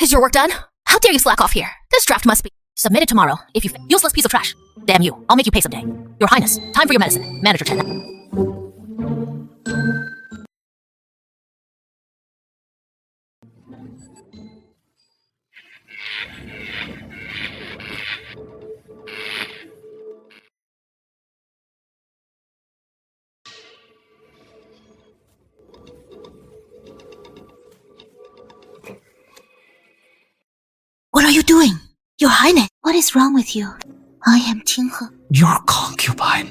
Is your work done? How dare you slack off here? This draft must be submitted tomorrow. If you useless piece of trash. Damn you, I'll make you pay someday. Your Highness, time for your medicine. Manager Chen. What are you doing? Your Highness, what is wrong with you? I am Tinghe. Your concubine.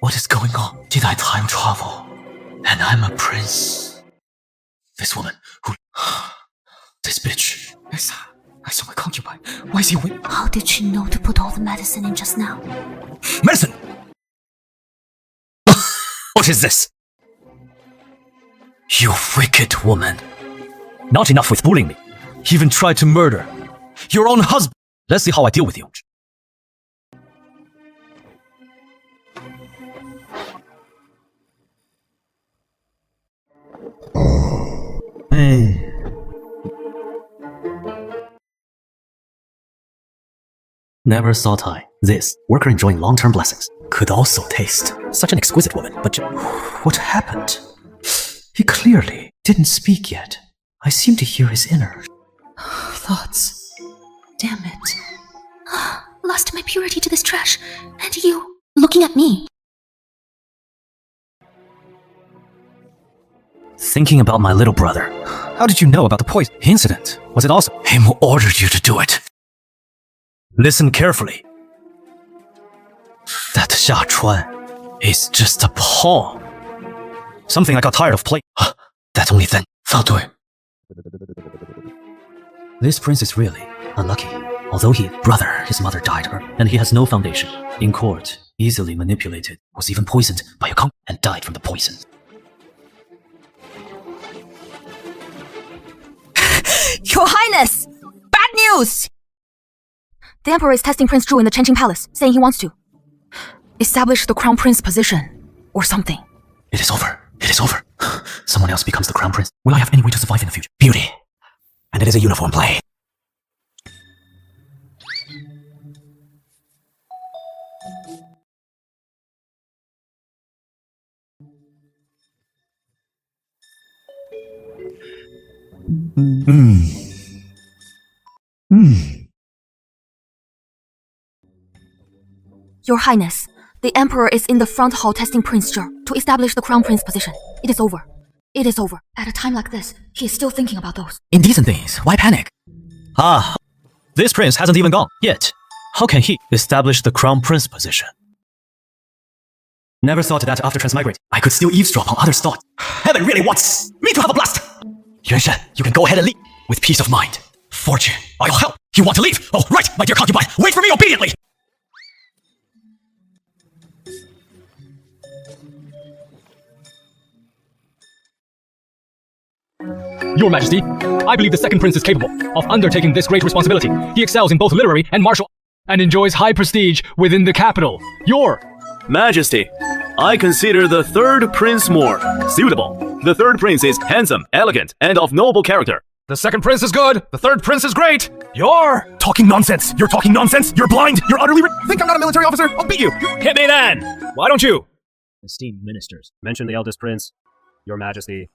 What is going on? Did I time travel? And I'm a prince. This woman who... This bitch. I saw my concubine. Why is he awake? How did she know to put all the medicine in just now? Medicine! What is this? You wicked woman. Not enough with bullying me. You even tried to murder your own husband. Let's see how I deal with you. Never thought this worker enjoying long-term blessings could also taste. Such an exquisite woman, but what happened? He clearly didn't speak yet. I seem to hear his inner thoughts. Damn it. Lost my purity to this trash. And you, looking at me. Thinking about my little brother. How did you know about the poison incident? Was it also him who ordered you to do it? Listen carefully. That Xia Chuan is just a pawn. Something I got tired of playing. That only then. This prince is really unlucky. Although his mother died and he has no foundation. In court, easily manipulated, was even poisoned by a conch and died from the poison. Your Highness! Bad news! The Emperor is testing Prince Zhu in the Chenqing Palace, saying he wants to establish the Crown Prince position, or something. It is over. It is over. Someone else becomes the Crown Prince. Will I have any way to survive in the future? Beauty. And it is a uniform play. Your Highness, the Emperor is in the front hall testing Prince Zhu to establish the Crown Prince position. It is over. It is over. At a time like this, he is still thinking about those indecent things. Why panic? This prince hasn't even gone yet. How can he establish the Crown Prince position? Never thought that after transmigrating, I could still eavesdrop on others' thoughts. Heaven really wants me to have a blast! Yuan Shen, you can go ahead and leave with peace of mind. Fortune, I'll help. You want to leave? Oh, right, my dear concubine. Wait for me obediently! Your Majesty, I believe the second prince is capable of undertaking this great responsibility. He excels in both literary and martial and enjoys high prestige within the capital. Your Majesty, I consider the third prince more suitable. The third prince is handsome, elegant, and of noble character. The second prince is good. The third prince is great. You're talking nonsense. You're talking nonsense. You're blind. You're utterly... Think I'm not a military officer? I'll beat you. Hit me then. Why don't you? Esteemed ministers, mention the eldest prince, Your Majesty.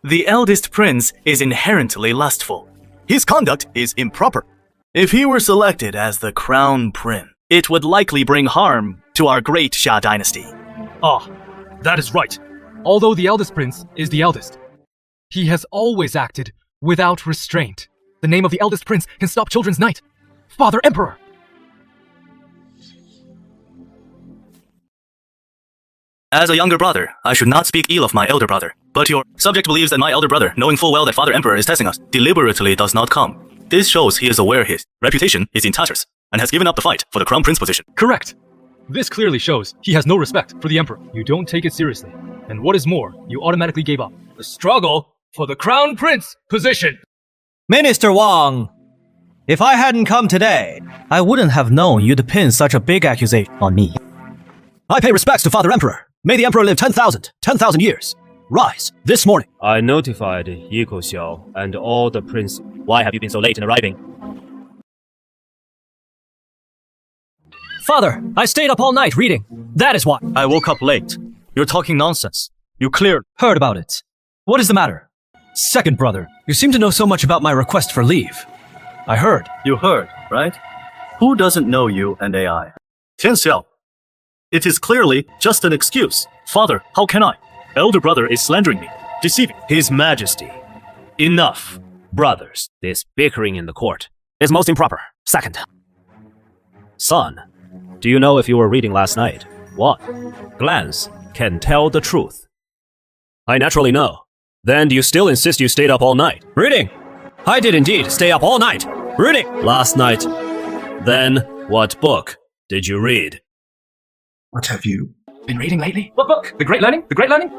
The eldest prince is inherently lustful. His conduct is improper. If he were selected as the crown prince, it would likely bring harm to our great Xia dynasty. That is right. Although the eldest prince is the eldest, he has always acted without restraint. The name of the eldest prince can stop children's night. Father Emperor! As a younger brother, I should not speak ill of my elder brother. But your subject believes that my elder brother, knowing full well that Father Emperor is testing us, deliberately does not come. This shows he is aware his reputation is in tatters, and has given up the fight for the Crown Prince position. Correct. This clearly shows he has no respect for the Emperor. You don't take it seriously. And what is more, you automatically gave up the struggle for the Crown Prince position. Minister Wang, if I hadn't come today, I wouldn't have known you'd pin such a big accusation on me. I pay respects to Father Emperor. May the Emperor live 10,000 years. Rise, this morning. I notified Ye Xiao and all the prince. Why have you been so late in arriving? Father, I stayed up all night reading. That is why. I woke up late. You're talking nonsense. You cleared. Heard about it. What is the matter? Second brother, you seem to know so much about my request for leave. I heard. You heard, right? Who doesn't know you and AI? Tian Xiao. It is clearly just an excuse. Father, how can I? Elder brother is slandering me, deceiving. His Majesty. Enough. Brothers, this bickering in the court is most improper. Second. Son, do you know if you were reading last night? What? Glance can tell the truth. I naturally know. Then do you still insist you stayed up all night? Reading. I did indeed stay up all night. Reading. Last night. Then what book did you read? What have you Been reading lately? What book? The Great Learning? The Great Learning?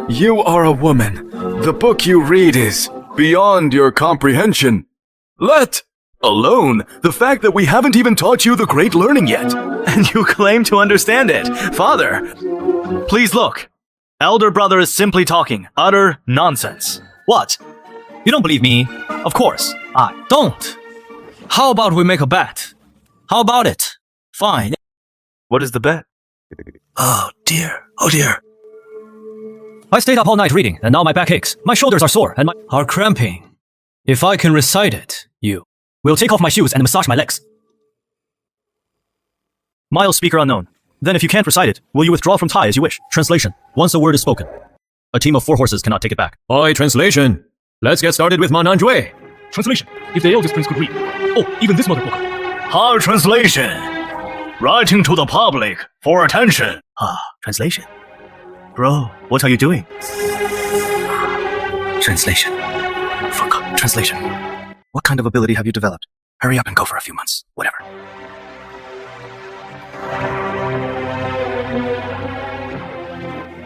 You are a woman. The book you read is beyond your comprehension. Let alone the fact that we haven't even taught you the Great Learning yet. And you claim to understand it. Father, please look. Elder brother is simply talking utter nonsense. What? You don't believe me? Of course, I don't. How about we make a bet? How about it? Fine. What is the bet? Oh dear. Oh dear. I stayed up all night reading, and now my back aches. My shoulders are sore, and my are cramping. If I can recite it, you will take off my shoes and massage my legs. Miles speaker unknown. Then if you can't recite it, will you withdraw from Tai as you wish? Translation. Once a word is spoken, a team of 4 horses cannot take it back. Oi, translation. Let's get started with Mananjue. Translation. If the eldest prince could read. Oh, even this mother book. Our translation. Writing to the public for attention. Translation. Bro, what are you doing? Translation. Fuck. Translation. What kind of ability have you developed? Hurry up and go for a few months. Whatever.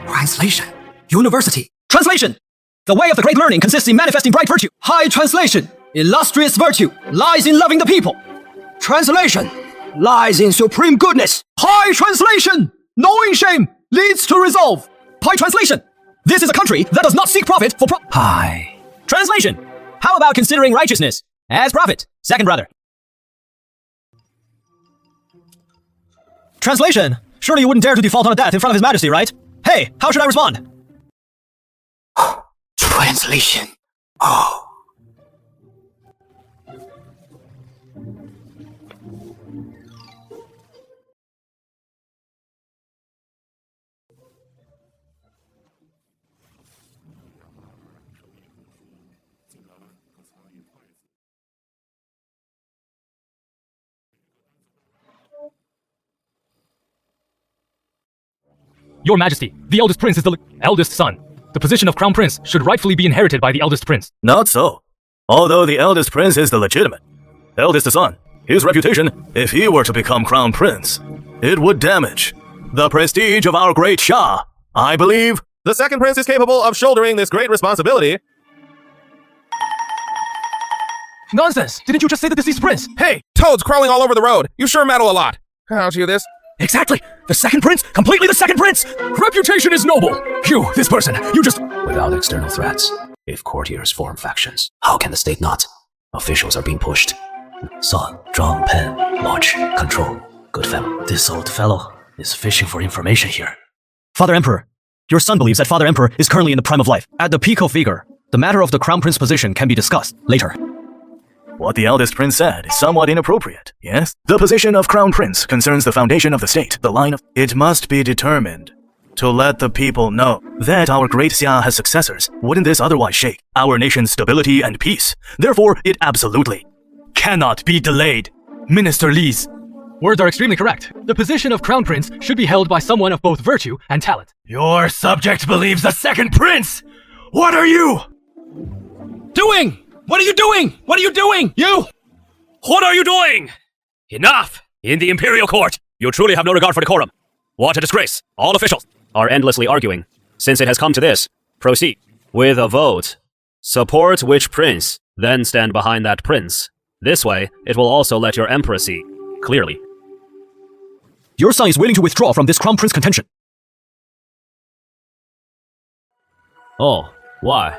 Translation. University. Translation. The way of the great learning consists in manifesting bright virtue. High translation. Illustrious virtue lies in loving the people. Translation lies in supreme goodness. High translation. Knowing shame leads to resolve. High translation. This is a country that does not seek profit for High. Translation. How about considering righteousness as profit? Second brother. Translation. Surely you wouldn't dare to default on a debt in front of His Majesty, right? Hey, how should I respond? Translation. Oh. Your Majesty, the eldest prince is the eldest son. The position of crown prince should rightfully be inherited by the eldest prince. Not so. Although the eldest prince is the legitimate eldest son, his reputation, if he were to become crown prince, it would damage the prestige of our great Shah. I believe the second prince is capable of shouldering this great responsibility. Nonsense! Didn't you just say the deceased prince? Hey, toads crawling all over the road. You sure meddle a lot. How'd you do this? Exactly! The second prince? Completely the second prince! Reputation is noble! You, this person, you just... Without external threats, if courtiers form factions, how can the state not? Officials are being pushed. Son, draw pen, launch, control. Good fellow. This old fellow is fishing for information here. Father Emperor, your son believes that Father Emperor is currently in the prime of life. At the peak of vigor, the matter of the crown prince position can be discussed later. What the eldest prince said is somewhat inappropriate, yes? The position of crown prince concerns the foundation of the state, the line of... It must be determined to let the people know that our great Xia has successors. Wouldn't this otherwise shake our nation's stability and peace? Therefore, it absolutely cannot be delayed. Minister Li's Words are extremely correct. The position of crown prince should be held by someone of both virtue and talent. Your subject believes the second prince! What are you Doing? What are you doing? What are you doing? You! What are you doing? Enough! In the imperial court, you truly have no regard for decorum. What a disgrace! All officials are endlessly arguing. Since it has come to this, proceed with a vote. Support which prince, then stand behind that prince. This way, it will also let your emperor see clearly. Your son is willing to withdraw from this crown prince contention. Oh, why?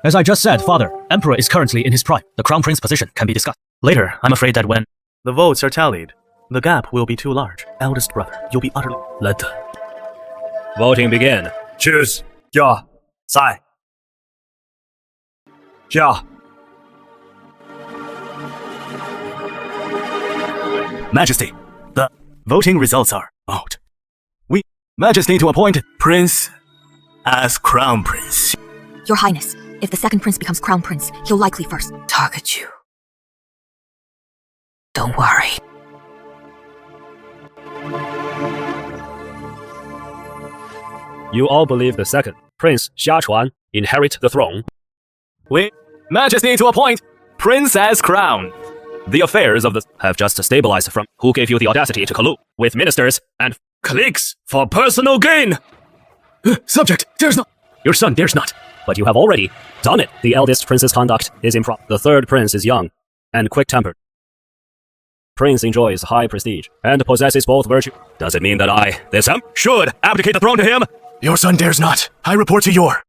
As I just said, father, emperor is currently in his prime. The crown prince position can be discussed. Later, I'm afraid that when the votes are tallied, the gap will be too large. Eldest brother, you'll be utterly... Let the voting begin. Choose. Ja. Sai. Ja. Majesty, the voting results are out. We, Majesty, to appoint Prince as Crown Prince. Your Highness, if the second prince becomes crown prince, he'll likely first target you. Don't worry. You all believe the second Prince Xiachuan inherit the throne. We, Majesty, to appoint Prince as Crown. The affairs of the have just stabilized from who gave you the audacity to collude with ministers and cliques for personal gain. Subject, dares not. Your son dares not, but you have already done it. The eldest prince's conduct is improper. The third prince is young and quick-tempered. Prince enjoys high prestige and possesses both virtue. Does it mean that I, this should abdicate the throne to him? Your son dares not. I report to your...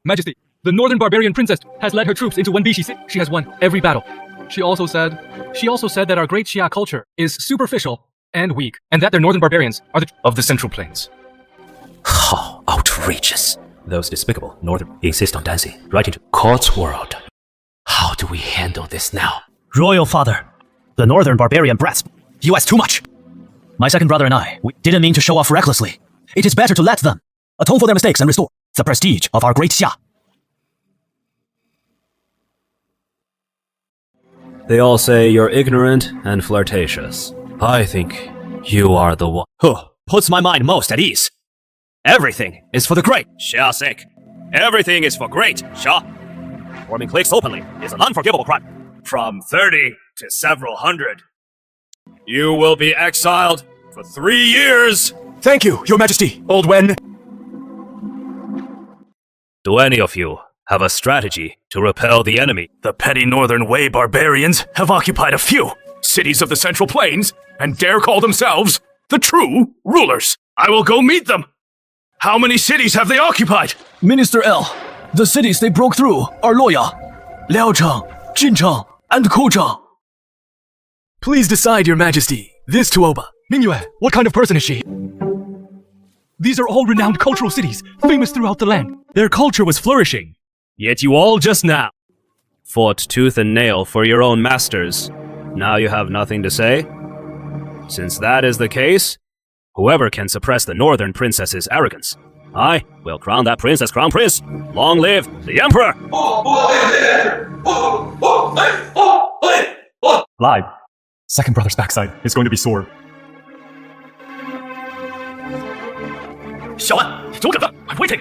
Majesty, the northern barbarian princess has led her troops into Wenbishi City. She has won every battle. She also said that our great Xia culture is superficial and weak, and that their northern barbarians are of the Central Plains. How outrageous. Those despicable northern insist on dancing right into court's world. How do we handle this now? Royal father, the northern barbarian brats, you ask too much. My second brother and I, we didn't mean to show off recklessly. It is better to let them atone for their mistakes and restore the prestige of our great Xia. They all say you're ignorant and flirtatious. I think you are the one who puts my mind most at ease. Everything is for the great Xia's sake. Everything is for great Xia. Forming cliques openly is an unforgivable crime. From 30 to several hundred. You will be exiled for 3 years. Thank you, Your Majesty, Old Wen. Do any of you have a strategy to repel the enemy? The petty Northern Wei barbarians have occupied a few cities of the Central Plains and dare call themselves the true rulers. I will go meet them. How many cities have they occupied? Minister L, the cities they broke through are Luoya, Liaocheng, Jincheng, and Kucheng. Please decide, Your Majesty. This Tuoba. Mingyue, what kind of person is she? These are all renowned cultural cities, famous throughout the land. Their culture was flourishing. Yet you all just now fought tooth and nail for your own masters. Now you have nothing to say? Since that is the case, whoever can suppress the northern princess's arrogance, I will crown that prince as crown prince. Long live the emperor! Live. Second brother's backside is going to be sore. Xiaoan, I'm waiting.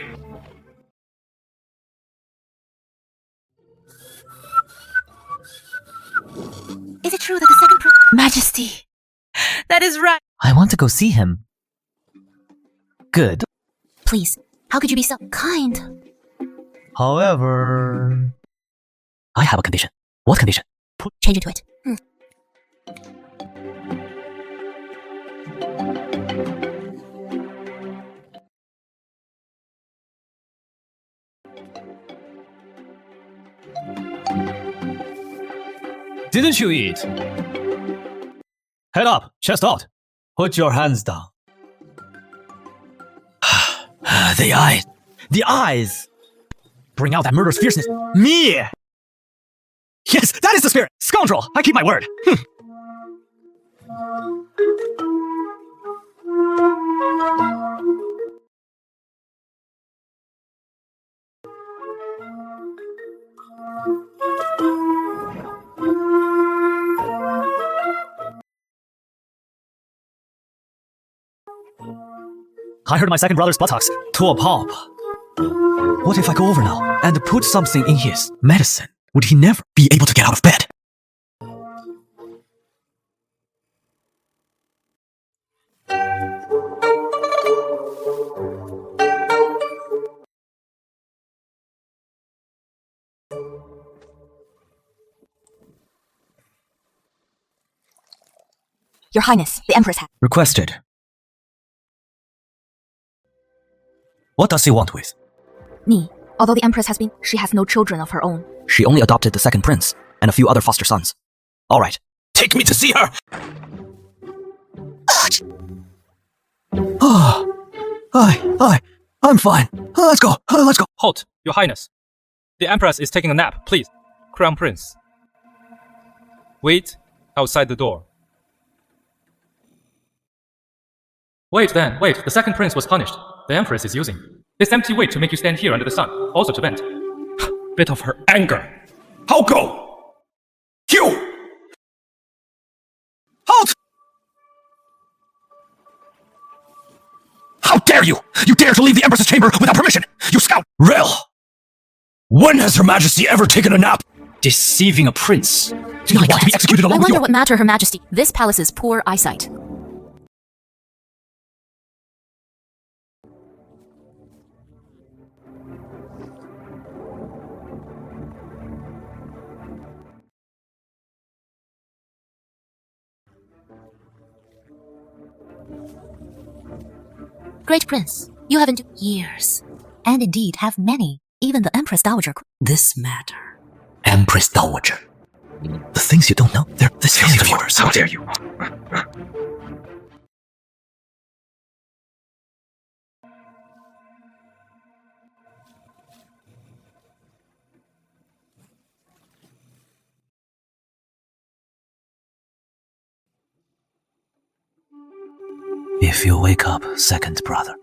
Is it true that the second prince... Majesty! That is right! I want to go see him. Good. Please, how could you be so kind? However... I have a condition. What condition? Change into it. Didn't you eat? Head up, chest out. Put your hands down. The eyes. The eyes! Bring out that murderous fierceness. Me! Yes, that is the spirit! Scoundrel! I keep my word! I heard my second brother's buttocks to a pulp. What if I go over now and put something in his medicine? Would he never be able to get out of bed? Your Highness, the Empress has. Requested. What does he want with? Me. Although the Empress has been, she has no children of her own. She only adopted the second prince and a few other foster sons. All right, take me to see her. I'm fine. Let's go. Let's go. Halt, Your Highness. The Empress is taking a nap, please. Crown Prince. Wait outside the door. Wait, the second prince was punished. The Empress is using this empty weight to make you stand here under the sun, also to vent. Bit of her anger. How go? You! Halt! How dare you! You dare to leave the Empress's chamber without permission! You scout! Rel! When has Her Majesty ever taken a nap? Deceiving a prince. Do you want to be executed I along with wonder your... what matter, Her Majesty. This palace's poor eyesight. Great Prince, you haven't years, and indeed have many, even the Empress Dowager. This matter. Empress Dowager. The things you don't know, they're this filthy of yours. How dare you? If you wake up, second brother,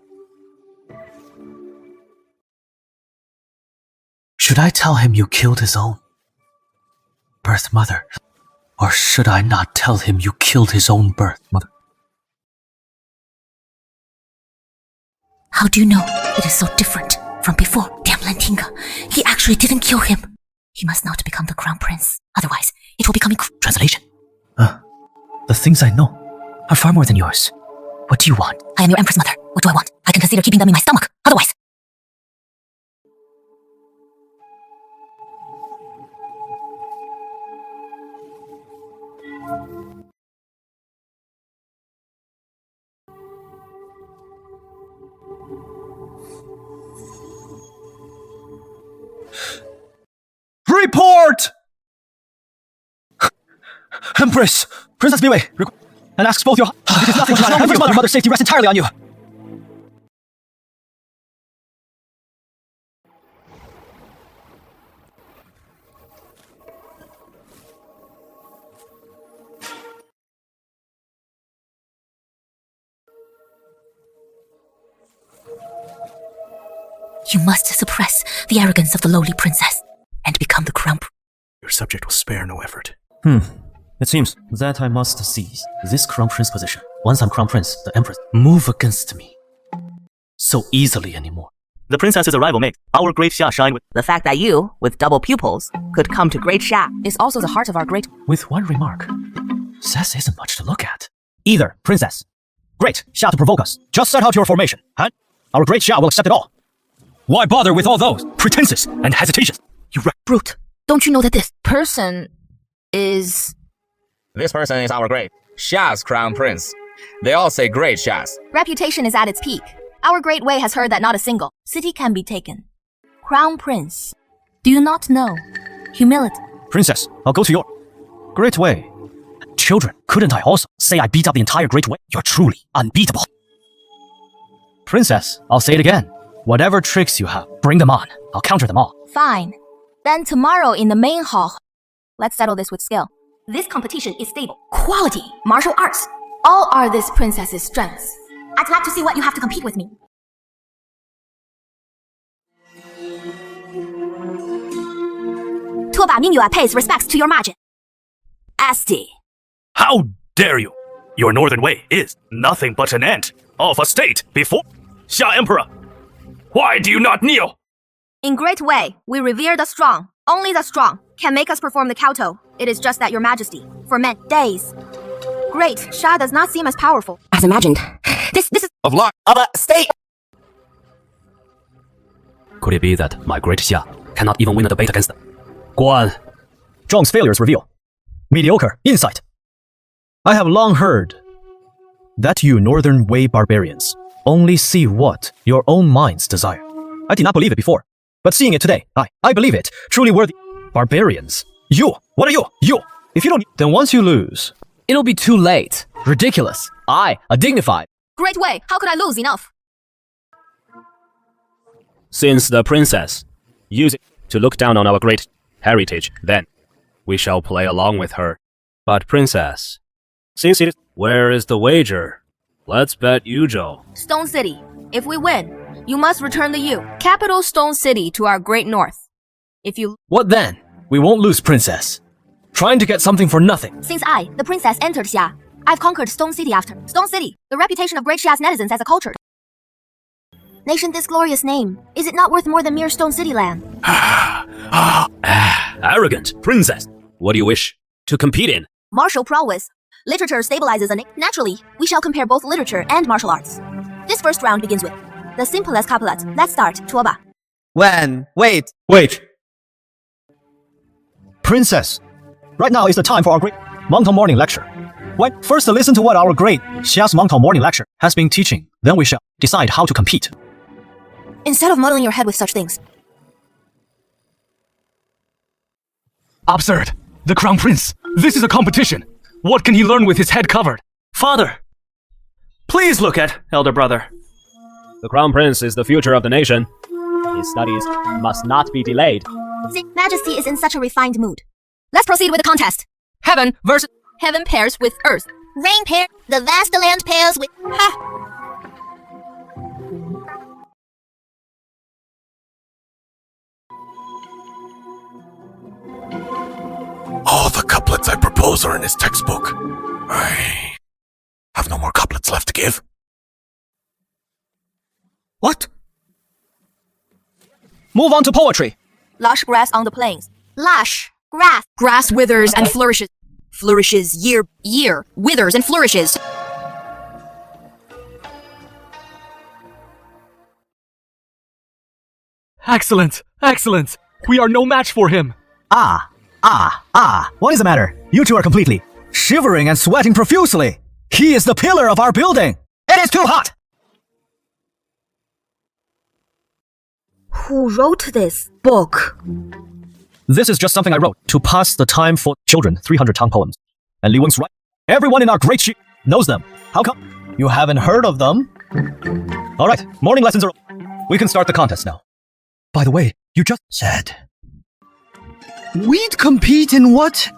should I tell him you killed his own birth mother? Or should I not tell him you killed his own birth mother? How do you know it is so different from before? Damn Lantinga, he actually didn't kill him. He must not become the crown prince. Otherwise, it will become Translation. The things I know are far more than yours. What do you want? I am your Empress Mother. What do I want? I can consider keeping them in my stomach. Otherwise... Report! Empress! Princess Biwei! And asks both your... It is nothing to my Empress Mother's safety rests entirely on you. You must suppress the arrogance of the lowly princess and become the crown prince. Your subject will spare no effort. It seems that I must seize this crown prince position. Once I'm crown prince, the empress move against me so easily anymore. The princess's arrival makes our great Xia shine with... The fact that you, with double pupils, could come to Great Xia is also the heart of our great... With one remark, Cess isn't much to look at. Either, princess. Great Xia to provoke us. Just set out your formation, and our great Xia will accept it all. Why bother with all those pretenses and hesitations? You brute. Don't you know that this person is... This person is our great Xia's crown prince. They all say great Xia's. Reputation is at its peak. Our great Wei has heard that not a single city can be taken. Crown Prince, do you not know? Humility. Princess, I'll go to your great Wei. Children, couldn't I also say I beat up the entire great Wei? You're truly unbeatable. Princess, I'll say it again. Whatever tricks you have, bring them on. I'll counter them all. Fine. Then tomorrow in the main hall, let's settle this with skill. This competition is stable. Quality. Martial arts. All are this princess's strengths. I'd like to see what you have to compete with me. Tuoba Mingyue pays respects to your margin. Asti. How dare you? Your northern way is nothing but an ant of a state before Xia Emperor. Why do you not kneel? In great way, we revere the strong. Only the strong can make us perform the kowtow. It is just that your majesty, for many days. Great, Xia does not seem as powerful. As imagined. This is Of law. of a state. Could it be that my great Xia cannot even win a debate against them? Guan. Zhong's failures reveal mediocre insight. I have long heard that you Northern Wei barbarians only see what your own minds desire. I did not believe it before, but seeing it today, I believe it. Truly worthy. Barbarians. You! What are you? You! If you don't, then once you lose, It'll be too late. Ridiculous. I, a dignified. Great way, how could I lose enough? Since the princess used it to look down on our great heritage, then we shall play along with her. But princess, since it is... Where is the wager? Let's bet Yuzhou. Stone City. If we win, you must return the U, capital Stone City, to our great north. If you... what then? We won't lose, princess. Trying to get something for nothing. Since I, the princess, entered Xia, I've conquered Stone City after. Stone City, the reputation of great Xia's netizens as a culture. Nation, this glorious name, is it not worth more than mere Stone City land? Arrogant princess. What do you wish to compete in? Martial prowess. Literature stabilizes a name. Naturally, we shall compare both literature and martial arts. This first round begins with the simplest couplet. Let's start, Tuoba. When? Wait. Wait. Princess, right now is the time for our great Mongtong morning lecture. Why, first listen to what our great Xia's Mongtong morning lecture has been teaching. Then we shall decide how to compete. Instead of muddling your head with such things. Absurd. The Crown Prince. This is a competition. What can he learn with his head covered? Father, please look at elder brother. The Crown Prince is the future of the nation. His studies must not be delayed. Majesty is in such a refined mood. Let's proceed with the contest. Heaven versus Heaven pairs with Earth. Rain pair, the vast land pairs with... All the couplets I propose are in his textbook. I have no more couplets left to give. What? Move on to poetry. Lush grass on the plains. Lush, grass. grass withers and flourishes. Flourishes year, withers and flourishes. Excellent. Excellent. We are no match for him. What is the matter? You two are completely shivering and sweating profusely. He is the pillar of our building. It is too hot. Who wrote this book? This is just something I wrote to pass the time for children, 300 Tang poems. And Li Weng's right. Everyone in our great Xi knows them. How come you haven't heard of them? All right, morning lessons are over. We can start the contest now. By the way, you just said we'd compete in what?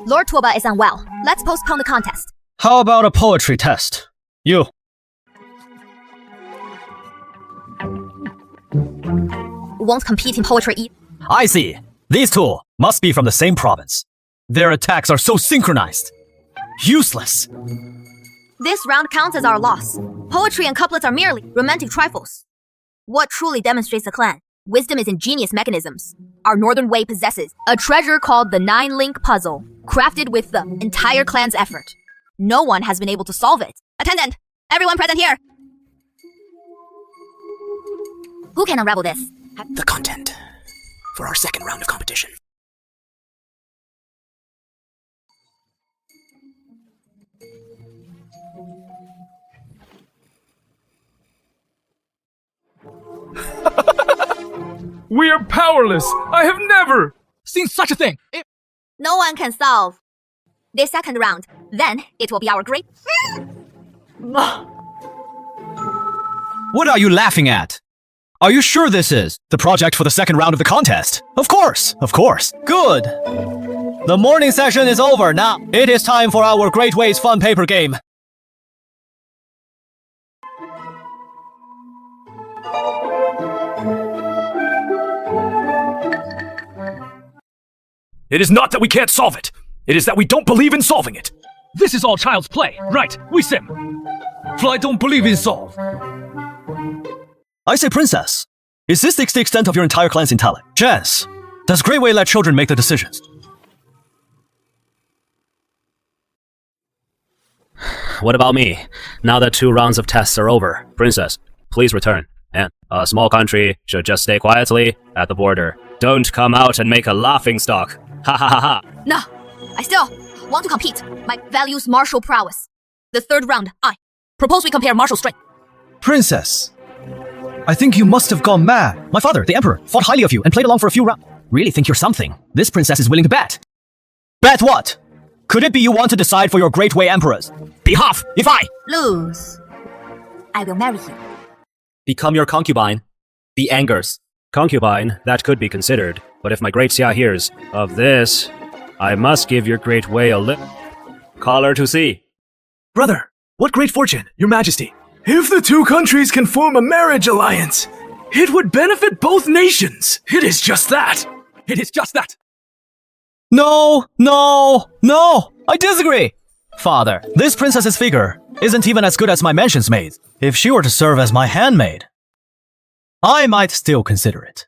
Lord Tuoba is unwell. Let's postpone the contest. How about a poetry test? You. Won't compete in poetry either. I see. These two must be from the same province. Their attacks are so synchronized. Useless. This round counts as our loss. Poetry and couplets are merely romantic trifles. What truly demonstrates the clan? Wisdom is ingenious mechanisms. Our Northern Way possesses a treasure called the 9-link puzzle, crafted with the entire clan's effort. No one has been able to solve it. Attendant! Everyone present here! Who can unravel this? The content for our second round of competition. We are powerless. I have never seen such a thing. No one can solve this second round. Then it will be our great... What are you laughing at? Are you sure this is the project for the second round of the contest? Of course, of course. Good. The morning session is over now. It is time for our Great Ways fun paper game. It is not that we can't solve it. It is that we don't believe in solving it. This is all child's play, right? We sim. I don't believe in solve. I say, Princess, is this the extent of your entire clan's intellect? Chance, does Great Way let children make the decisions? What about me? Now that 2 rounds of tests are over, Princess, please return. And a small country should just stay quietly at the border. Don't come out and make a laughingstock. Ha ha ha ha. No, I still want to compete. My values martial prowess. The third round, I propose we compare martial strength. Princess, I think you must have gone mad. My father, the Emperor, thought highly of you and played along for a few rounds. Really think you're something. This princess is willing to bet. Bet what? Could it be you want to decide for your Great Way Emperor's behalf if I Lose. I will marry you. Become your concubine. Be Angers. Concubine, that could be considered. But if my great Xia hears of this, I must give your Great Way a lip. Call her to see. Brother, what great fortune, your majesty. If the 2 countries can form a marriage alliance, it would benefit both nations. It is just that. It is just that. No, I disagree. Father, this princess's figure isn't even as good as my mansion's maid. If she were to serve as my handmaid, I might still consider it.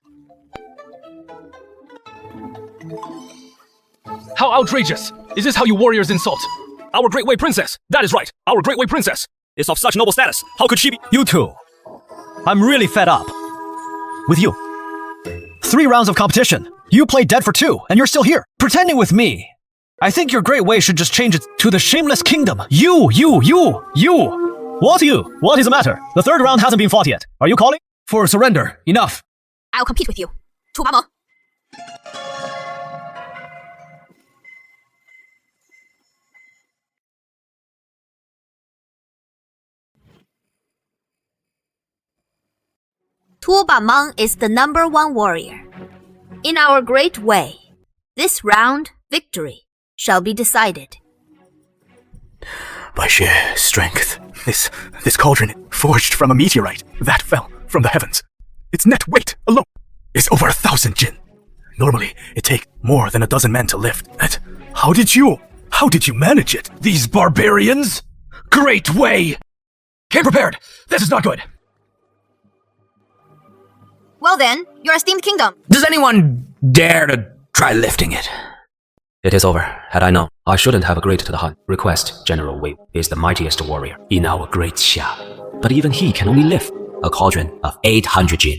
How outrageous! Is this how you warriors insult? Our Great Way Princess! That is right! Our Great Way Princess is of such noble status. How could she be— You two, I'm really fed up with you. 3 rounds of competition. You played dead for 2, and you're still here, pretending with me. I think your Great Way should just change it to the Shameless Kingdom. You! What you? What is the matter? The 3rd round hasn't been fought yet. Are you calling for surrender? Enough. I'll compete with you. 出发吗? Tu Bamang is the #1 warrior. In our Great Way, this round, victory shall be decided. By sheer strength, this cauldron forged from a meteorite that fell from the heavens. Its net weight alone is over 1,000 jin. Normally, it takes more than a dozen men to lift. And how did you manage it? These barbarians? Great Way! Came prepared! This is not good! Well then, your esteemed kingdom. Does anyone dare to try lifting it? It is over. Had I known, I shouldn't have agreed to the hunt. Request General Wei is the mightiest warrior in our great Xia. But even he can only lift a cauldron of 800 jin.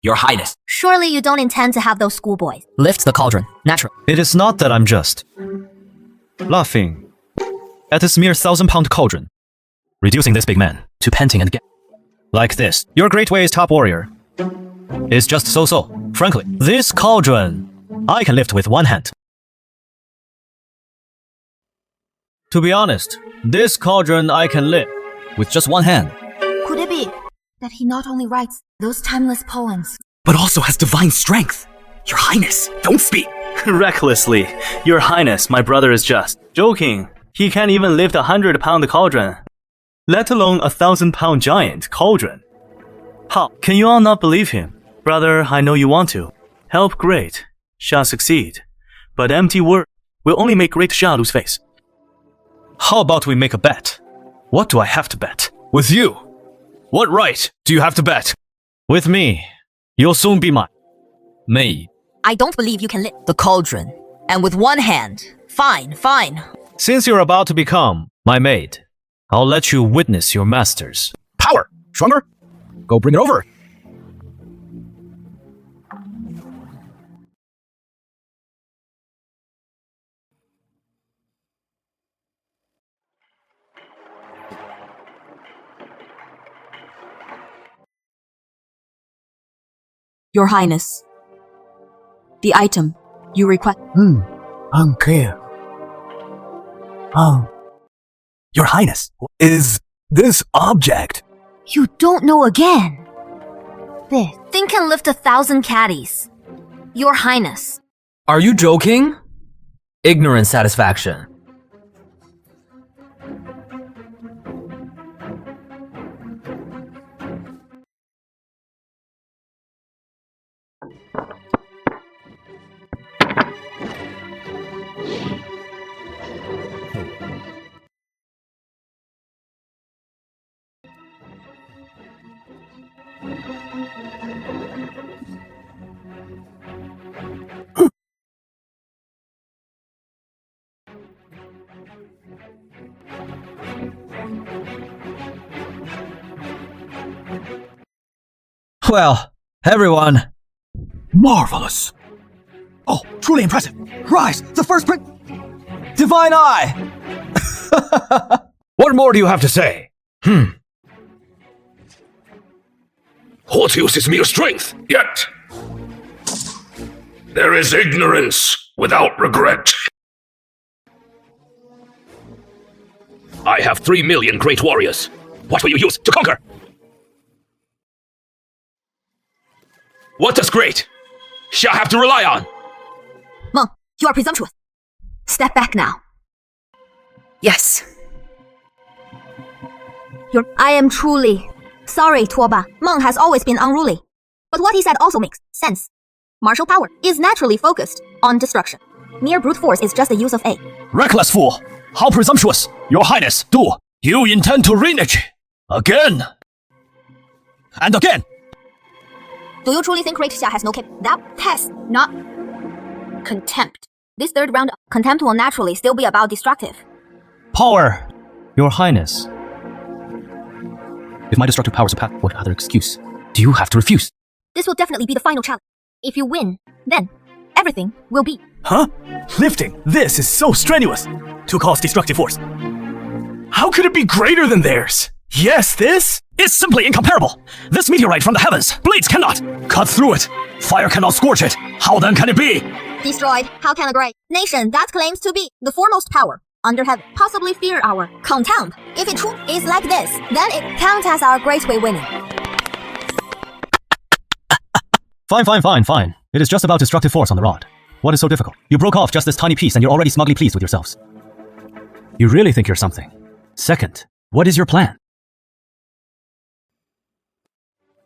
Your Highness. Surely you don't intend to have those schoolboys Lift the cauldron. Natural. It is not that I'm just laughing at this mere 1,000-pound cauldron, reducing this big man to panting and like this. Your Great Way's top warrior is just so-so. Frankly, this cauldron I can lift with 1 hand. To be honest, this cauldron I can lift with just 1 hand. Could it be that he not only writes those timeless poems, But also has divine strength. Your Highness, don't speak. Recklessly. Your Highness, my brother is just joking. He can't even lift 100-pound cauldron, let alone 1,000-pound giant cauldron. How can you all not believe him? Brother, I know you want to. Help great Xia succeed. But empty word will only make great Xia lose face. How about we make a bet? What do I have to bet? With you. What right do you have to bet? With me, you'll soon be my maid. I don't believe you can lift the cauldron. And with 1 hand. Fine. Since you're about to become my maid, I'll let you witness your master's Power! Stronger? Go bring it over. Your Highness, the item you request. Unclear. Your Highness, is this object? You don't know again. This thing can lift 1,000 caddies. Your Highness. Are you joking? Ignorant satisfaction. Well, everyone. Marvelous. Oh, truly impressive. Rise, the first prince. Divine Eye! What more do you have to say? What use is mere strength? Yet there is ignorance without regret. I have 3 million great warriors. What will you use to conquer? What does great Xia have to rely on? Meng, you are presumptuous. Step back now. Yes. I am truly sorry, Tuoba. Meng has always been unruly. But what he said also makes sense. Martial power is naturally focused on destruction. Mere brute force is just the use of A. Reckless fool! How presumptuous! Your Highness, do you intend to renege? Again? And again? Do you truly think Great Xia has no That test, not contempt. This third round, contempt will naturally still be about destructive. Power! Your Highness. If my destructive powers are what other excuse do you have to refuse? This will definitely be the final challenge. If you win, then everything will be. Huh? Lifting this is so strenuous to cause destructive force. How could it be greater than theirs? Yes, this is simply incomparable. This meteorite from the heavens, blades cannot cut through it. Fire cannot scorch it. How then can it be? Destroyed. How can a great nation that claims to be the foremost power under heaven possibly fear our contempt? If it truly is like this, then it counts as our great way winning. Fine. It is just about destructive force on the rod. What is so difficult? You broke off just this tiny piece and you're already smugly pleased with yourselves. You really think you're something. Second, what is your plan?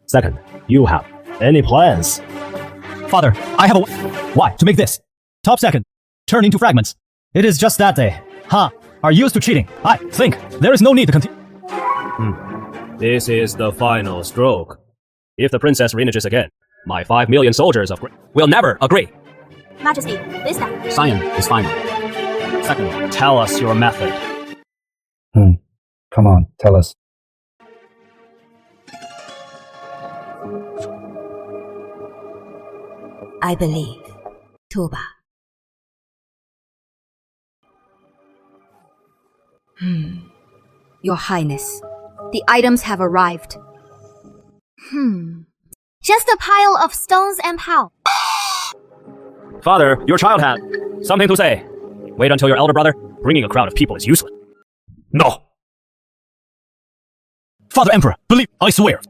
Second, you have any plans? Father, I have a... Why? To make this. Top second. Turn into fragments. It is just that they, are used to cheating. I think there is no need to continue. This is the final stroke. If the princess reneges again, my 5 million soldiers of will never agree. Majesty, this time. Scion is final. Second, tell us your method. Come on, tell us. I believe. Tuba. Your Highness, the items have arrived. Just a pile of stones and pow. Father, your child had something to say. Wait until your elder brother. Bringing a crowd of people is useless. No. Father Emperor, believe, I swear.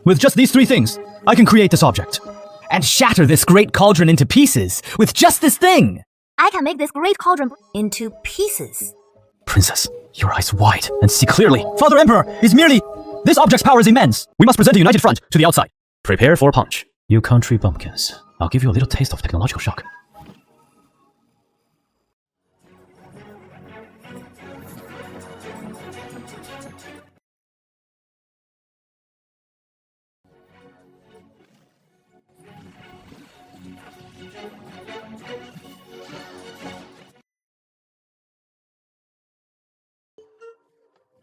With just these 3 things, I can create this object. And shatter this great cauldron into pieces with just this thing. I can make this great cauldron into pieces. Princess, your eyes wide and see clearly. Father Emperor is merely... This object's power is immense. We must present a united front to the outside. Prepare for punch. You country bumpkins. I'll give you a little taste of technological shock.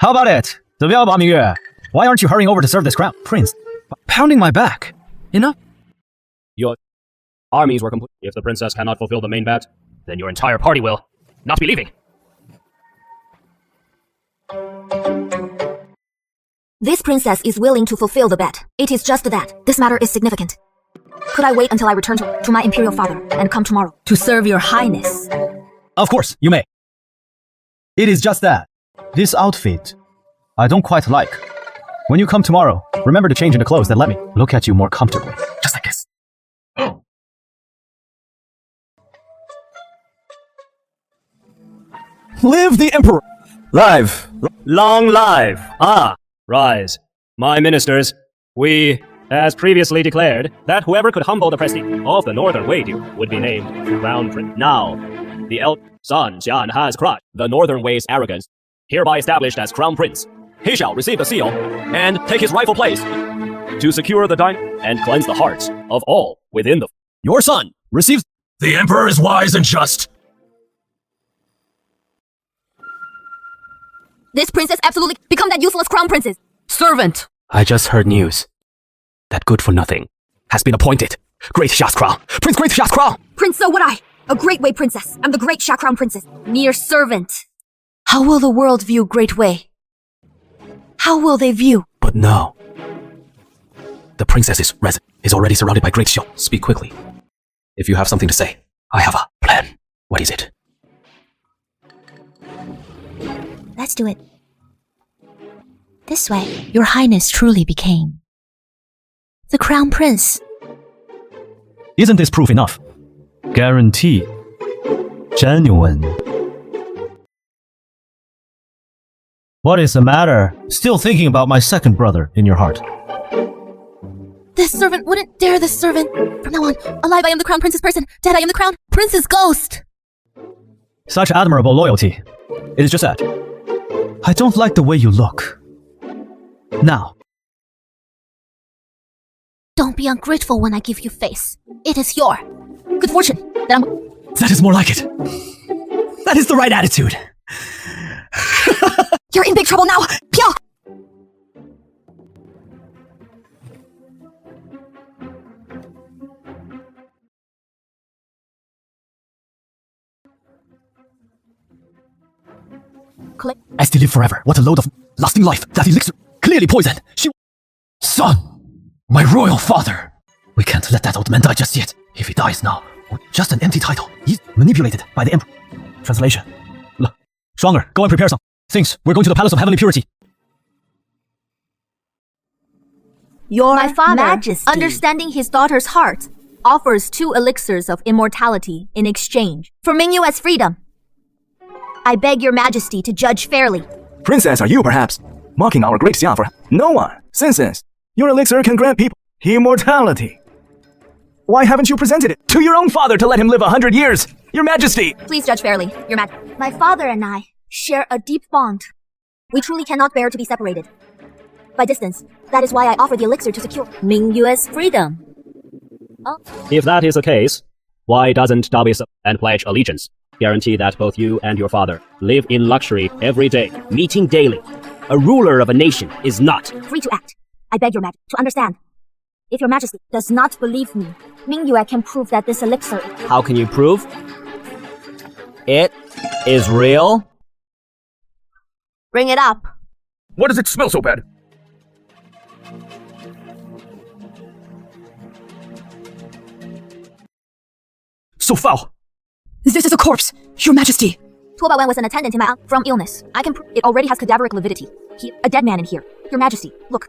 How about it? 怎么样吧，明月? Why aren't you hurrying over to serve this crown? Prince, pounding my back. Enough. Your armies were complete. If the princess cannot fulfill the main bet, then your entire party will not be leaving. This princess is willing to fulfill the bet. It is just that. This matter is significant. Could I wait until I return to my imperial father and come tomorrow to serve your highness? Of course, you may. It is just that. This outfit, I don't quite like. When you come tomorrow, Remember to change into clothes that let me look at you more comfortably. Just like this. Live the Emperor! Live! Long live! Rise. My ministers, we, as previously declared, that whoever could humble the prestige of the Northern Wei would be named Crown Prince. Now, the Sun Xian has crushed the Northern Wei's arrogance, hereby established as Crown Prince. He shall receive the seal and take his rightful place to secure the and cleanse the hearts of all within the. Your son receives. The Emperor is wise and just. This princess absolutely become that useless crown princess. Servant! I just heard news that good for nothing has been appointed Great Xia's crown. Prince Great Xia's crown. Prince, so would I. A Great Wei princess. I'm the Great Xia crown princess. Mere servant. How will the world view Great Wei? How will they view? But no. The princess's residence is already surrounded by Great Xiu. Speak quickly. If you have something to say, I have a plan. What is it? Let's do it. This way, your highness truly became the crown prince. Isn't this proof enough? Guarantee. Genuine. What is the matter? Still thinking about my second brother in your heart. This servant wouldn't dare this servant. From now on, alive I am the crown prince's person, dead I am the crown prince's ghost. Such admirable loyalty. It is just that I don't like the way you look. Now. Don't be ungrateful when I give you face. It is your good fortune that I'm... That is more like it. That is the right attitude. You're in big trouble now. Pyo! Click. As they live forever, what a load of lasting life. That elixir, clearly poisoned. Son, my royal father. We can't let that old man die just yet. If he dies now, just an empty title. He's manipulated by the emperor. Translation. Stronger, go and prepare some things. We're going to the Palace of Heavenly Purity. My father, Majesty. understanding his daughter's heart, offers 2 elixirs of immortality in exchange for Mingyue's freedom. I beg your majesty to judge fairly. Princess, are you perhaps mocking our great Xia for no one? Since your elixir can grant people immortality. Why haven't you presented it to your own father to let him live 100 years? Your majesty! Please judge fairly, your majesty. My father and I share a deep bond. We truly cannot bear to be separated. By distance, that is why I offer the elixir to secure Mingyue's freedom. If that is the case, why doesn't Dabi and pledge allegiance? Guarantee that both you and your father live in luxury every day, meeting daily. A ruler of a nation is not free to act. I beg your majesty to understand. If your majesty does not believe me, Mingyue can prove that this elixir... How can you prove? It is real? Bring it up. Why does it smell so bad? So foul. This is a corpse, your majesty. Tuoba Wen was an attendant in my from illness. I can prove it already has cadaveric lividity. A dead man in here. Your majesty, look.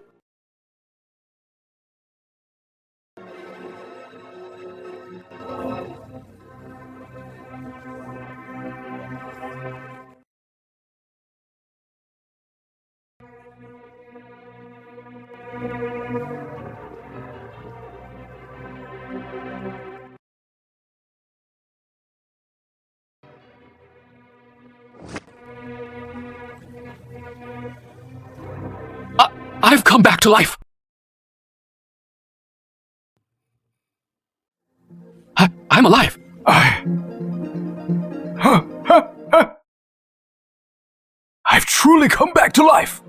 I've come back to life. I'm alive. I've truly come back to life.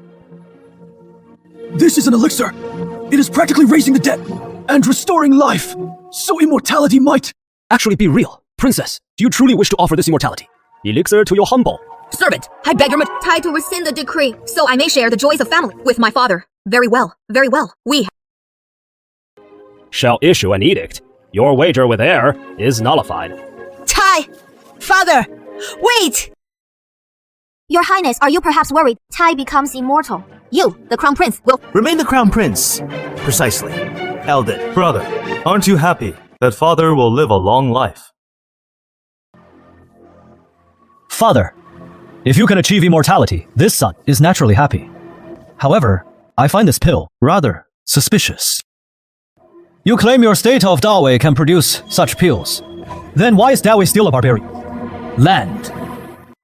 This is an elixir. It is practically raising the dead and restoring life. So immortality might actually be real. Princess, do you truly wish to offer this immortality? elixir to your humble. Servant, I beg your Tied to rescind the decree, so I may share the joys of family with my father. Very well, very well. We Shall issue an edict. Your wager with heir is nullified. Tai! Father! Wait! Your Highness, are you perhaps worried Tai becomes immortal? You, the crown prince, will Remain the crown prince. Precisely. Eldest. Brother, aren't you happy that father will live a long life? Father, if you can achieve immortality, this son is naturally happy. However, I find this pill rather suspicious. You claim your state of Dawei can produce such pills. Then why is Dawei still a barbarian? Land.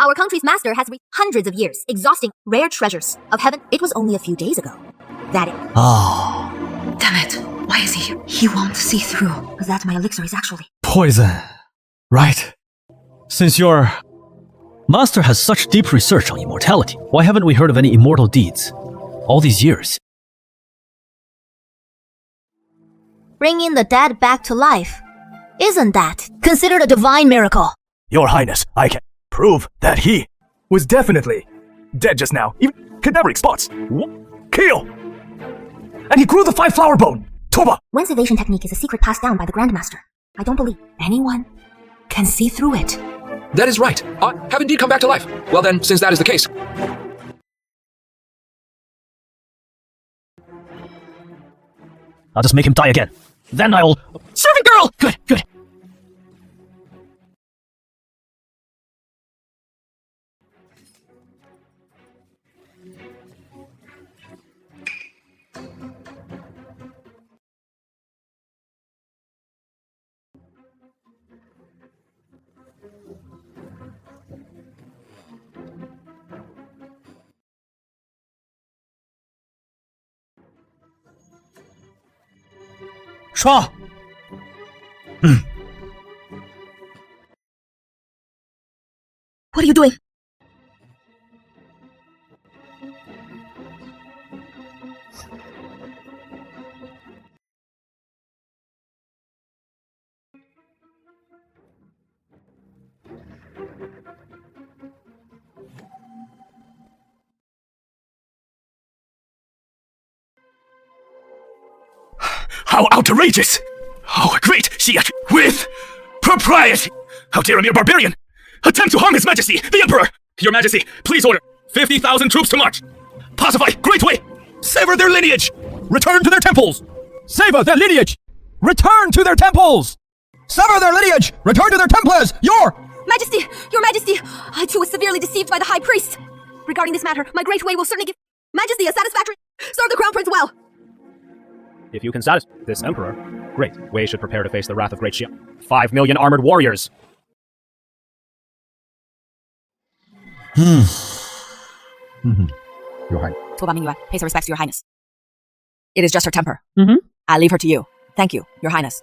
Our country's master has reached hundreds of years, exhausting rare treasures of heaven. It was only a few days ago that it... Ah, Damn it. Why is he here? He won't see through. That my elixir is actually... poison. Right. Since your master has such deep research on immortality, why haven't we heard of any immortal deeds all these years? Bringing the dead back to life. Isn't that considered a divine miracle? Your Highness, I can prove that he was definitely dead just now. Even cadaveric spots. Kill! And he grew the 5-flower bone. Toba! Wen's evasion technique is a secret passed down by the Grandmaster. I don't believe anyone can see through it. That is right. I have indeed come back to life. Well then, since that is the case... I'll just make him die again. Then I'll... Servant girl! Good, good. Shua! What are you doing? How outrageous! Oh, great! She with propriety! How dare a mere barbarian attempt to harm His Majesty, the Emperor! Your Majesty, please order 50,000 troops to march! Pacify, great way! Sever their lineage! Return to their temples! Sever their lineage! Return to their temples! Sever their lineage! Return to their temples! Your Majesty, I too was severely deceived by the High Priest. Regarding this matter, my great way will certainly give Majesty a satisfactory... Serve the Crown Prince well! If you can satisfy this emperor, great. Wei should prepare to face the wrath of Great Xia. 5 million armored warriors. Your Highness. Pays her respects to Your Highness. It is just her temper. Mm-hmm. I leave her to you. Thank you, Your Highness.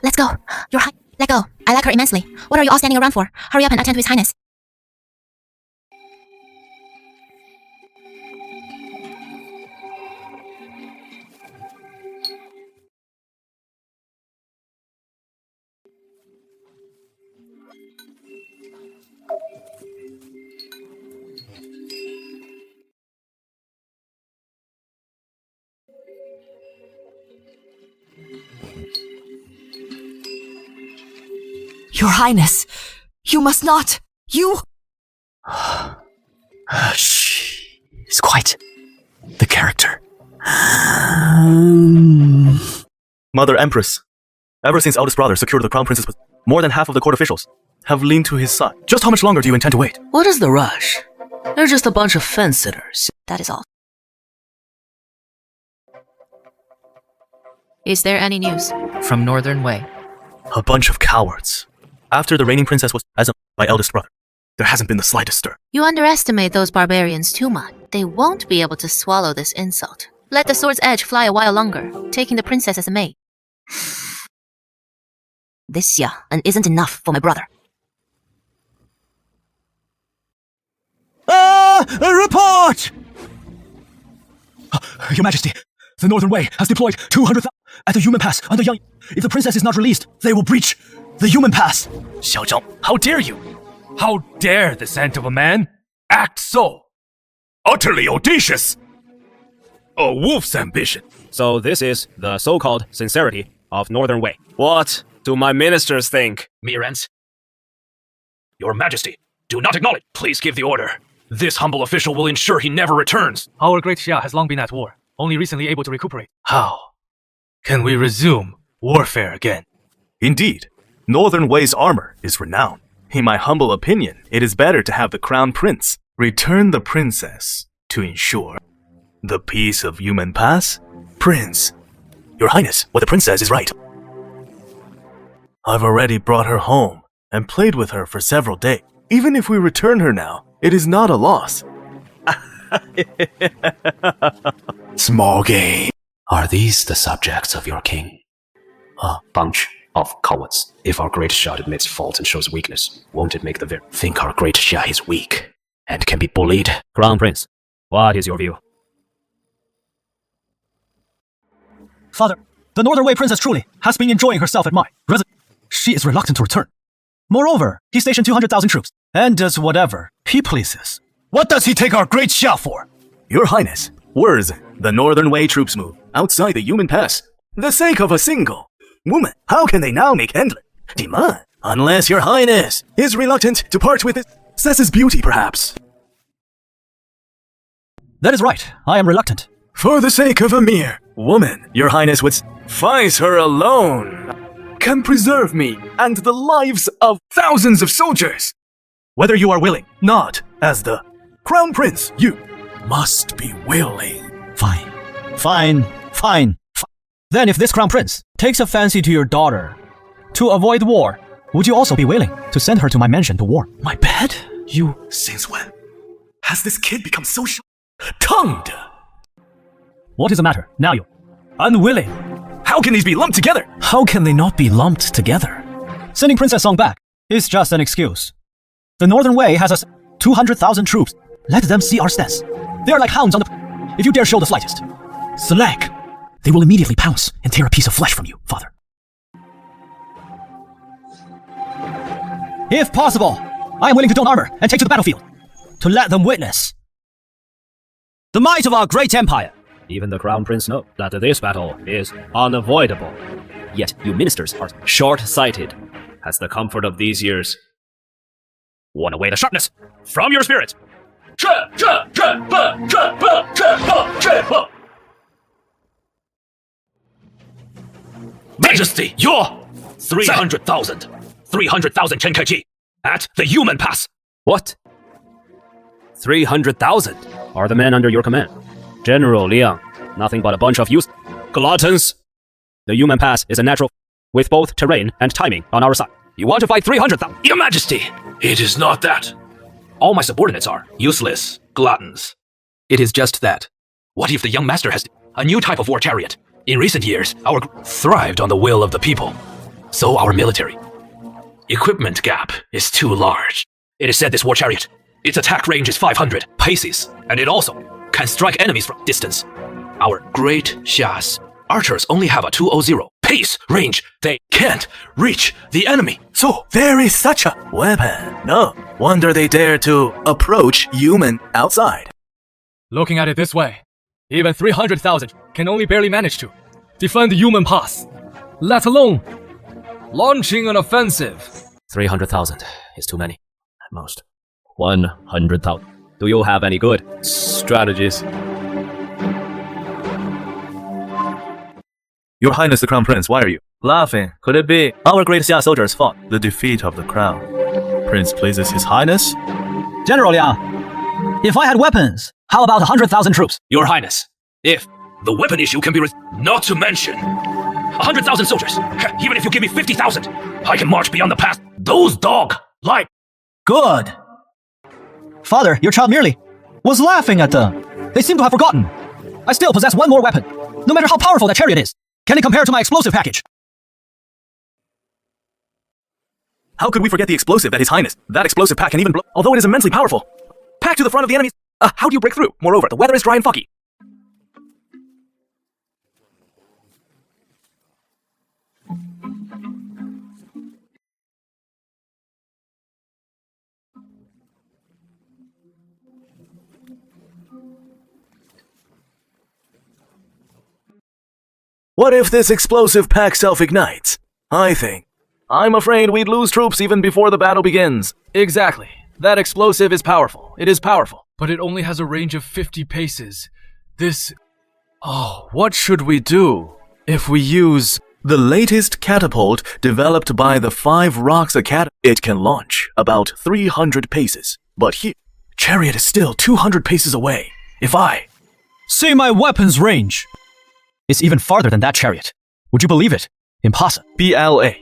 Let's go. Let go. I like her immensely. What are you all standing around for? Hurry up and attend to His Highness. Your Highness, you must not. You... She's quite the character. Mother Empress, ever since eldest brother secured the crown prince's position, more than half of the court officials have leaned to his side. Just how much longer do you intend to wait? What is the rush? They're just a bunch of fence-sitters. That is all. Is there any news? From Northern Wei. A bunch of cowards. After the reigning princess was as my eldest brother, there hasn't been the slightest stir. You underestimate those barbarians too much. They won't be able to swallow this insult. Let the sword's edge fly a while longer, taking the princess as a maid. This Xia isn't enough for my brother. A report! Your Majesty, the Northern Wei has deployed 200,000 at the human pass under Yang. If the princess is not released, they will breach The human pass! Xiao Zhang, how dare you? How dare the scent of a man act so? Utterly audacious! A wolf's ambition. So this is the so-called sincerity of Northern Wei. What do my ministers think? Mirans, Your Majesty, do not acknowledge. Please give the order. This humble official will ensure he never returns. Our great Xia has long been at war, only recently able to recuperate. How can we resume warfare again? Indeed, Northern Wei's armor is renowned. In my humble opinion, it is better to have the crown prince return the princess to ensure the peace of Human Pass. Prince, Your Highness, what the princess is right. I've already brought her home and played with her for several days. Even if we return her now, it is not a loss. Small game. Are these the subjects of your king? A bunch of cowards. If our great Xia admits fault and shows weakness, won't it make the think our great Xia is weak and can be bullied? Crown Prince, what is your view? Father, the Northern Wei princess truly has been enjoying herself at my residence. She is reluctant to return. Moreover, he stationed 200,000 troops and does whatever he pleases. What does he take our great Xia for? Your Highness, where's the Northern Wei troops move outside the Human Pass? The sake of a single woman, how can they now make endless demand? Unless Your Highness is reluctant to part with his princess's beauty, perhaps. That is right. I am reluctant. For the sake of a mere woman, Your Highness would suffice her alone. Can preserve me and the lives of thousands of soldiers. Whether you are willing, not as the Crown Prince, you must be willing. Fine. Then if this Crown Prince takes a fancy to your daughter, to avoid war, would you also be willing to send her to my mansion to war? My bed? You, since when has this kid become so tongued? What is the matter? Now you're unwilling. How can these be lumped together? How can they not be lumped together? Sending Princess Song back is just an excuse. The Northern Wei has us 200,000 troops. Let them see our stance. They are like hounds on the... If you dare show the slightest slack, they will immediately pounce and tear a piece of flesh from you, father. If possible, I am willing to don armor and take to the battlefield to let them witness the might of our great empire. Even the Crown Prince knows that this battle is unavoidable. Yet you ministers are short-sighted. Has the comfort of these years worn away the sharpness from your spirit? Majesty, your 300,000 Chenkaichi at the Human Pass. What? 300,000 are the men under your command. General Liang, nothing but a bunch of youth gluttons. The Human Pass is a natural with both terrain and timing on our side. You want to fight 300,000? Your Majesty, it is not that. All my subordinates are useless gluttons. It is just that. What if the young master has a new type of war chariot? In recent years, our thrived on the will of the people. So our military equipment gap is too large. It is said this war chariot, its attack range is 500 paces, and it also can strike enemies from distance. Our great Xia's archers only have a 200 pace range. They can't reach the enemy. So there is such a weapon. No wonder they dare to approach human outside. Looking at it this way, even 300,000 can only barely manage to defend the Human Pass, let alone launching an offensive. 300,000 is too many. At most 100,000. Do you have any good strategies? Your Highness the Crown Prince, why are you laughing? Could it be our great Xia soldiers fought the defeat of the crown? Prince pleases His Highness? General Liang, if I had weapons, how about 100,000 troops? Your Highness, if the weapon issue can be not to mention 100,000 soldiers, even if you give me 50,000, I can march beyond the pass. Those dog like. Good. Father, your child merely was laughing at them. They seem to have forgotten. I still possess one more weapon. No matter how powerful that chariot is, can it compare to my explosive package? How could we forget the explosive that His Highness? That explosive pack can even blow, although it is immensely powerful. Packed to the front of the enemies. How do you break through? Moreover, the weather is dry and foggy. What if this explosive pack self-ignites? I'm afraid we'd lose troops even before the battle begins. Exactly. That explosive is powerful. It is powerful. But it only has a range of 50 paces. What should we do if we use the latest catapult developed by the 5 Rocks Academy? It can launch about 300 paces. But here, Chariot is still 200 paces away. If I see my weapon's range, it's even farther than that chariot. Would you believe it? Impossible. BLA.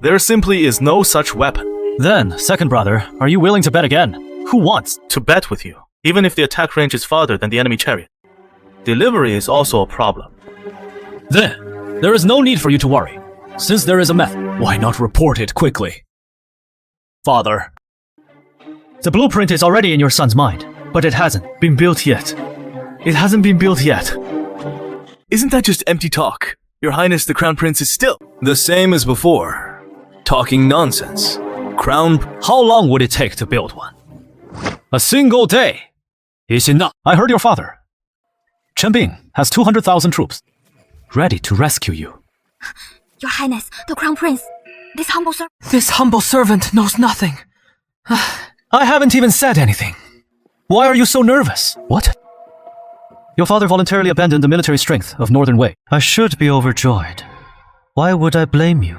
There simply is no such weapon. Then, second brother, are you willing to bet again? Who wants to bet with you, even if the attack range is farther than the enemy chariot? Delivery is also a problem. Then, there is no need for you to worry. Since there is a method, why not report it quickly? Father. The blueprint is already in your son's mind, but it hasn't been built yet. It hasn't been built yet. Isn't that just empty talk? Your Highness the Crown Prince is still the same as before. Talking nonsense. How long would it take to build one? A single day is enough. I heard your father. Chen Bing has 200,000 troops, ready to rescue you. Your Highness, the Crown Prince, this humble servant knows nothing. I haven't even said anything. Why are you so nervous? What? Your father voluntarily abandoned the military strength of Northern Wei. I should be overjoyed. Why would I blame you?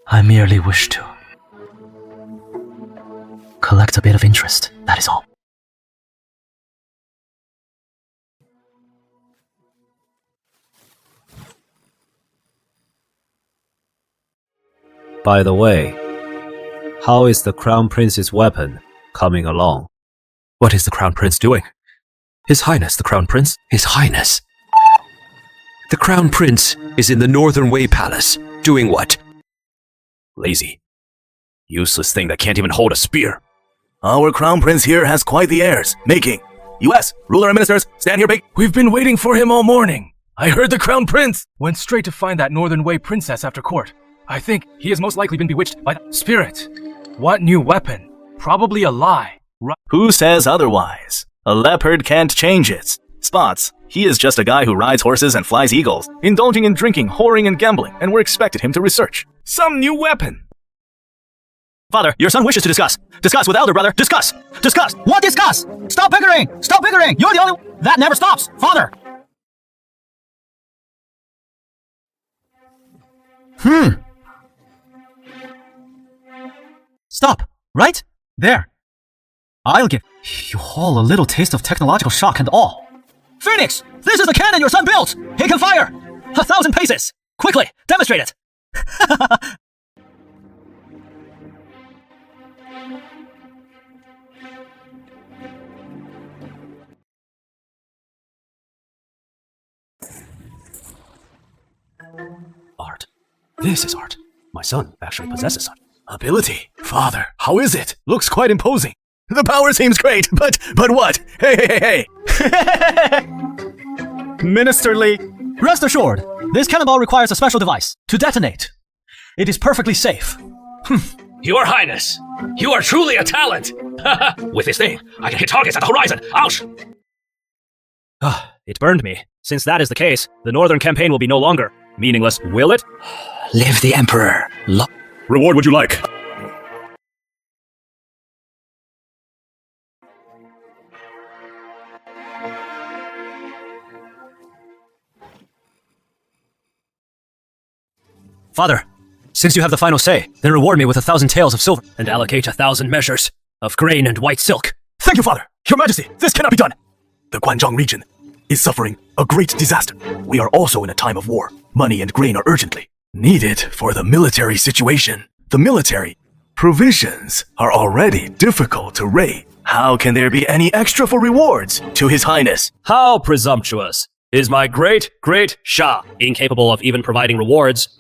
I merely wish to collect a bit of interest, that is all. By the way, how is the Crown Prince's weapon coming along? What is the Crown Prince doing? His Highness, the Crown Prince? His Highness. The Crown Prince is in the Northern Wei Palace. Doing what? Lazy. Useless thing that can't even hold a spear. Our Crown Prince here has quite the airs. Making. U.S. ruler and ministers, stand here, big. We've been waiting for him all morning. I heard the Crown Prince went straight to find that Northern Wei princess after court. I think he has most likely been bewitched by that spirit. What new weapon? Probably a lie. Who says otherwise? A leopard can't change its spots. He is just a guy who rides horses and flies eagles, indulging in drinking, whoring, and gambling, and we're expected him to research some new weapon. Father, your son wishes to discuss. Discuss with elder brother. Discuss. Discuss. What discuss? Stop bickering. Stop bickering. You're the only one. That never stops. Father. Stop. Right? There. I'll give you all a little taste of technological shock and awe. Phoenix! This is the cannon your son built! He can fire! 1,000 paces! Quickly! Demonstrate it! Art. This is art. My son actually possesses such ability. Father, how is it? Looks quite imposing. The power seems great, but what? Hey! Minister Li, rest assured, this cannonball requires a special device to detonate. It is perfectly safe. Your Highness, you are truly a talent. With this thing, I can hit targets at the horizon. Ouch! It burned me. Since that is the case, the Northern campaign will be no longer meaningless, will it? Live the Emperor. Reward would you like? Father, since you have the final say, then reward me with 1,000 taels of silver and allocate 1,000 measures of grain and white silk. Thank you, Father. Your Majesty, this cannot be done. The Guanzhong region is suffering a great disaster. We are also in a time of war. Money and grain are urgently needed for the military situation. The military provisions are already difficult to raid. How can there be any extra for rewards to His Highness? How presumptuous! Is my great Shah incapable of even providing rewards?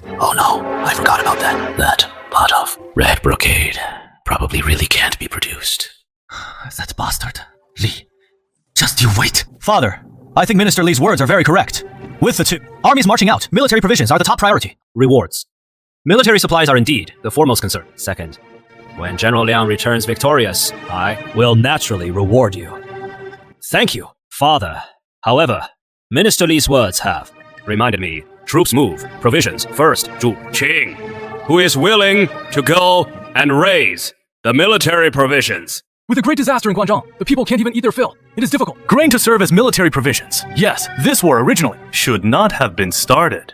Oh no, I forgot about that. That pot of red brocade probably really can't be produced. That bastard. Li, just you wait. Father, I think Minister Li's words are very correct. With the two armies marching out, military provisions are the top priority. Rewards. Military supplies are indeed the foremost concern. Second, when General Liang returns victorious, I will naturally reward you. Thank you, Father. However, Minister Li's words have reminded me. Troops move, provisions first, Zhu Qing, who is willing to go and raise the military provisions. With a great disaster in Guangzhong, the people can't even eat their fill. It is difficult. Grain to serve as military provisions. Yes, this war originally should not have been started.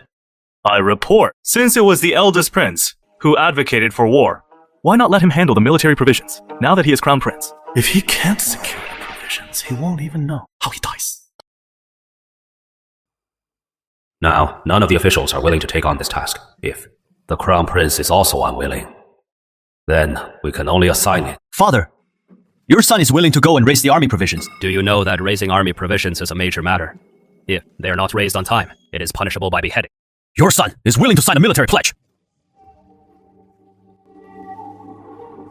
I report, since it was the eldest prince who advocated for war, why not let him handle the military provisions, now that he is crown prince? If he can't secure the provisions, he won't even know how he dies. Now, none of the officials are willing to take on this task. If the crown prince is also unwilling, then we can only assign it. Father, your son is willing to go and raise the army provisions. Do you know that raising army provisions is a major matter? If they are not raised on time, it is punishable by beheading. Your son is willing to sign a military pledge.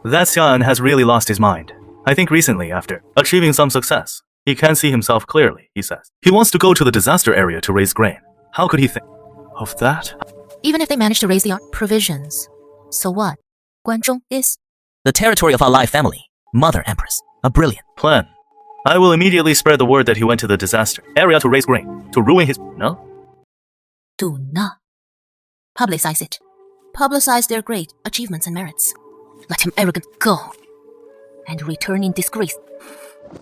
That Xian has really lost his mind. I think recently, after achieving some success, he can see himself clearly, he says. He wants to go to the disaster area to raise grain. How could he think of that? Even if they manage to raise the provisions, so what? Guangzhong is The territory of our Lai family. Mother Empress. A brilliant plan. I will immediately spread the word that he went to the disaster area to raise grain, to ruin his... No? do not publicize it. Publicize their great achievements and merits. Let him arrogant go and return in disgrace.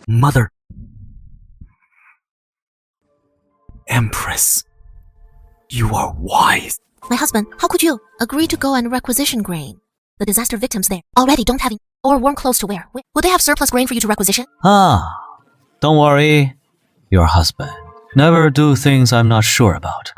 Mother Empress, you are wise. My husband, how could you agree to go and requisition grain? The disaster victims there already don't have or warm clothes to wear. Will they have surplus grain for you to requisition? Don't worry. Your husband. Never do things I'm not sure about.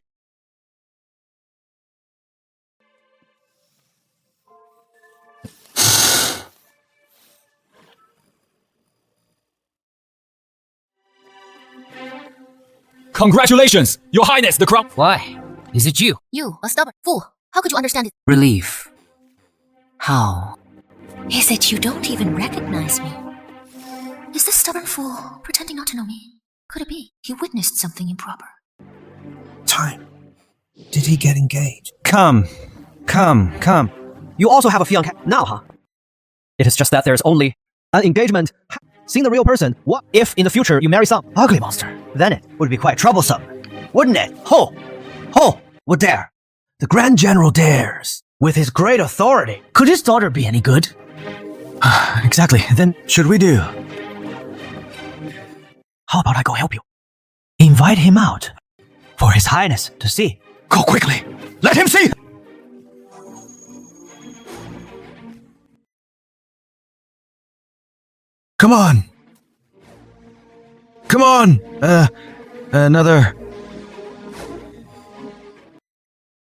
Congratulations, Your Highness, the crown. Why? Is it you? You, a stubborn fool. How could you understand it? Relief. How? Is it you don't even recognize me? Is this stubborn fool pretending not to know me? Could it be he witnessed something improper? Time. Did he get engaged? Come. You also have a fiancé now, huh? It is just that there's only an engagement. Seeing the real person, what if in the future you marry some ugly monster? Then it would be quite troublesome, wouldn't it? Ho! Would dare. The Grand General dares. With his great authority. Could his daughter be any good? Exactly, then Should we do? how about I go help you? Invite him out for His Highness to see. Go quickly. Let him see. Come on. Another.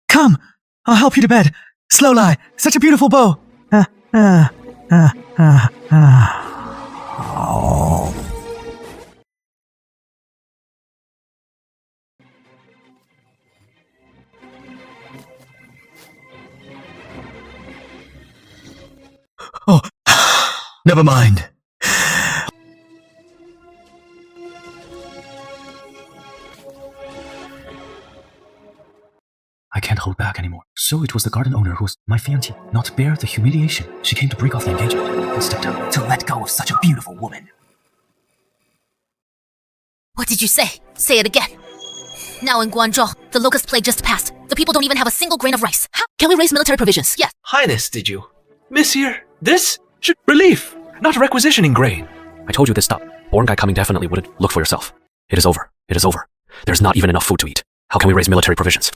Come, I'll help you to bed. Slow lie, such a beautiful bow. Oh, never mind. I can't hold back anymore. So it was the garden owner who was my fiancée. Not to bear the humiliation, she came to break off the engagement and stepped out. To let go of such a beautiful woman. What did you say? Say it again. Now in Guangzhou, the locust plague just passed. The people don't even have a single grain of rice. How can we raise military provisions? Yes. Highness, did you? Miss here, this should relief, not requisitioning grain. I told you this stuff. Born guy coming definitely wouldn't. Look for yourself. It is over. It is over. There's not even enough food to eat. How can we raise military provisions?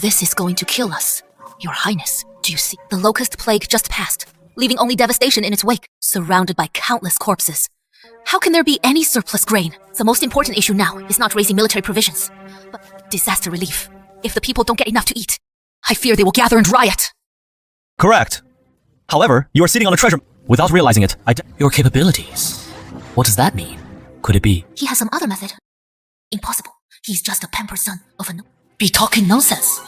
This is going to kill us. Your Highness, do you see? The locust plague just passed, leaving only devastation in its wake, surrounded by countless corpses. How can there be any surplus grain? The most important issue now is not raising military provisions, but disaster relief. If the people don't get enough to eat, I fear they will gather and riot. Correct. However, you are sitting on a treasure without realizing it. Your capabilities. What does that mean? Could it be? He has some other method. Impossible. He's just a pampered son of a... Be talking nonsense.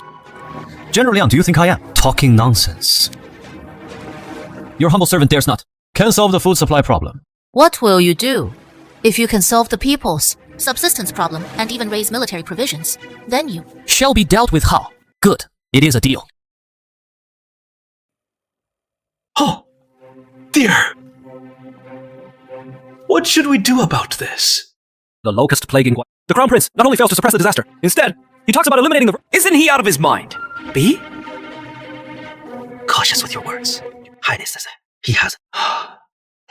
General Liang, do you think I am? Talking nonsense. Your humble servant dares not. Can solve the food supply problem. What will you do? If you can solve the people's subsistence problem and even raise military provisions, then you... Shall be dealt with how? Good. It is a deal. Oh, dear. What should we do about this? The locust plague in The Crown Prince not only fails to suppress the disaster, instead, he talks about eliminating the... Isn't he out of his mind? B? Cautious with your words. Your Highness says he hasn't.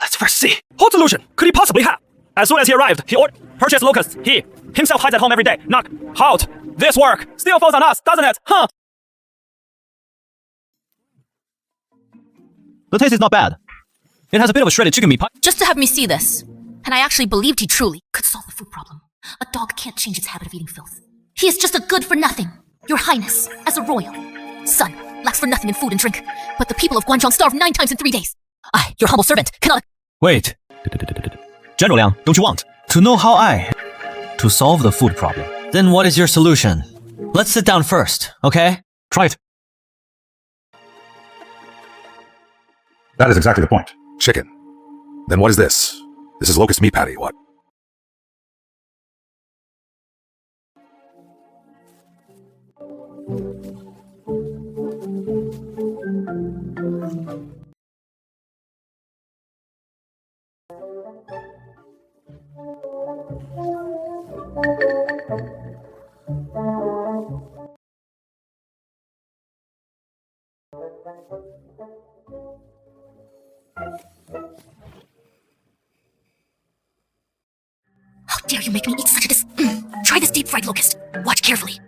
Let's first see. What solution could he possibly have? As soon as he arrived, he purchased locusts. He himself hides at home every day. Knock. Halt. This work still falls on us, doesn't it? Huh? The taste is not bad. It has a bit of a shredded chicken meat pie. Just to have me see this. And I actually believed he truly could solve the food problem. A dog can't change its habit of eating filth. He is just a good for nothing. Your Highness, as a royal. Son, lacks for nothing in food and drink. But the people of Guanzhong starved 9 times in 3 days. I, your humble servant, cannot... Wait. General Liang, don't you want to know how to solve the food problem? Then what is your solution? Let's sit down first, okay? Try it. That is exactly the point. Chicken. Then what is this? This is locust meat patty, what? How dare you make me eat such a Try this deep-fried locust. Watch carefully.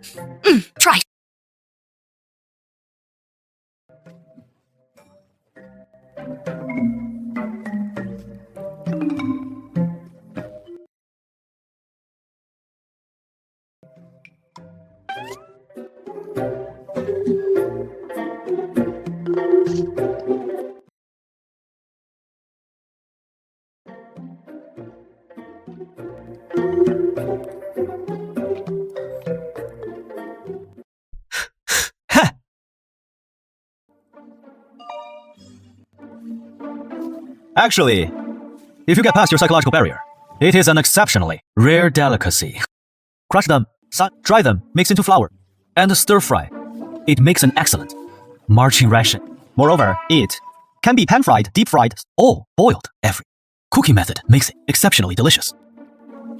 Try. Actually, if you get past your psychological barrier, it is an exceptionally rare delicacy. Crush them, dry them, mix into flour, and stir fry. It makes an excellent marching ration. Moreover, it can be pan-fried, deep-fried, or boiled. Every cooking method makes it exceptionally delicious.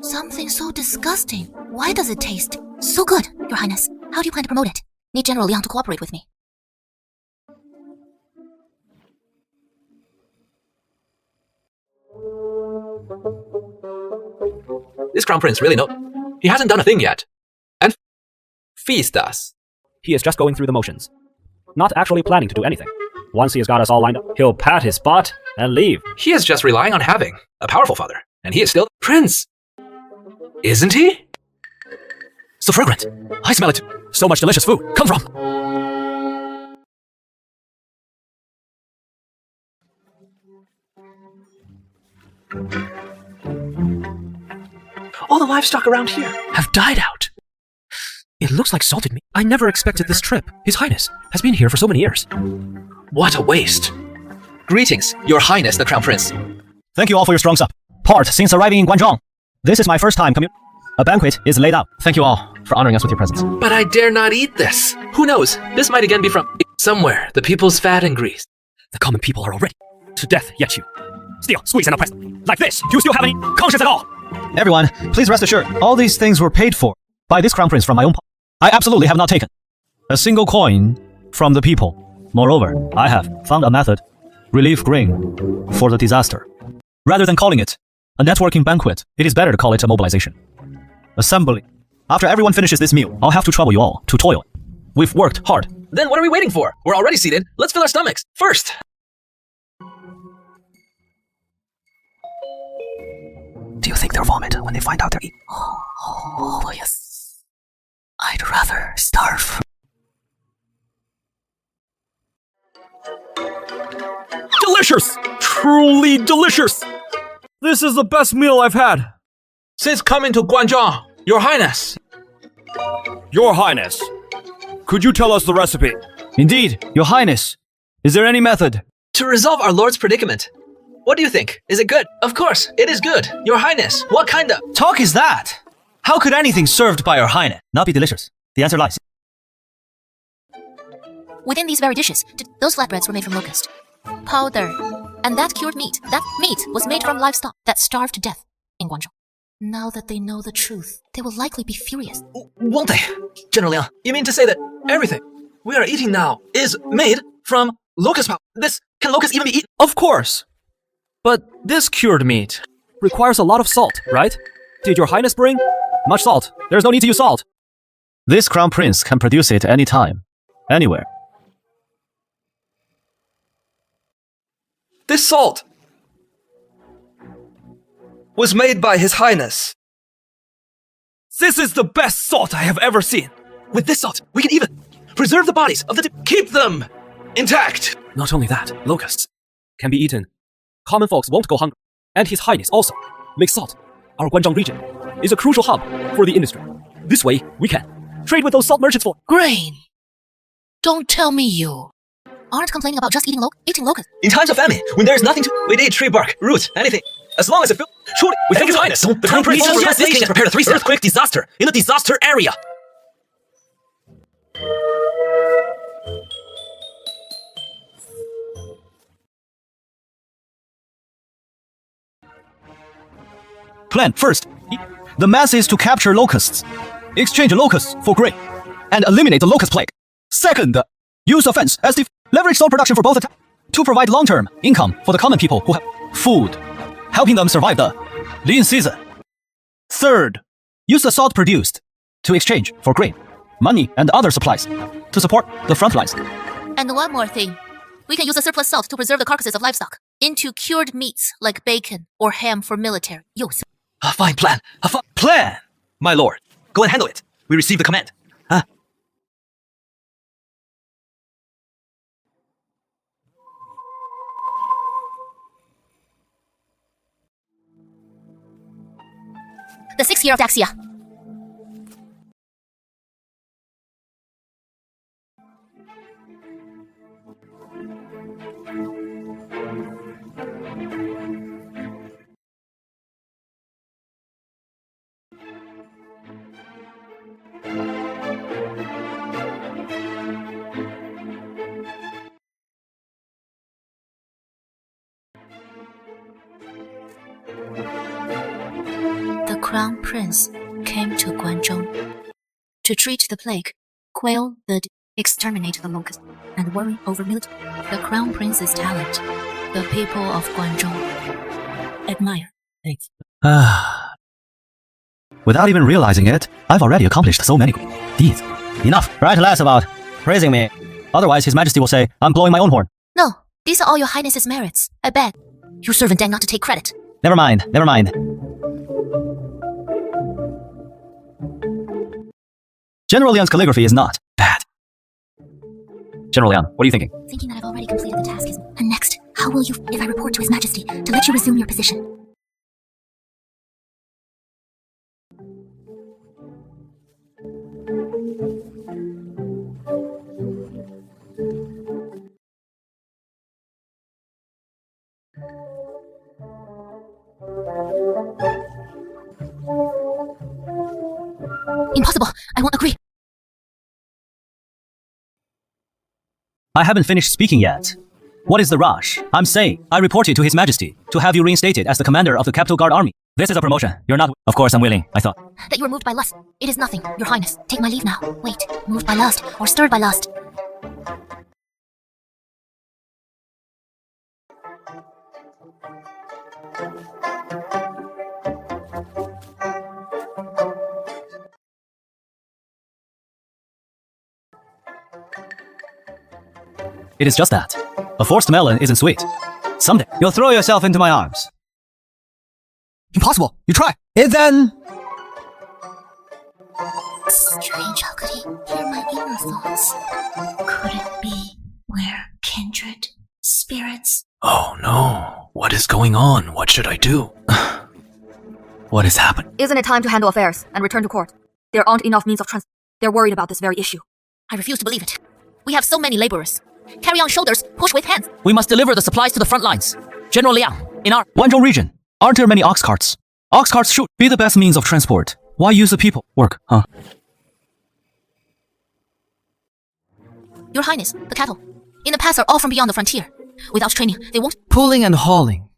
Something so disgusting. Why does it taste so good, Your Highness? How do you plan to promote it? Need General Liang to cooperate with me. This Crown Prince really he hasn't done a thing yet. And feast us. He is just going through the motions. Not actually planning to do anything. Once he has got us all lined up, he'll pat his spot and leave. He is just relying on having a powerful father. And he is still Prince. Isn't he? So fragrant. I smell it. So much delicious food. Come from. All the livestock around here have died out. It looks like salted meat. I never expected this trip. His Highness has been here for so many years. What a waste. Greetings, Your Highness, the Crown Prince. Thank you all for your strong support since arriving in Guanzhong. This is my first time coming. A banquet is laid out. Thank you all for honoring us with your presence. But I dare not eat this. Who knows? This might again be from somewhere. The people's fat and grease. The common people are already to death, yet you still squeeze and oppress. Like this, do you still have any conscience at all? Everyone, please rest assured, all these things were paid for by this Crown Prince from my own pocket. I absolutely have not taken a single coin from the people. Moreover, I have found a method, relief grain, for the disaster. Rather than calling it a networking banquet, it is better to call it a mobilization. Assembly. After everyone finishes this meal, I'll have to trouble you all to toil. We've worked hard. Then what are we waiting for? We're already seated. Let's fill our stomachs first. Do you think they'll vomit when they find out they're eating? Oh, yes. I'd rather starve. Delicious! Truly delicious! This is the best meal I've had. Since coming to Guanzhong, Your Highness. Your Highness, could you tell us the recipe? Indeed, Your Highness. Is there any method to resolve our Lord's predicament? What do you think? Is it good? Of course, it is good. Your Highness, what kind of talk is that? How could anything served by Your Highness not be delicious? The answer lies within these very dishes. Those flatbreads were made from locust. powder. And that cured meat. That meat was made from livestock that starved to death in Guangzhou. Now that they know the truth, they will likely be furious. Won't they? General Liang, you mean to say that everything we are eating now is made from locust powder? Can locusts even be eaten? Of course. But this cured meat requires a lot of salt, right? Did your highness bring much salt? There's no need to use salt. This crown prince can produce it anytime, anywhere. This salt was made by His Highness. This is the best salt I have ever seen. With this salt, we can even preserve the bodies of the keep them intact. Not only that, locusts can be eaten. Common folks won't go hungry. And His Highness also makes salt. Our Guangzhou region is a crucial hub for the industry. This way, we can trade with those salt merchants for grain. Don't tell me you aren't complaining about just eating locusts. In times of famine, when there is nothing to, we'd eat tree bark, roots, anything. As long as it feels. Surely, we thank His Highness. The Crown Prince this king has prepared a 3-step earthquake disaster in the disaster area. Plan first. The masses to capture locusts. Exchange locusts for grain. And eliminate the locust plague. Second, use offense as leverage salt production for both attacks to provide long-term income for the common people who have food, helping them survive the lean season. Third, use the salt produced to exchange for grain, money, and other supplies to support the front lines. And one more thing. We can use the surplus salt to preserve the carcasses of livestock into cured meats like bacon or ham for military use. A fine plan. A fine plan, my lord. Go and handle it. We receive the command. Huh? The 6th year of Daxia. The Crown Prince came to Guangzhou to treat the plague, quell the exterminate the locust, and worry over military. The Crown Prince's talent, the people of Guangzhou admire. Thanks. Without even realizing it, I've already accomplished so many deeds. Enough. Write less about praising me. Otherwise, His Majesty will say I'm blowing my own horn. No, these are all your Highness's merits. I beg. Your servant dare not to take credit. Never mind. Never mind. General Liang's calligraphy is not bad. General Liang, what are you thinking? Thinking that I've already completed the task is... And next, how will you if I report to His Majesty to let you resume your position? Impossible! I won't agree! I haven't finished speaking yet. What is the rush? I'm saying, I reported to His Majesty to have you reinstated as the commander of the Capital Guard Army. This is a promotion. You're not... Of course I'm willing, I thought. That you were moved by lust. It is nothing, Your Highness. Take my leave now. Wait, moved by lust or stirred by lust. It is just that. A forced melon isn't sweet. Someday, you'll throw yourself into my arms. Impossible! You try! It then... Strange, how could he hear my inner thoughts? Could it be we're kindred spirits? Oh no. What is going on? What should I do? What has happened? Isn't it time to handle affairs and return to court? There aren't enough means of transport. They're worried about this very issue. I refuse to believe it. We have so many laborers. Carry on shoulders, push with hands. We must deliver the supplies to the front lines. General Liang, in our Guangzhou region, aren't there many ox carts? Ox carts should be the best means of transport. Why use the people? Work, huh? Your Highness, the cattle in the pass are all from beyond the frontier. Without training, they won't. Pulling and hauling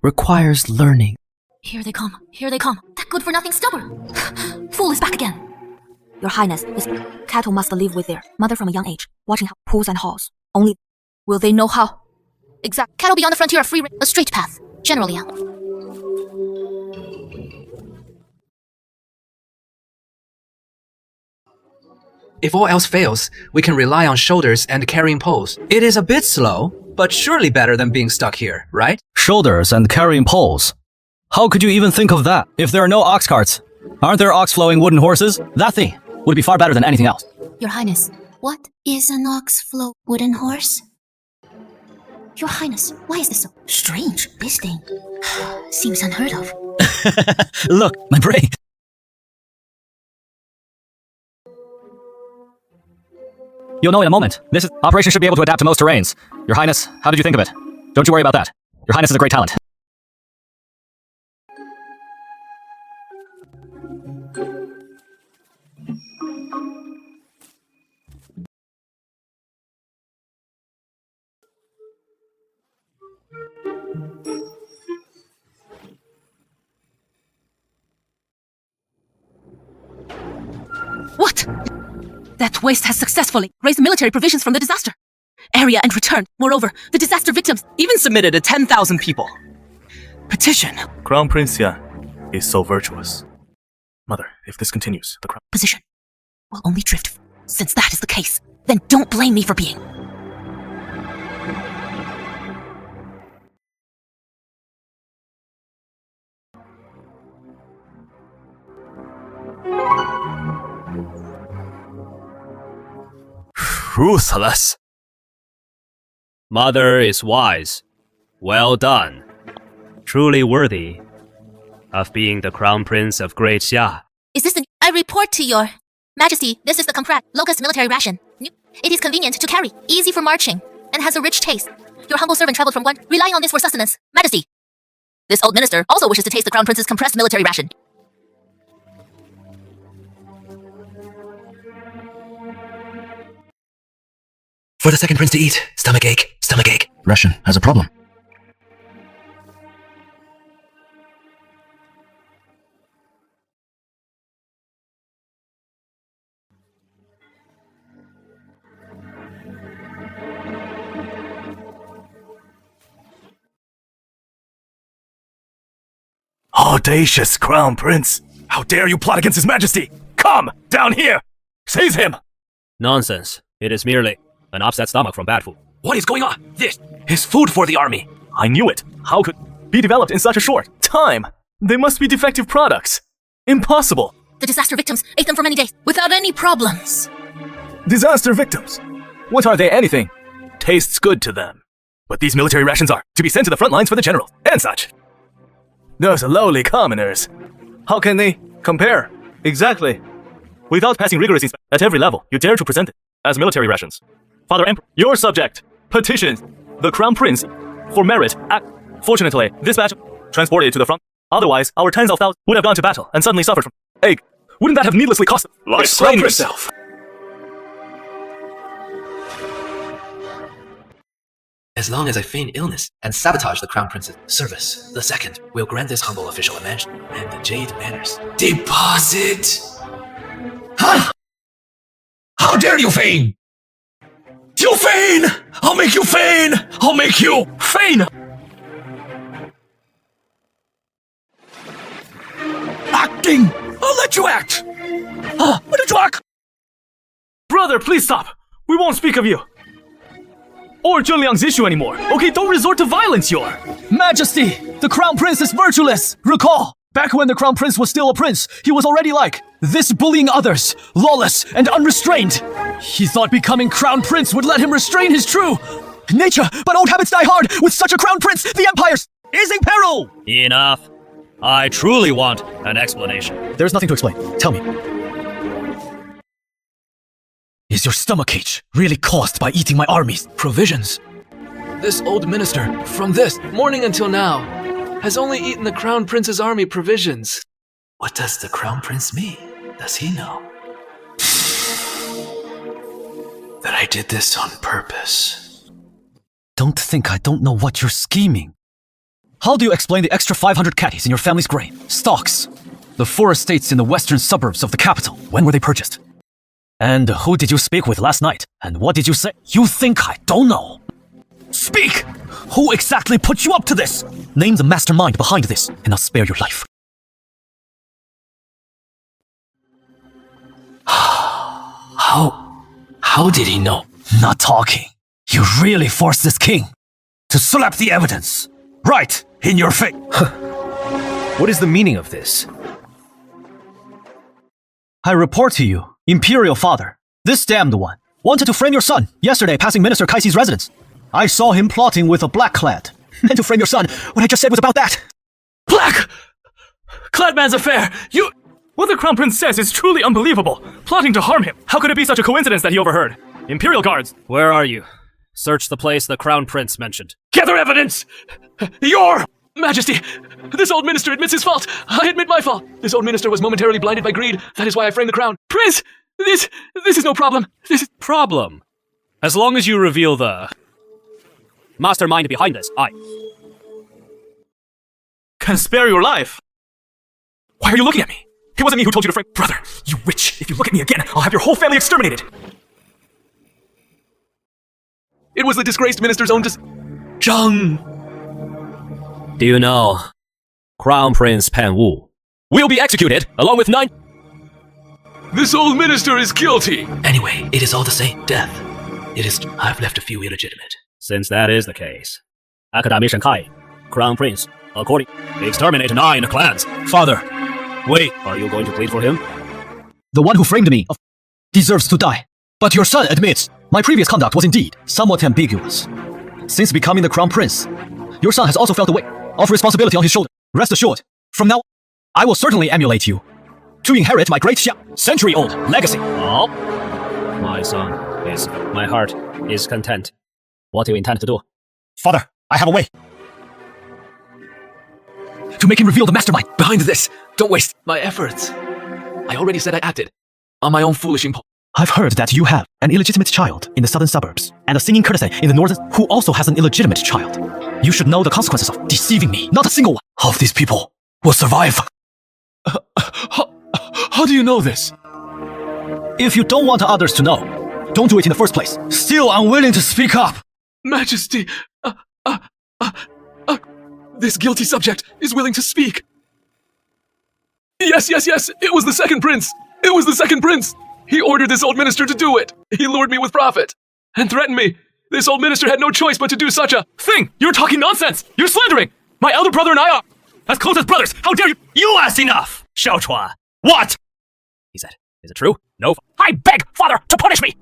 requires learning. Here they come. Here they come. That good-for-nothing stubborn. Fool is back again. Your Highness, this cattle must live with their mother from a young age, watching how pulls and hauls. Only will they know how. Exact. Cattle beyond the frontier are free, a straight path. Generally, yeah. If all else fails, we can rely on shoulders and carrying poles. It is a bit slow, but surely better than being stuck here, right? Shoulders and carrying poles. How could you even think of that? If there are no ox carts, aren't there ox-flowing wooden horses? That thing would be far better than anything else. Your Highness, what is an ox-flow wooden horse? Your Highness, why is this so strange? This thing seems unheard of. Look, my brain. You'll know in a moment. This operation should be able to adapt to most terrains. Your Highness, how did you think of it? Don't you worry about that. Your Highness is a great talent. What? That waste has successfully raised military provisions from the disaster area and returned. Moreover, the disaster victims Even submitted a 10,000 people petition. Crown Prince Xia is so virtuous. Mother, if this continues, the crown position will only drift. Since that is the case, then don't blame me for being. Ruthless. Mother is wise. Well done. Truly worthy of being the Crown Prince of Great Xia. Is this I report to your Majesty, this is the compressed locust military ration. It is convenient to carry, easy for marching, and has a rich taste. Your humble servant traveled from Guan, relying on this for sustenance. Majesty, this old minister also wishes to taste the Crown Prince's compressed military ration. For the second prince to eat. Stomachache, stomachache. Ration has a problem. Audacious Crown Prince! How dare you plot against His Majesty! Come, down here! Seize him! Nonsense. It is merely an upset stomach from bad food. What is going on? This is food for the army. I knew it. How could be developed in such a short time? They must be defective products. Impossible. The disaster victims ate them for many days without any problems. Disaster victims. What are they anything? Tastes good to them. But these military rations are to be sent to the front lines for the generals and such. Those lowly commoners. How can they compare? Exactly. Without passing rigorous inspection at every level, you dare to present it as military rations. Father Emperor, your subject petitions the Crown Prince for merit. Fortunately, this batch transported to the front. Otherwise, our tens of thousands would have gone to battle and suddenly suffered from ache. Wouldn't that have needlessly cost life? Explain yourself. As long as I feign illness and sabotage the Crown Prince's service, the second will grant this humble official a mansion and the jade manors. Deposit! Huh? How dare you feign? You feign! I'll make you feign! I'll make you feign! Acting! I'll let you act! What did you act? Brother, please stop! We won't speak of you! Or Zhenliang's issue anymore. Okay, don't resort to violence, Your Majesty, the Crown Prince is virtueless. Recall, back when the Crown Prince was still a prince, he was already like this, bullying others, lawless and unrestrained. He thought becoming Crown Prince would let him restrain his true nature, but old habits die hard. With such a Crown Prince, the Empire is in peril. Enough. I truly want an explanation. There's nothing to explain. Tell me. Is your stomachache really caused by eating my army's provisions? This old minister, from this morning until now, has only eaten the Crown Prince's army provisions. What does the Crown Prince mean? Does he know that I did this on purpose? Don't think I don't know what you're scheming. How do you explain the extra 500 catties in your family's grain? Stocks. The 4 estates in the western suburbs of the capital. When were they purchased? And who did you speak with last night? And what did you say? You think I don't know? Speak! Who exactly put you up to this? Name the mastermind behind this, and I'll spare your life. How did he know? Not talking. You really forced this king to slap the evidence right in your face. What is the meaning of this? I report to you, Imperial Father, this damned one wanted to frame your son yesterday passing Minister Kaisi's residence. I saw him plotting with a black-clad. Meant to frame your son. What I just said was about that. Black! Cladman's affair! You... What the Crown Prince says is truly unbelievable. Plotting to harm him. How could it be such a coincidence that he overheard? Imperial guards! Where are you? Search the place the Crown Prince mentioned. Gather evidence! Your Majesty! This old minister admits his fault! I admit my fault! This old minister was momentarily blinded by greed. That is why I framed the crown. Prince! This is no problem. This is... Problem? As long as you reveal the... mastermind behind this, I... can spare your life. Why are you looking at me? It wasn't me who told you to frame... Brother, you witch! If you look at me again, I'll have your whole family exterminated! It was the disgraced minister's own Zhang... Do you know Crown Prince Pan Wu will be executed along with 9... This old minister is guilty! Anyway, it is all the same. Death. It is... I've left a few illegitimate. Since that is the case, Academy Shankai, Crown Prince, according... exterminate 9 clans. Father, wait. Are you going to plead for him? The one who framed me deserves to die. But your son admits my previous conduct was indeed somewhat ambiguous. Since becoming the Crown Prince, your son has also felt the weight of responsibility on his shoulder. Rest assured, from now on, I will certainly emulate you to inherit my great century-old legacy. Oh, my son is... my heart is content. What do you intend to do? Father, I have a way. To make him reveal the mastermind behind this. Don't waste my efforts. I already said I acted on my own foolish impulse. I've heard that you have an illegitimate child in the southern suburbs and a singing courtesan in the northern who also has an illegitimate child. You should know the consequences of deceiving me. Not a single one of these people will survive. How do you know this? If you don't want others to know, don't do it in the first place. Still unwilling to speak up. Majesty, this guilty subject is willing to speak. Yes, it was the second prince. It was the second prince. He ordered this old minister to do it. He lured me with profit and threatened me. This old minister had no choice but to do such a thing. You're talking nonsense. You're slandering. My elder brother and I are as close as brothers. How dare you? You asked enough, Xiao Chua. What? He said, is it true? No. I beg, father, to punish me.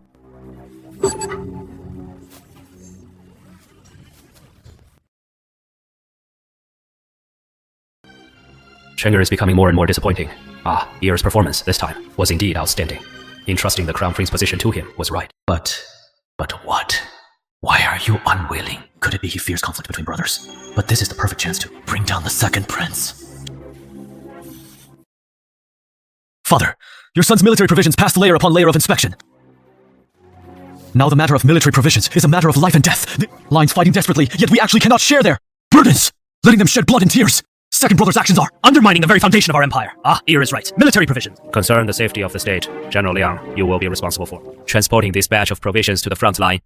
Chenger is becoming more and more disappointing. Year's performance this time was indeed outstanding. Entrusting the Crown Prince position to him was right. But what? Why are you unwilling? Could it be he fears conflict between brothers? But this is the perfect chance to bring down the second prince. Father, your son's military provisions passed layer upon layer of inspection. Now the matter of military provisions is a matter of life and death. The lines fighting desperately, yet we actually cannot share their burdens, letting them shed blood and tears. Second brother's actions are undermining the very foundation of our empire. Ear is right. Military provisions concern the safety of the state. General Liang, you will be responsible for transporting this batch of provisions to the front line.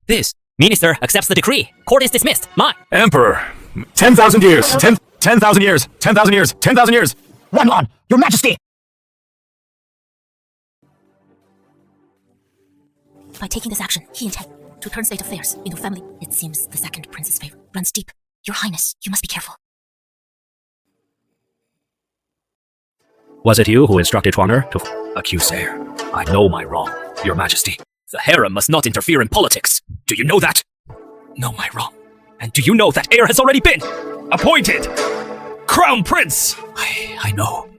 This minister accepts the decree. Court is dismissed. Mine. Emperor, 10,000 years. 10,000 years. 10,000 years. 10,000 years. One on, Your Majesty. By taking this action, he intends to turn state affairs into family. It seems the second prince's favor runs deep. Your Highness, you must be careful. Was it you who instructed Chuaner to accuse heir? I know my wrong, Your Majesty. The harem must not interfere in politics. Do you know that? Know my wrong. And do you know that heir has already been appointed Crown Prince? I know.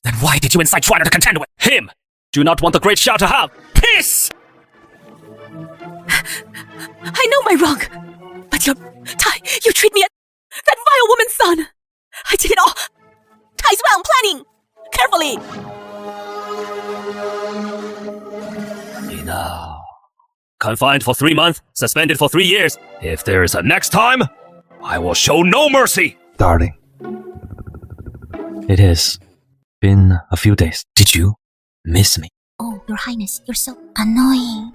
Then why did you incite Chuaner to contend with him? Do you not want the great Xia to have peace? I know my wrong. But you treat me as that vile woman's son. I did it all. Tai's round planning. Carefully. Enough. confined for 3 months, suspended for 3 years. If there is a next time, I will show no mercy. Darling. It has been a few days. Did you miss me? Oh, Your Highness, you're so annoying.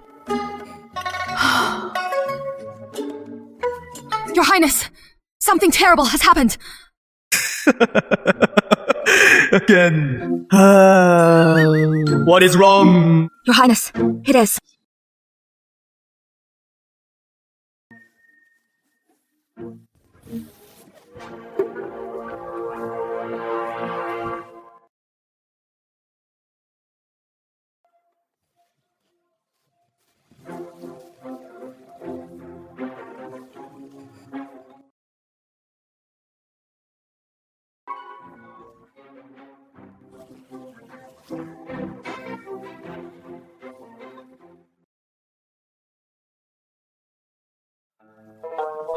Your Highness, something terrible has happened. Again. What is wrong? Your Highness, it is.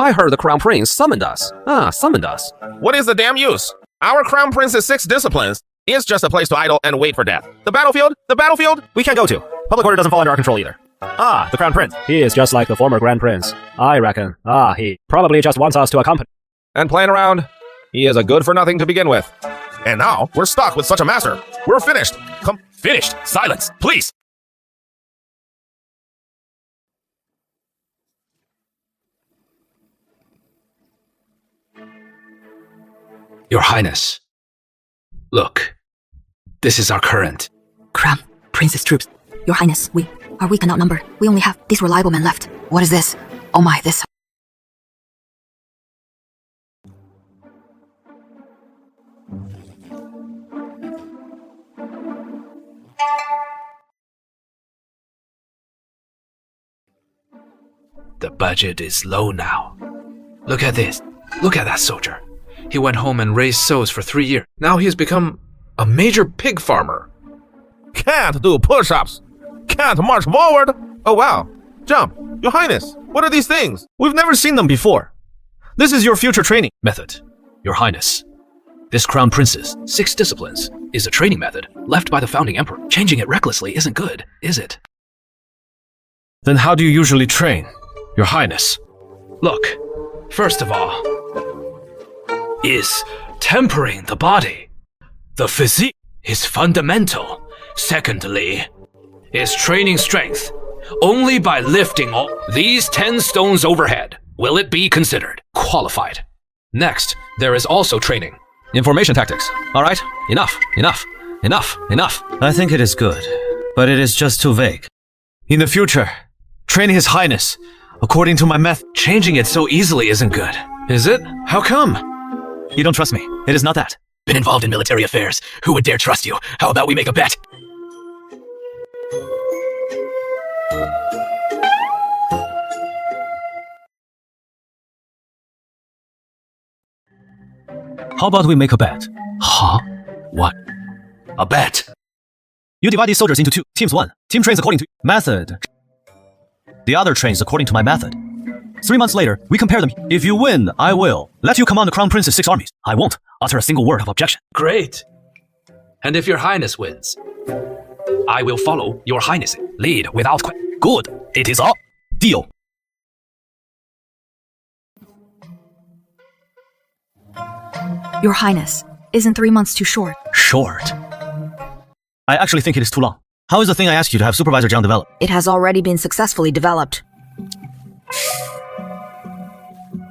I heard the Crown Prince summoned us. Summoned us. What is the damn use? Our Crown Prince's 6 disciplines is just a place to idle and wait for death. The battlefield? The battlefield? We can't go to. Public order doesn't fall under our control either. The Crown Prince. He is just like the former Grand Prince. I reckon. He probably just wants us to accompany. And playing around? He is a good for nothing to begin with. And now, we're stuck with such a master. We're finished. Finished. Silence, please. Your Highness. Look. This is our current. Crown Prince's troops. Your Highness, we are weak and outnumbered. We only have these reliable men left. What is this? Oh my, this... The budget is low now. Look at this. Look at that soldier. He went home and raised sows for 3 years. Now he has become a major pig farmer. Can't do push-ups. Can't march forward. Oh wow. Jump. Your Highness, what are these things? We've never seen them before. This is your future training method. Your Highness. This Crown Prince's 6 disciplines is a training method left by the founding emperor. Changing it recklessly isn't good, is it? Then how do you usually train, Your Highness? Look, first of all, is tempering the body. The physique is fundamental. Secondly, is training strength. Only by lifting all these 10 stones overhead will it be considered qualified. Next, there is also training. Information tactics. All right, enough. I think it is good, but it is just too vague. In the future, train His Highness according to my method. Changing it so easily isn't good, is it? How come? You don't trust me. It is not that. Been involved in military affairs. Who would dare trust you? How about we make a bet? How about we make a bet? Huh? What? A bet? You divide these soldiers into 2. Teams 1. Team trains according to method. The other trains according to my method. 3 months later, we compare them. If you win, I will let you command the Crown Prince's 6 armies. I won't utter a single word of objection. Great. And if Your Highness wins, I will follow Your Highness' lead without question. Good. It is a deal. Your Highness, isn't 3 months too short? Short? I actually think it is too long. How is the thing I asked you to have Supervisor Jiang develop? It has already been successfully developed.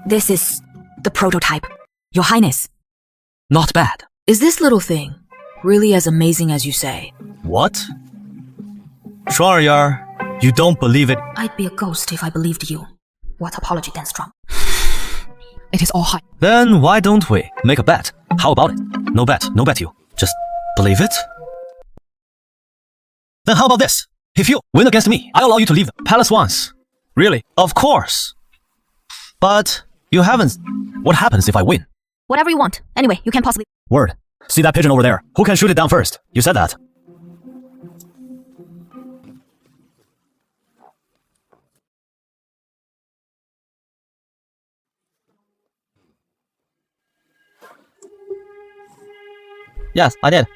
This is the prototype. Your Highness. Not bad. Is this little thing really as amazing as you say? What? Shuaryar, you don't believe it? I'd be a ghost if I believed you. What apology then, Strong? It is all high. Then why don't we make a bet? How about it? No bet you. Just believe it? Then how about this? If you win against me, I'll allow you to leave the palace once. Really? Of course. But you haven't. What happens if I win? Whatever you want. Anyway, you can't possibly... Word. See that pigeon over there? Who can shoot it down first? You said that. Yes, I did.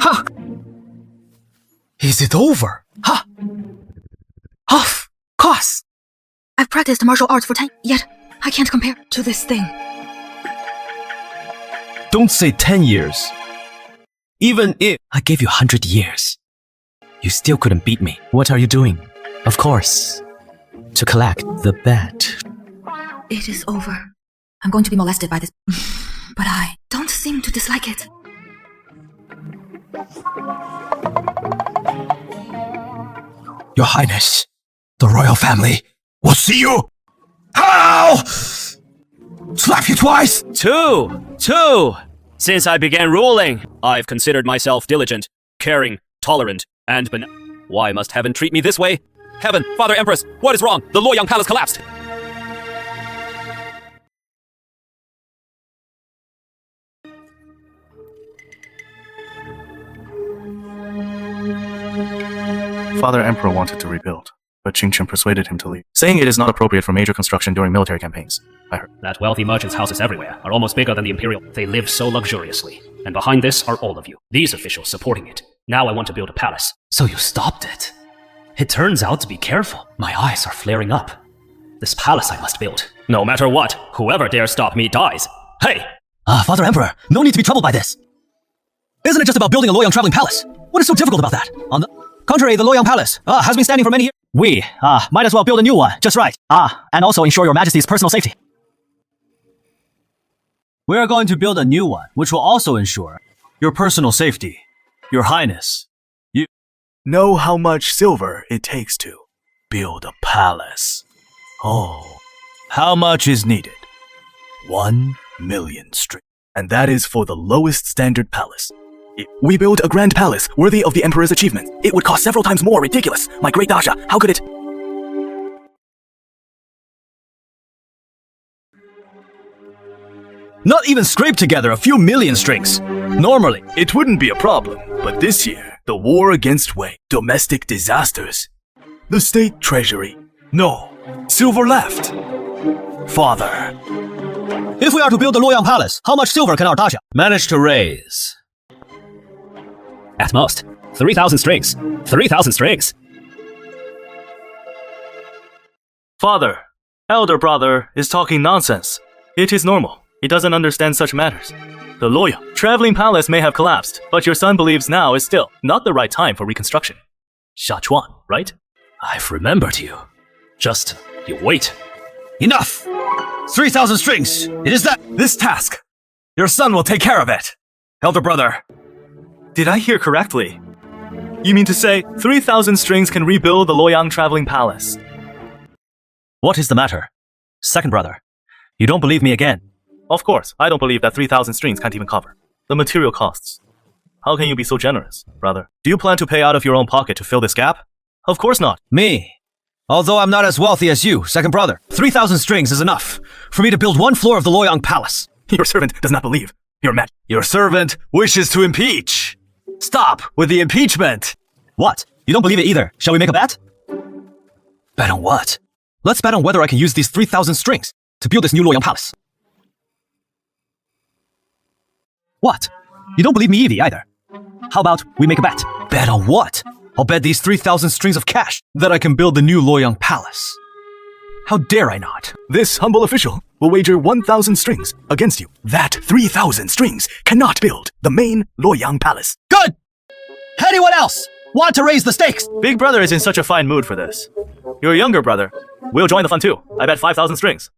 Ha! Is it over? Huh? Of course. I've practiced martial arts for 10, yet I can't compare to this thing. Don't say 10 years. Even if I gave you 100 years, you still couldn't beat me. What are you doing? Of course, to collect the bet. It is over. I'm going to be molested by this, but I don't seem to dislike it. Your Highness, the royal family will see you. How? Slap you twice. Two. Since I began ruling, I've considered myself diligent, caring, tolerant, and why must heaven treat me this way? Heaven, Father Empress, what is wrong? The Luoyang Palace collapsed. Father Emperor wanted to rebuild, but Qingchen persuaded him to leave, saying it is not appropriate for major construction during military campaigns. I heard that wealthy merchants' houses everywhere are almost bigger than the Imperial. They live so luxuriously, and behind this are all of you, these officials supporting it. Now I want to build a palace. So you stopped it? It turns out to be careful. My eyes are flaring up. This palace I must build. No matter what, whoever dares stop me dies. Hey! Father Emperor, no need to be troubled by this. Isn't it just about building a Luoyang traveling palace? What is so difficult about that? On the contrary, the Luoyang Palace has been standing for many years. We might as well build a new one, just right. And also ensure your Majesty's personal safety. We are going to build a new one, which will also ensure your personal safety. Your Highness, you know how much silver it takes to build a palace. Oh, how much is needed? 1 million strings. And that is for the lowest standard palace. If we build a grand palace worthy of the Emperor's achievement, it would cost several times more. Ridiculous. My great Dasha, how could it? Not even scrape together a few million strings. Normally, it wouldn't be a problem. But this year, the war against Wei, domestic disasters, the state treasury, no silver left. Father, if we are to build the Luoyang Palace, how much silver can our Dasha manage to raise? At most, 3,000 strings. 3,000 strings. Father, elder brother is talking nonsense. It is normal. He doesn't understand such matters. The Luoyang traveling palace may have collapsed, but your son believes now is still not the right time for reconstruction. Shachuan, right? I've remembered you. Just, you wait. Enough! 3,000 strings! It is that this task. Your son will take care of it. Elder brother. Did I hear correctly? You mean to say 3,000 strings can rebuild the Luoyang traveling palace? What is the matter? Second brother, you don't believe me again? Of course, I don't believe that 3,000 strings can't even cover the material costs. How can you be so generous, brother? Do you plan to pay out of your own pocket to fill this gap? Of course not. Me? Although I'm not as wealthy as you, second brother, 3,000 strings is enough for me to build one floor of the Luoyang Palace. Your servant does not believe. Your servant wishes to impeach. Stop with the impeachment. What? You don't believe it either. Shall we make a bet? Bet on what? Let's bet on whether I can use these 3,000 strings to build this new Luoyang Palace. What? You don't believe me either. How about we make a bet? Bet on what? I'll bet these 3,000 strings of cash that I can build the new Luoyang Palace. How dare I not? This humble official will wager 1,000 strings against you. That 3,000 strings cannot build the main Luoyang Palace. Good! Anyone else want to raise the stakes? Big brother is in such a fine mood for this. Your younger brother will join the fun too. I bet 5,000 strings.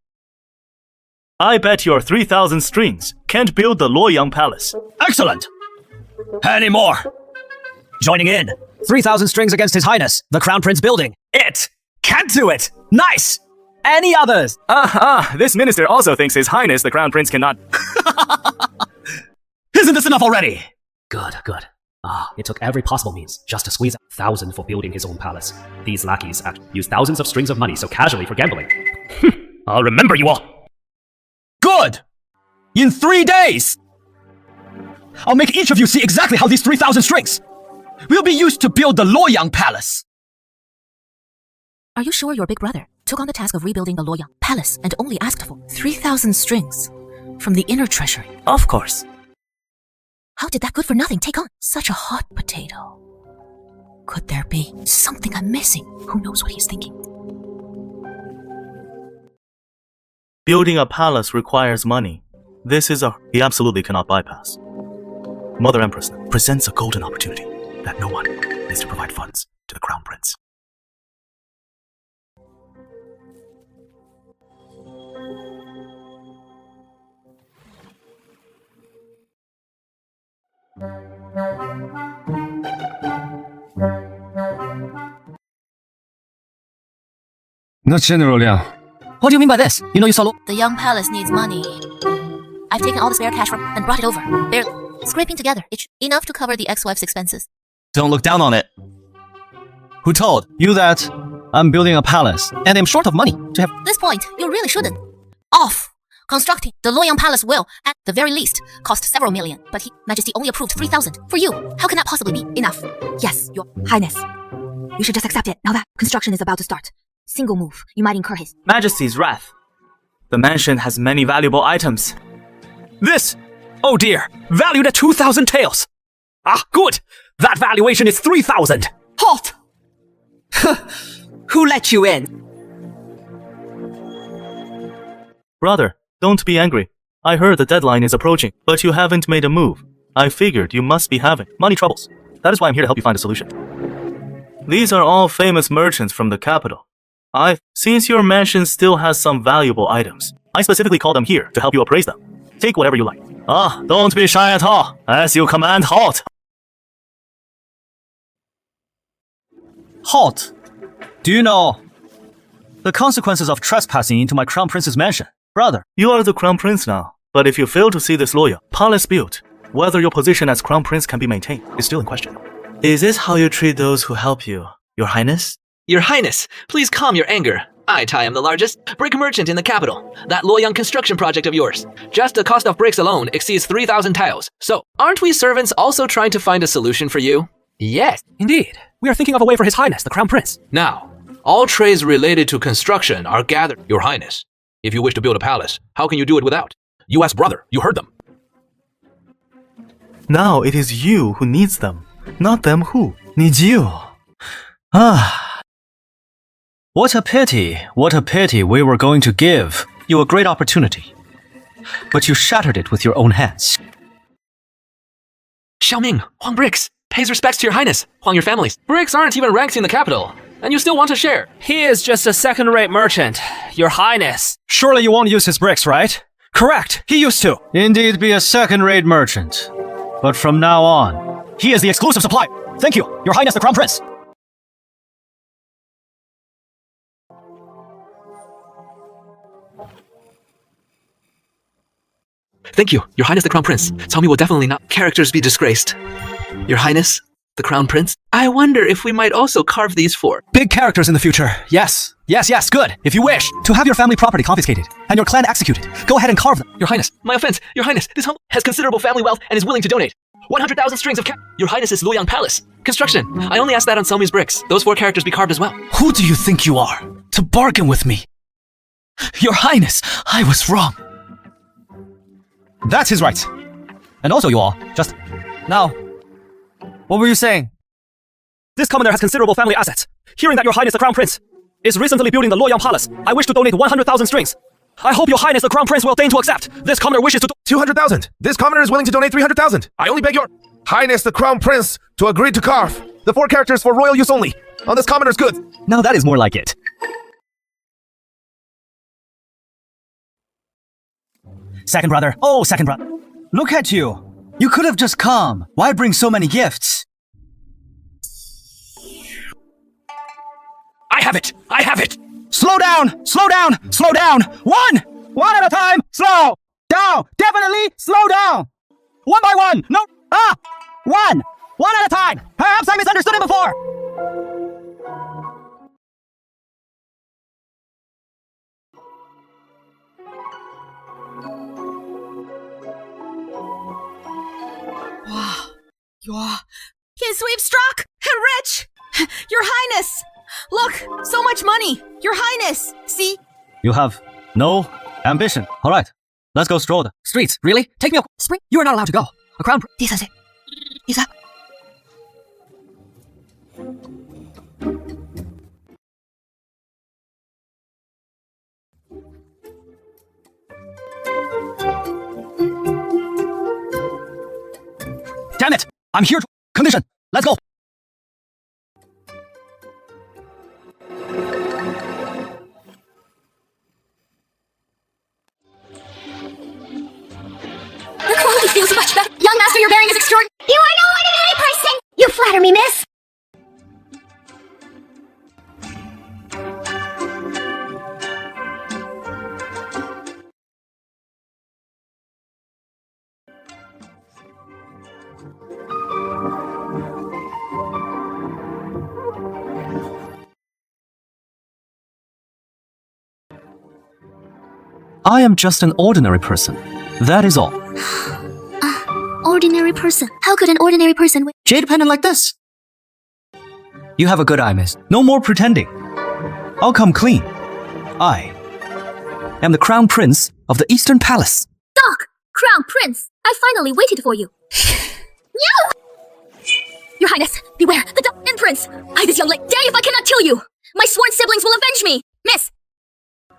I bet your 3,000 strings can't build the Luoyang Palace. Excellent! Any more? Joining in. 3,000 strings against His Highness, the Crown Prince building. It can't do it. Nice! Any others? This minister also thinks His Highness, the Crown Prince, cannot. Isn't this enough already? Good. It took every possible means just to squeeze 1,000 for building his own palace. These lackeys use thousands of strings of money so casually for gambling. I'll remember you all. Good! In 3 days! I'll make each of you see exactly how these 3,000 strings will be used to build the Luoyang Palace. Are you sure your big brother took on the task of rebuilding the Luoyang Palace and only asked for 3,000 strings from the inner treasury? Of course. How did that good-for-nothing take on such a hot potato? Could there be something I'm missing? Who knows what he's thinking? Building a palace requires money. This is he absolutely cannot bypass. Mother Empress presents a golden opportunity that no one needs to provide funds to the Crown Prince. Not General Liang. What do you mean by this? You know you saw The young palace needs money. I've taken all the spare cash from and brought it over. Barely scraping together. It's enough to cover the ex-wife's expenses. Don't look down on it. Who told you that I'm building a palace and I'm short of money to have... At this point, you really shouldn't. Off! Constructing the Luoyang Palace will, at the very least, cost several million, but His Majesty only approved 3,000. For you, how can that possibly be enough? Yes, Your Highness. You should just accept it now that construction is about to start. Single move, you might incur His Majesty's wrath. The mansion has many valuable items. This! Oh dear, valued at 2,000 taels. Ah, good! That valuation is 3,000. Halt! Who let you in? Brother, don't be angry. I heard the deadline is approaching, but you haven't made a move. I figured you must be having money troubles. That is why I'm here to help you find a solution. These are all famous merchants from the capital. Since your mansion still has some valuable items, I specifically called them here to help you appraise them. Take whatever you like. Don't be shy at all. As you command, halt. Halt! Do you know the consequences of trespassing into my Crown Prince's mansion? Brother. You are the Crown Prince now, but if you fail to see this lawyer, palace built, whether your position as Crown Prince can be maintained is still in question. Is this how you treat those who help you, Your Highness? Your Highness, please calm your anger. I am the largest brick merchant in the capital. That Luoyang construction project of yours. Just the cost of bricks alone exceeds 3,000 tiles. So, aren't we servants also trying to find a solution for you? Yes, indeed. We are thinking of a way for His Highness, the Crown Prince. Now, all trades related to construction are gathered. Your Highness, if you wish to build a palace, how can you do it without? U.S. brother, you heard them. Now it is you who needs them, not them who needs you. What a pity we were going to give you a great opportunity. But you shattered it with your own hands. Xiaoming, Huang Bricks, pays respects to Your Highness, Huang your families. Bricks aren't even ranked in the capital, and you still want to share. He is just a second-rate merchant, Your Highness. Surely you won't use his bricks, right? Correct, he used to. Indeed be a second-rate merchant. But from now on, he is the exclusive supplier. Thank you, Your Highness the Crown Prince. Thank you, Your Highness the Crown Prince. Tell me will definitely not characters be disgraced. Your Highness the Crown Prince, I wonder if we might also carve these for big characters in the future. Yes, good. If you wish to have your family property confiscated and your clan executed, go ahead and carve them. Your Highness, my offense. Your Highness, this home has considerable family wealth and is willing to donate 100,000 strings of Your Highness's Luoyang Palace construction. I only asked that on Selmi's bricks. Those 4 characters be carved as well. Who do you think you are to bargain with me? Your Highness, I was wrong. That's his right. And also you all, just now. What were you saying? This commoner has considerable family assets. Hearing that Your Highness the Crown Prince is recently building the Luoyang Palace, I wish to donate 100,000 strings. I hope Your Highness the Crown Prince will deign to accept. This commoner wishes to 200,000. This commoner is willing to donate 300,000. I only beg Your Highness the Crown Prince to agree to carve the 4 characters for royal use only on this commoner's goods. Now that is more like it. Second brother. Oh, second brother. Look at you. You could have just come. Why bring so many gifts? I have it! I have it! Slow down! Slow down! Slow down! One at a time! Slow down! Definitely slow down! One by one! No! One at a time! Perhaps I misunderstood it before! Wow. His sweep struck! Rich! Your Highness! Look! So much money! Your Highness! See? You have no ambition. Alright, let's go stroll the streets. Really? Take me Spring? You are not allowed to go. A crown Damn it! I'm here to condition. Let's go. The quality feels much better. Young master, your bearing is extraordinary. You are no ordinary person! You flatter me, miss! I am just an ordinary person. That is all. Ordinary person. How could an ordinary person win? Jade pendant like this. You have a good eye, miss. No more pretending. I'll come clean. I am the crown prince of the Eastern Palace. Doc! Crown Prince! I finally waited for you. No! Your Highness, beware! The Dark Prince! I, this young lady, dare if I cannot kill you! My sworn siblings will avenge me! Miss!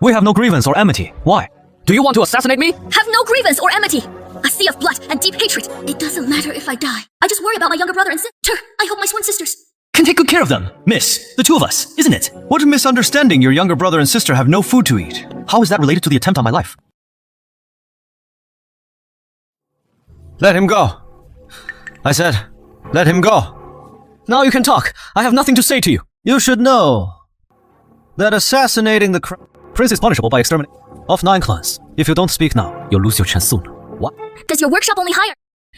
We have no grievance or enmity. Why? Do you want to assassinate me? Have no grievance or enmity! A sea of blood and deep hatred. It doesn't matter if I die. I just worry about my younger brother and sister. I hope my sworn sisters can take good care of them. Miss, the two of us, isn't it? What a misunderstanding. Your younger brother and sister have no food to eat. How is that related to the attempt on my life? Let him go. I said, let him go. Now you can talk. I have nothing to say to you. You should know that assassinating the prince is punishable by extermination of 9 clans. If you don't speak now, you'll lose your chance soon. What? Does your workshop only hire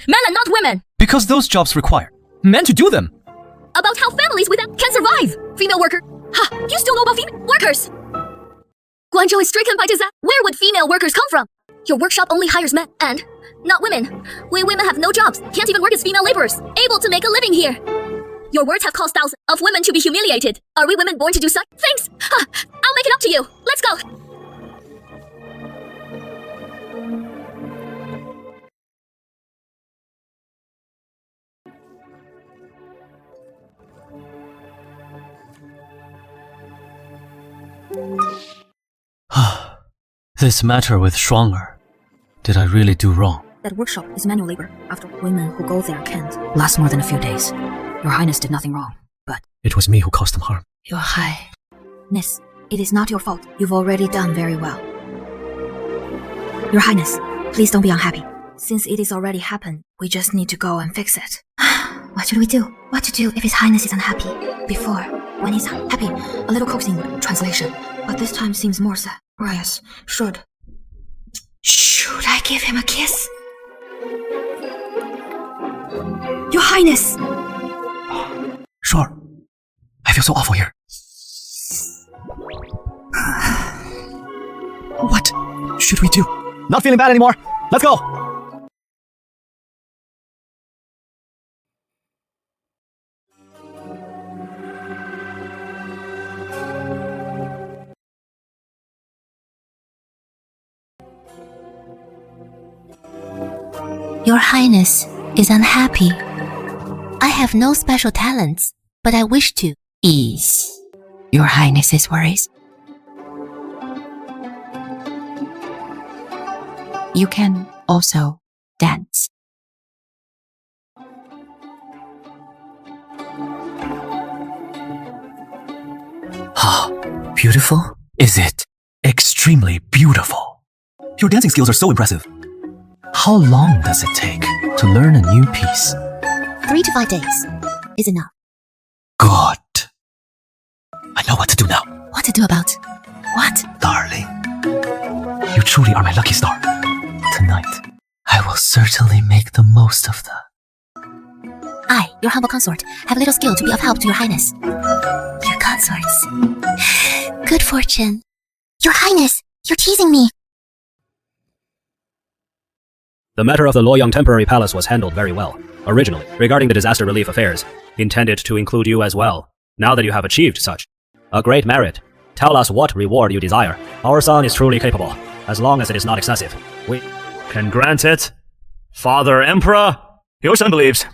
men and not women? Because those jobs require men to do them. About how families without can survive. Female worker. Ha! You still know about female workers? Guangzhou is stricken by disaster. Where would female workers come from? Your workshop only hires men and not women. We women have no jobs. Can't even work as female laborers. Able to make a living here. Your words have caused thousands of women to be humiliated. Are we women born to do such things? Ha! I'll make it up to you. Let's go. This matter with Shuanger. Did I really do wrong? That workshop is manual labor. After women who go there can't last more than a few days. Your Highness did nothing wrong, but it was me who caused them harm. Your Highness, it is not your fault. You've already done very well. Your Highness, please don't be unhappy. Since it is already happened, we just need to go and fix it. What should we do? What to do if His Highness is unhappy? Before, when he's happy, a little coaxing translation. But this time seems more sad. Yes, should I give him a kiss? Your Highness! Sure. I feel so awful here. What should we do? Not feeling bad anymore. Let's go! Your Highness is unhappy. I have no special talents, but I wish to ease Your Highness's worries. You can also dance. Beautiful? Is it? Extremely beautiful. Your dancing skills are so impressive. How long does it take to learn a new piece? 3 to 5 days is enough. Good. I know what to do now. What to do about what? Darling, you truly are my lucky star. Tonight, I will certainly make the most of the... I, your humble consort, have little skill to be of help to your highness. Your consorts. Good fortune. Your highness, you're teasing me. The matter of the Luoyang Temporary Palace was handled very well. Originally, regarding the disaster relief affairs, intended to include you as well. Now that you have achieved such a great merit, tell us what reward you desire. Our son is truly capable, as long as it is not excessive. We can grant it. Father Emperor, your son believes.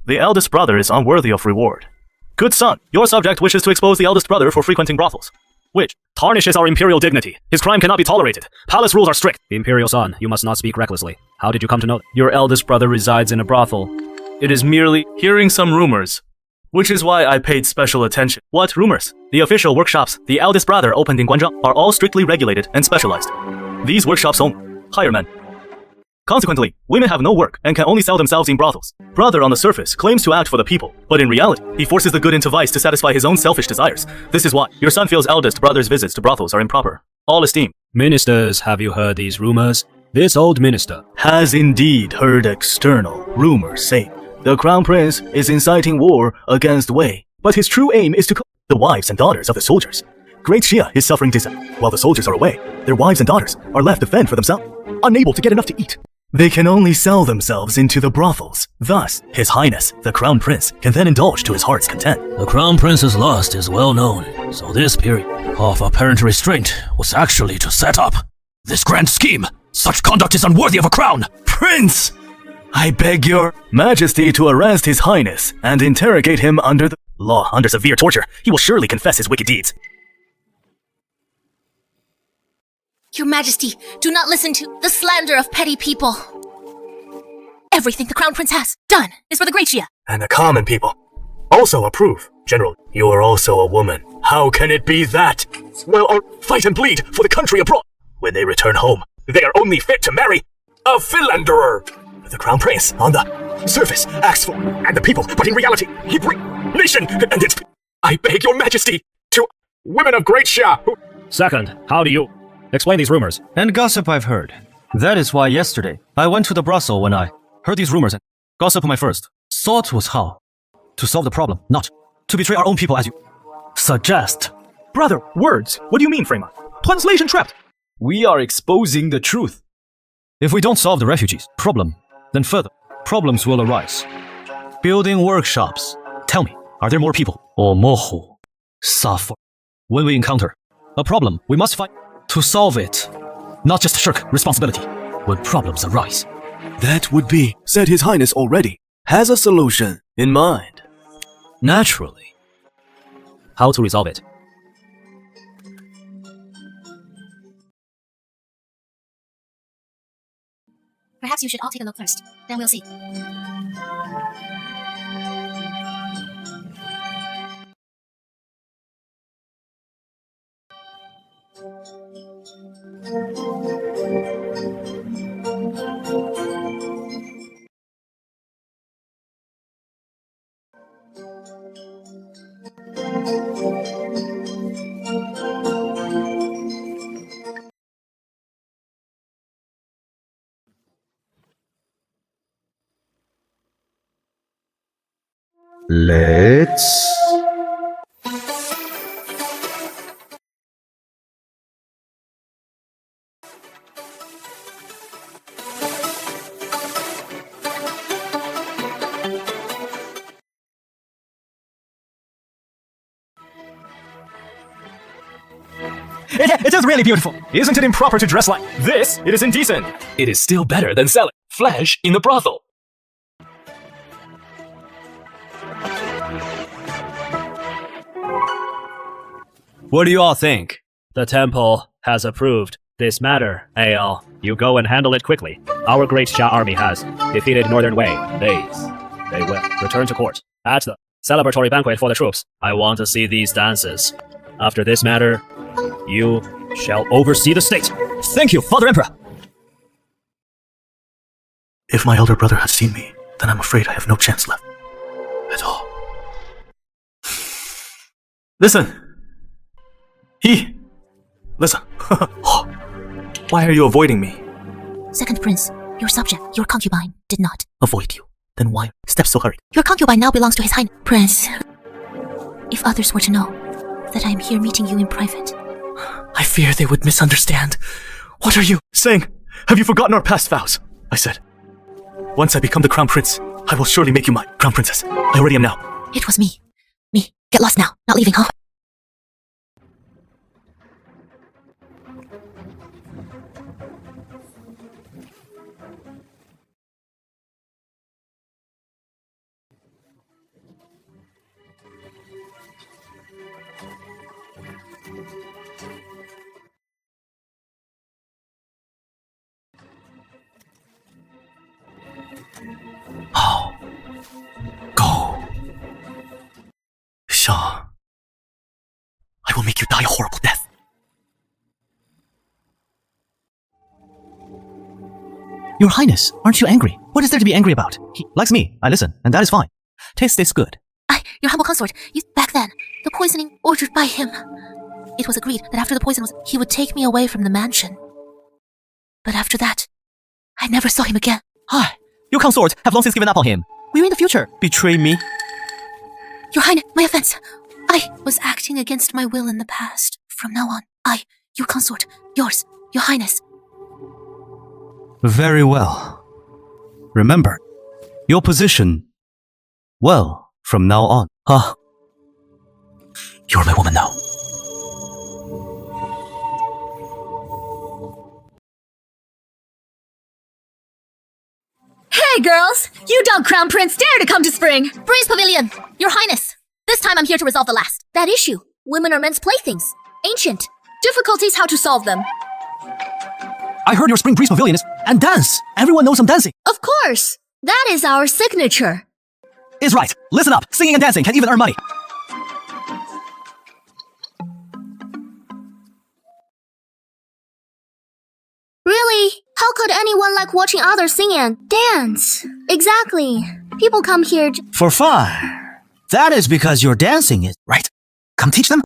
The eldest brother is unworthy of reward. Good son, your subject wishes to expose the eldest brother for frequenting brothels, which tarnishes our imperial dignity. His crime cannot be tolerated. Palace rules are strict. Imperial son, you must not speak recklessly. How did you come to know that? Your eldest brother resides in a brothel. It is merely hearing some rumors, which is why I paid special attention. What rumors? The official workshops the eldest brother opened in Guanzhou are all strictly regulated and specialized. These workshops only hire men. Consequently, women have no work and can only sell themselves in brothels. Brother on the surface claims to act for the people, but in reality, he forces the good into vice to satisfy his own selfish desires. This is why your son feels eldest brother's visits to brothels are improper. All esteem. Ministers, have you heard these rumors? This old minister has indeed heard external rumors saying the crown prince is inciting war against Wei, but his true aim is to kill the wives and daughters of the soldiers. Great Xia is suffering disaster. While the soldiers are away, their wives and daughters are left to fend for themselves, unable to get enough to eat. They can only sell themselves into the brothels. Thus, His Highness, the Crown Prince, can then indulge to his heart's content. The Crown Prince's lust is well known, so this period of apparent restraint was actually to set up this grand scheme. Such conduct is unworthy of a crown. Prince! I beg your Majesty to arrest His Highness and interrogate him under the law, under severe torture. He will surely confess his wicked deeds. Your Majesty, do not listen to the slander of petty people. Everything the Crown Prince has done is for the Great Xia. And the common people also approve. General, you are also a woman. How can it be that? Well, or fight and bleed for the country abroad. When they return home, they are only fit to marry a philanderer. The Crown Prince, on the surface, acts for and the people, but in reality, he brings nation and its. I beg your Majesty to women of Great Xia. Second, how do you explain these rumors? And gossip I've heard. That is why yesterday I went to the brothel when I heard these rumors, and gossip my first thought was how to solve the problem, not to betray our own people as you suggest. Brother, words. What do you mean, Frema? Translation trapped. We are exposing the truth. If we don't solve the refugees' problem, then further problems will arise. Building workshops. Tell me, are there more people or more who suffer when we encounter a problem? We must fight to solve it, not just shirk responsibility when problems arise. That would be, said His Highness already, has a solution in mind. Naturally. How to resolve it? Perhaps you should all take a look first, then we'll see. Let's... It is really beautiful. Isn't it improper to dress like this? It is indecent. It is still better than selling flesh in the brothel. What do you all think? The temple has approved this matter. Al, you go and handle it quickly. Our great Xia army has defeated Northern Wei. They will return to court at the celebratory banquet for the troops. I want to see these dances. After this matter, you shall oversee the state. Thank you, Father Emperor. If my elder brother has seen me, then I'm afraid I have no chance left at all. Listen. Listen. Why are you avoiding me? Second Prince, your subject, your concubine, did not Avoid you? Then why step so hurried? Your concubine now belongs to His Highness. Prince, if others were to know that I am here meeting you in private, I fear they would misunderstand. What are you saying? Have you forgotten our past vows? I said, once I become the Crown Prince, I will surely make you my Crown Princess. I already am now. it was me. Me. Get lost now. Not leaving, huh? Go. Xia, I will make you die a horrible death. Your Highness, aren't you angry? What is there to be angry about? He likes me, I listen, and that is fine. Taste this good. Your humble consort, back then, the poisoning ordered by him. It was agreed that after the poison he would take me away from the mansion. But after that, I never saw him again. Hi, your consort have long since given up on him. We're in the future. Betray me? Your Highness, my offense. I was acting against my will in the past. From now on, I, your consort, yours, your Highness. Very well. Remember, your position. Well, from now on. You're my woman now. Hey girls! You dog crown prince dare to come to spring! Breeze Pavilion, your Highness. This time I'm here to resolve the last. That issue. Women are men's playthings. Ancient. Difficulties how to solve them. I heard your Spring Breeze Pavilion is... And dance! Everyone knows some dancing. Of course! That is our signature. Is right. Listen up. Singing and dancing can even earn money. Really? How could anyone like watching others sing and dance? Exactly. People come here for fun. That is because your dancing is... Right. Come teach them.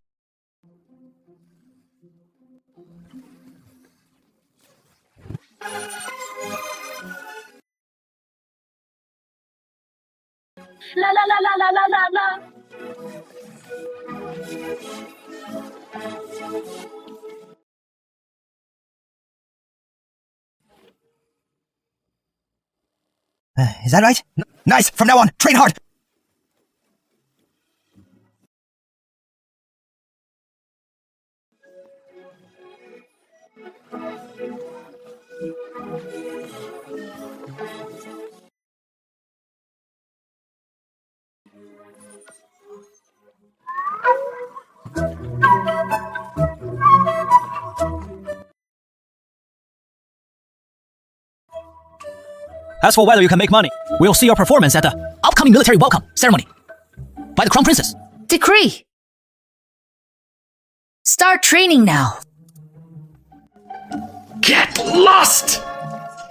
La la la la la la la. Is that right? Nice! From now on, train hard! As for whether you can make money, we'll see your performance at the upcoming military welcome ceremony by the Crown Princess. Decree. Start training now. Get lost!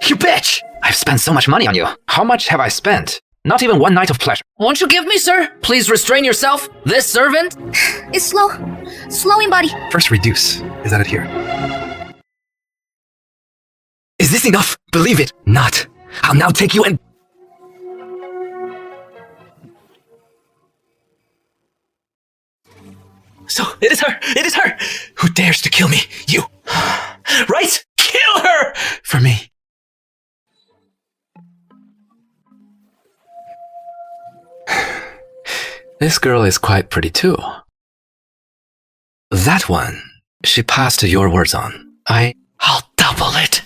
You bitch! I've spent so much money on you. How much have I spent? Not even one night of pleasure. Won't you give me, sir? Please restrain yourself. This servant is slow. Slowing body. First reduce. Is that it here? Is this enough? Believe it. Not. I'll now take you and... So, it is her! It is her! Who dares to kill me? You! Right? Kill her! For me. This girl is quite pretty too. That one, she passed your words on. I'll double it.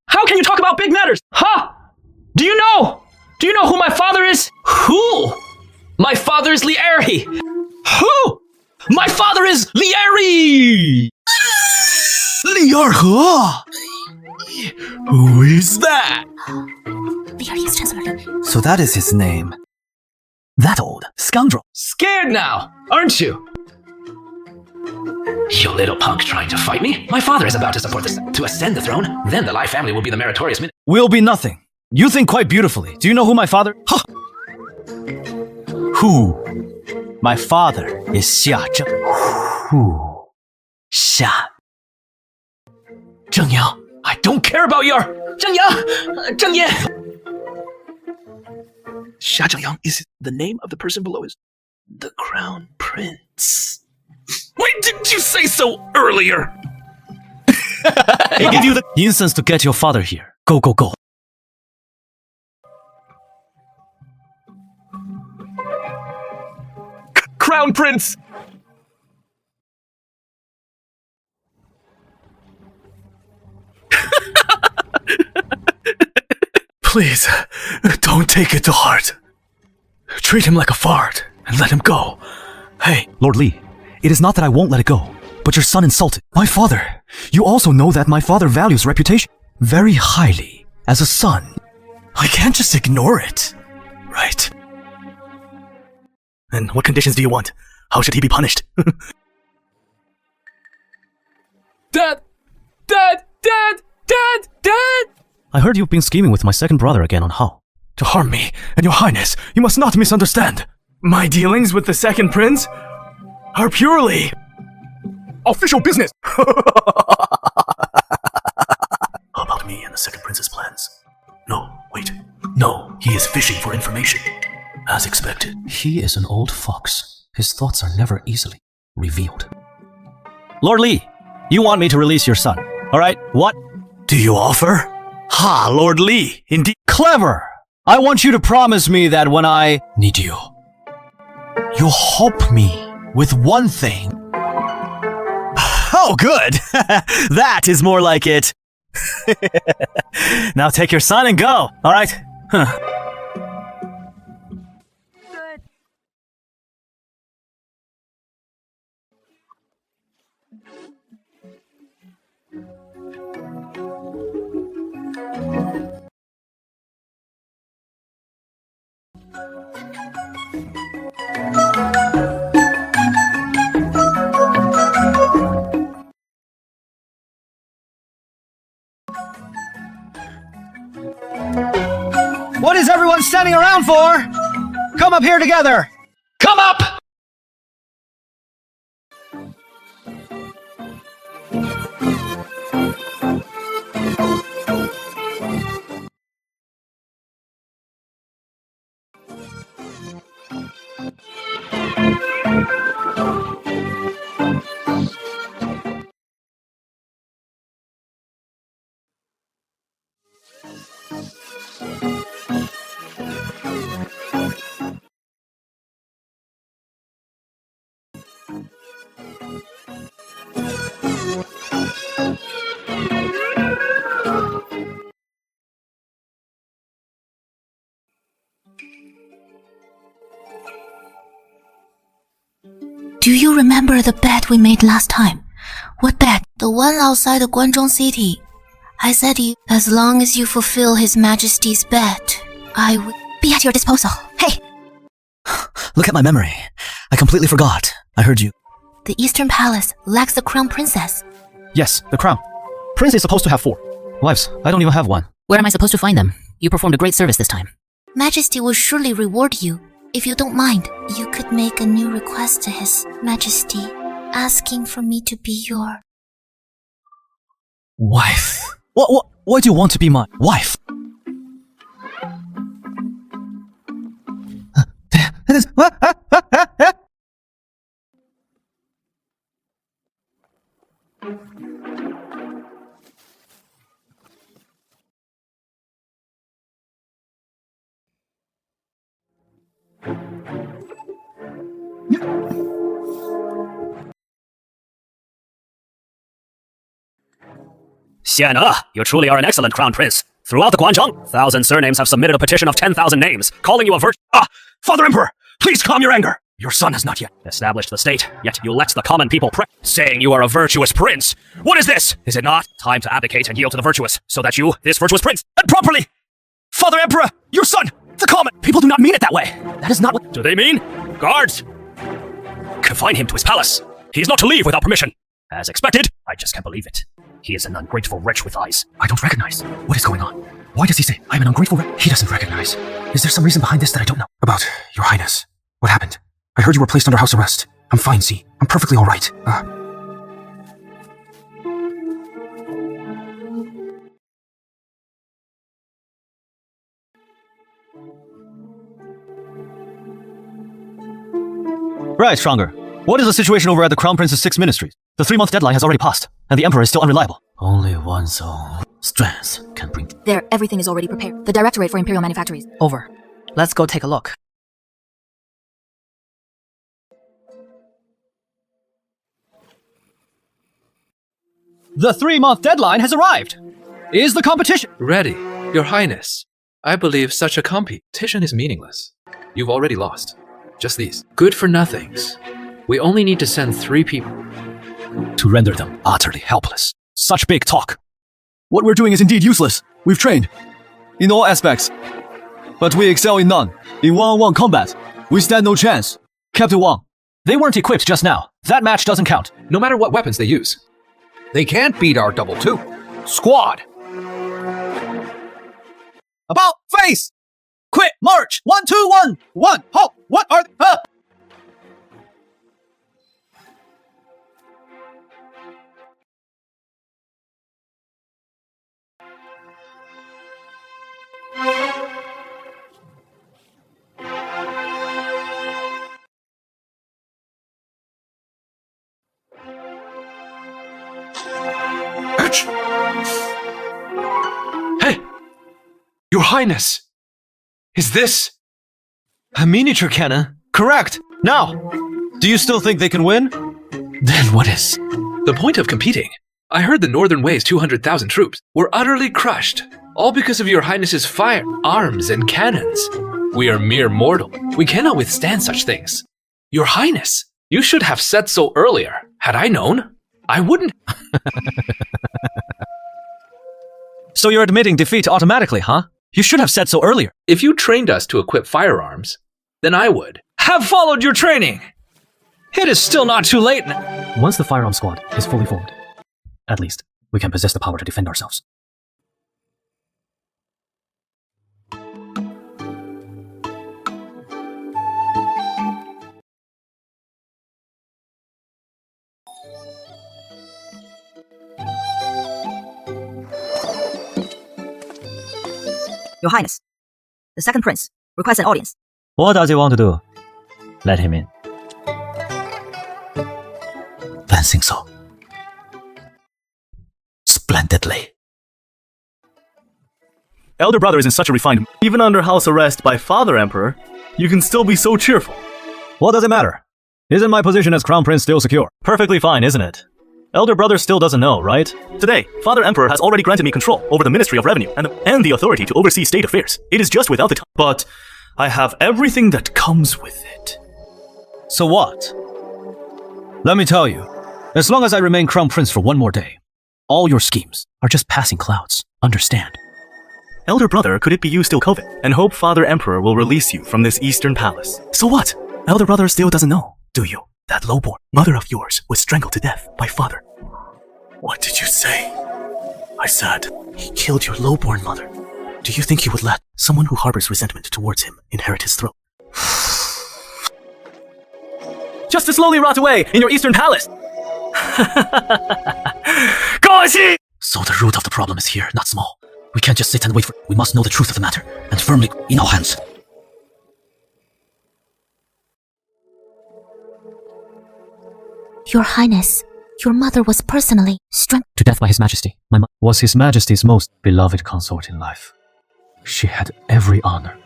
How can you talk about big matters? Huh? Do you know who my father is? Who? My father is Lieri. Who? My father is Lieri! Lier. Who is that? So that is his name. That old scoundrel. Scared now, aren't you? You little punk trying to fight me? My father is about to support this to ascend the throne. Then the Lai family will be the meritorious min- Will be nothing. You think quite beautifully. Do you know who my father... Huh. Who? My father is Xia Zheng. Who? Xia. Zheng Yang, I don't care about your... Zheng Yang! Zheng Ye! Xia Zhengyang is the name of the person below is the Crown Prince. Why didn't you say so earlier? I give you the instance to get your father here. Go, go, go. Crown Prince! Please, don't take it to heart. Treat him like a fart and let him go. Hey, Lord Li, it is not that I won't let it go, but your son insulted my father. You also know that my father values reputation very highly, as a son. I can't just ignore it. Right. And what conditions do you want? How should he be punished? Dad! Dad! Dad! Dad! Dad! I heard you've been scheming with my second brother again on how. To harm me, and your highness, you must not misunderstand. My dealings with the second prince are purely official business. How about me and the second prince's plans? No, wait. No, he is fishing for information. As expected. He is an old fox. His thoughts are never easily revealed. Lord Li, you want me to release your son. Alright, what? Do you offer? Ha, Lord Li, indeed. Clever! I want you to promise me that when I need you, you'll help me with one thing. Oh, good! That is more like it. Now take your son and go, alright? Huh. What is everyone standing around for? Come up here together! Come up! Do you remember the bet we made last time? What bet? The one outside the Guanzhong city. I said to you, as long as you fulfill His Majesty's bet, I will be at your disposal. Hey! Look at my memory. I completely forgot. I heard you. The Eastern Palace lacks the crown princess. Yes, the crown. Prince is supposed to have 4 wives. I don't even have one. Where am I supposed to find them? You performed a great service this time. Majesty will surely reward you. If you don't mind, you could make a new request to His Majesty, asking for me to be your wife. Why do you want to be my wife? Xian'e, you truly are an excellent crown prince. Throughout the Guanzhong, 1,000 surnames have submitted a petition of 10,000 names, calling you a Father Emperor, please calm your anger. Your son has not yet established the state, yet you let the common people pray, saying you are a virtuous prince. What is this? Is it not time to abdicate and yield to the virtuous, so that you, this virtuous prince, and properly? Father Emperor, your son, the common people do not mean it that way. That is not what do they mean? Guards! Confine him to his palace. He is not to leave without permission. As expected, I just can't believe it. He is an ungrateful wretch with eyes. I don't recognize. What is going on? Why does he say I'm an ungrateful wretch? He doesn't recognize. Is there some reason behind this that I don't know? About your highness. What happened? I heard you were placed under house arrest. I'm fine, see. I'm perfectly alright. Right, Stronger. What is the situation over at the Crown Prince's 6 ministries? The 3-month deadline has already passed, and the Emperor is still unreliable. Only one's own strength can bring... There, everything is already prepared. The Directorate for Imperial Manufactories. Over. Let's go take a look. The 3-month deadline has arrived! Is the competition ready? Your Highness, I believe such a competition is meaningless. You've already lost. Just these. Good-for-nothings. We only need to send 3 people. To render them utterly helpless. Such big talk. What we're doing is indeed useless. We've trained. in all aspects. But we excel in none. In one-on-one combat, we stand no chance. Captain Wang, they weren't equipped just now. That match doesn't count. No matter what weapons they use. They can't beat our double two. Squad! About face! Quit, march! 1, 2, 1! 1, halt! What are the... Hey! Your Highness! Is this... a miniature cannon? Correct! Now! Do you still think they can win? Then what is? The point of competing? I heard the Northern Way's 200,000 troops were utterly crushed, all because of your Highness's fire, arms, and cannons. We are mere mortal. We cannot withstand such things. Your Highness, you should have said so earlier. Had I known, I wouldn't... So you're admitting defeat automatically, huh? You should have said so earlier. If you trained us to equip firearms, then I would. Have followed your training! It is still not too late now. Once the firearm squad is fully formed, at least we can possess the power to defend ourselves. Your Highness, the second prince requests an audience. What does he want to do? Let him in. Dancing so splendidly. Elder brother is in such a refined... Even under house arrest by Father Emperor, you can still be so cheerful. What does it matter? Isn't my position as Crown Prince still secure? Perfectly fine, isn't it? Elder brother still doesn't know, right? Today, Father Emperor has already granted me control over the Ministry of Revenue and the authority to oversee state affairs. It is just without the time. But I have everything that comes with it. So what? Let me tell you, as long as I remain Crown Prince for one more day, all your schemes Are just passing clouds. Understand? Elder brother, could it be you still COVID? And hope Father Emperor will release you from this Eastern Palace. So what? Elder brother still doesn't know, do you? That lowborn mother of yours was strangled to death by father. What did you say? I said, he killed your lowborn mother. Do you think he would let someone who harbors resentment towards him inherit his throne? Just to slowly rot away in your Eastern Palace! So the root of the problem is here, not small. We can't just sit and wait for... We must know the truth of the matter, and firmly in our hands. Your Highness, your mother was personally strangled to death by His Majesty. My mother was His Majesty's most beloved consort in life. She had every honor.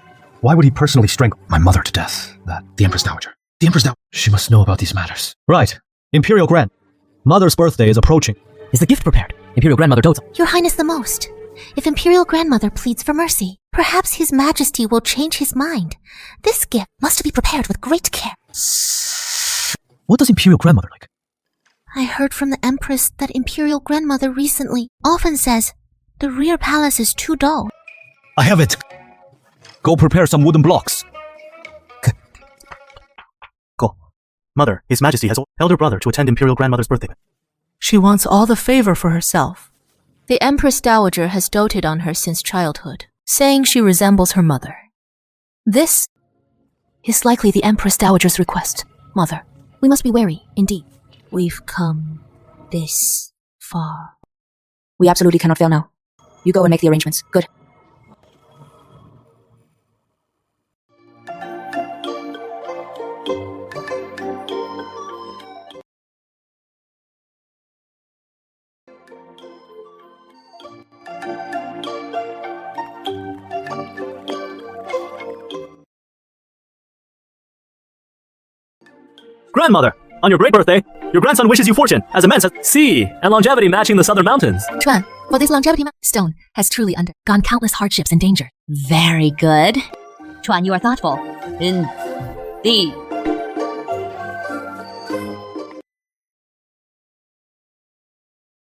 Why would he personally strangle my mother to death? The Empress Dowager. The Empress Dowager. She must know about these matters. Right. Imperial Grand. Mother's birthday is approaching. Is the gift prepared? Imperial Grandmother Dota. Your Highness the most. If Imperial Grandmother pleads for mercy, perhaps His Majesty will change his mind. This gift must be prepared with great care. What does Imperial Grandmother like? I heard from the Empress that Imperial Grandmother recently often says the rear palace is too dull. I have it. Go prepare some wooden blocks. Go. Mother, His Majesty has elder brother to attend Imperial Grandmother's birthday. She wants all the favor for herself. The Empress Dowager has doted on her since childhood, saying she resembles her mother. This is likely the Empress Dowager's request. Mother, we must be wary, indeed. We've come this far. We absolutely cannot fail now. You go and make the arrangements. Good. Grandmother, on your great birthday, your grandson wishes you fortune as immense as sea and longevity matching the southern mountains. Chuan, for this longevity stone has truly undergone countless hardships and danger. Very good. Chuan, you are thoughtful. Indeed.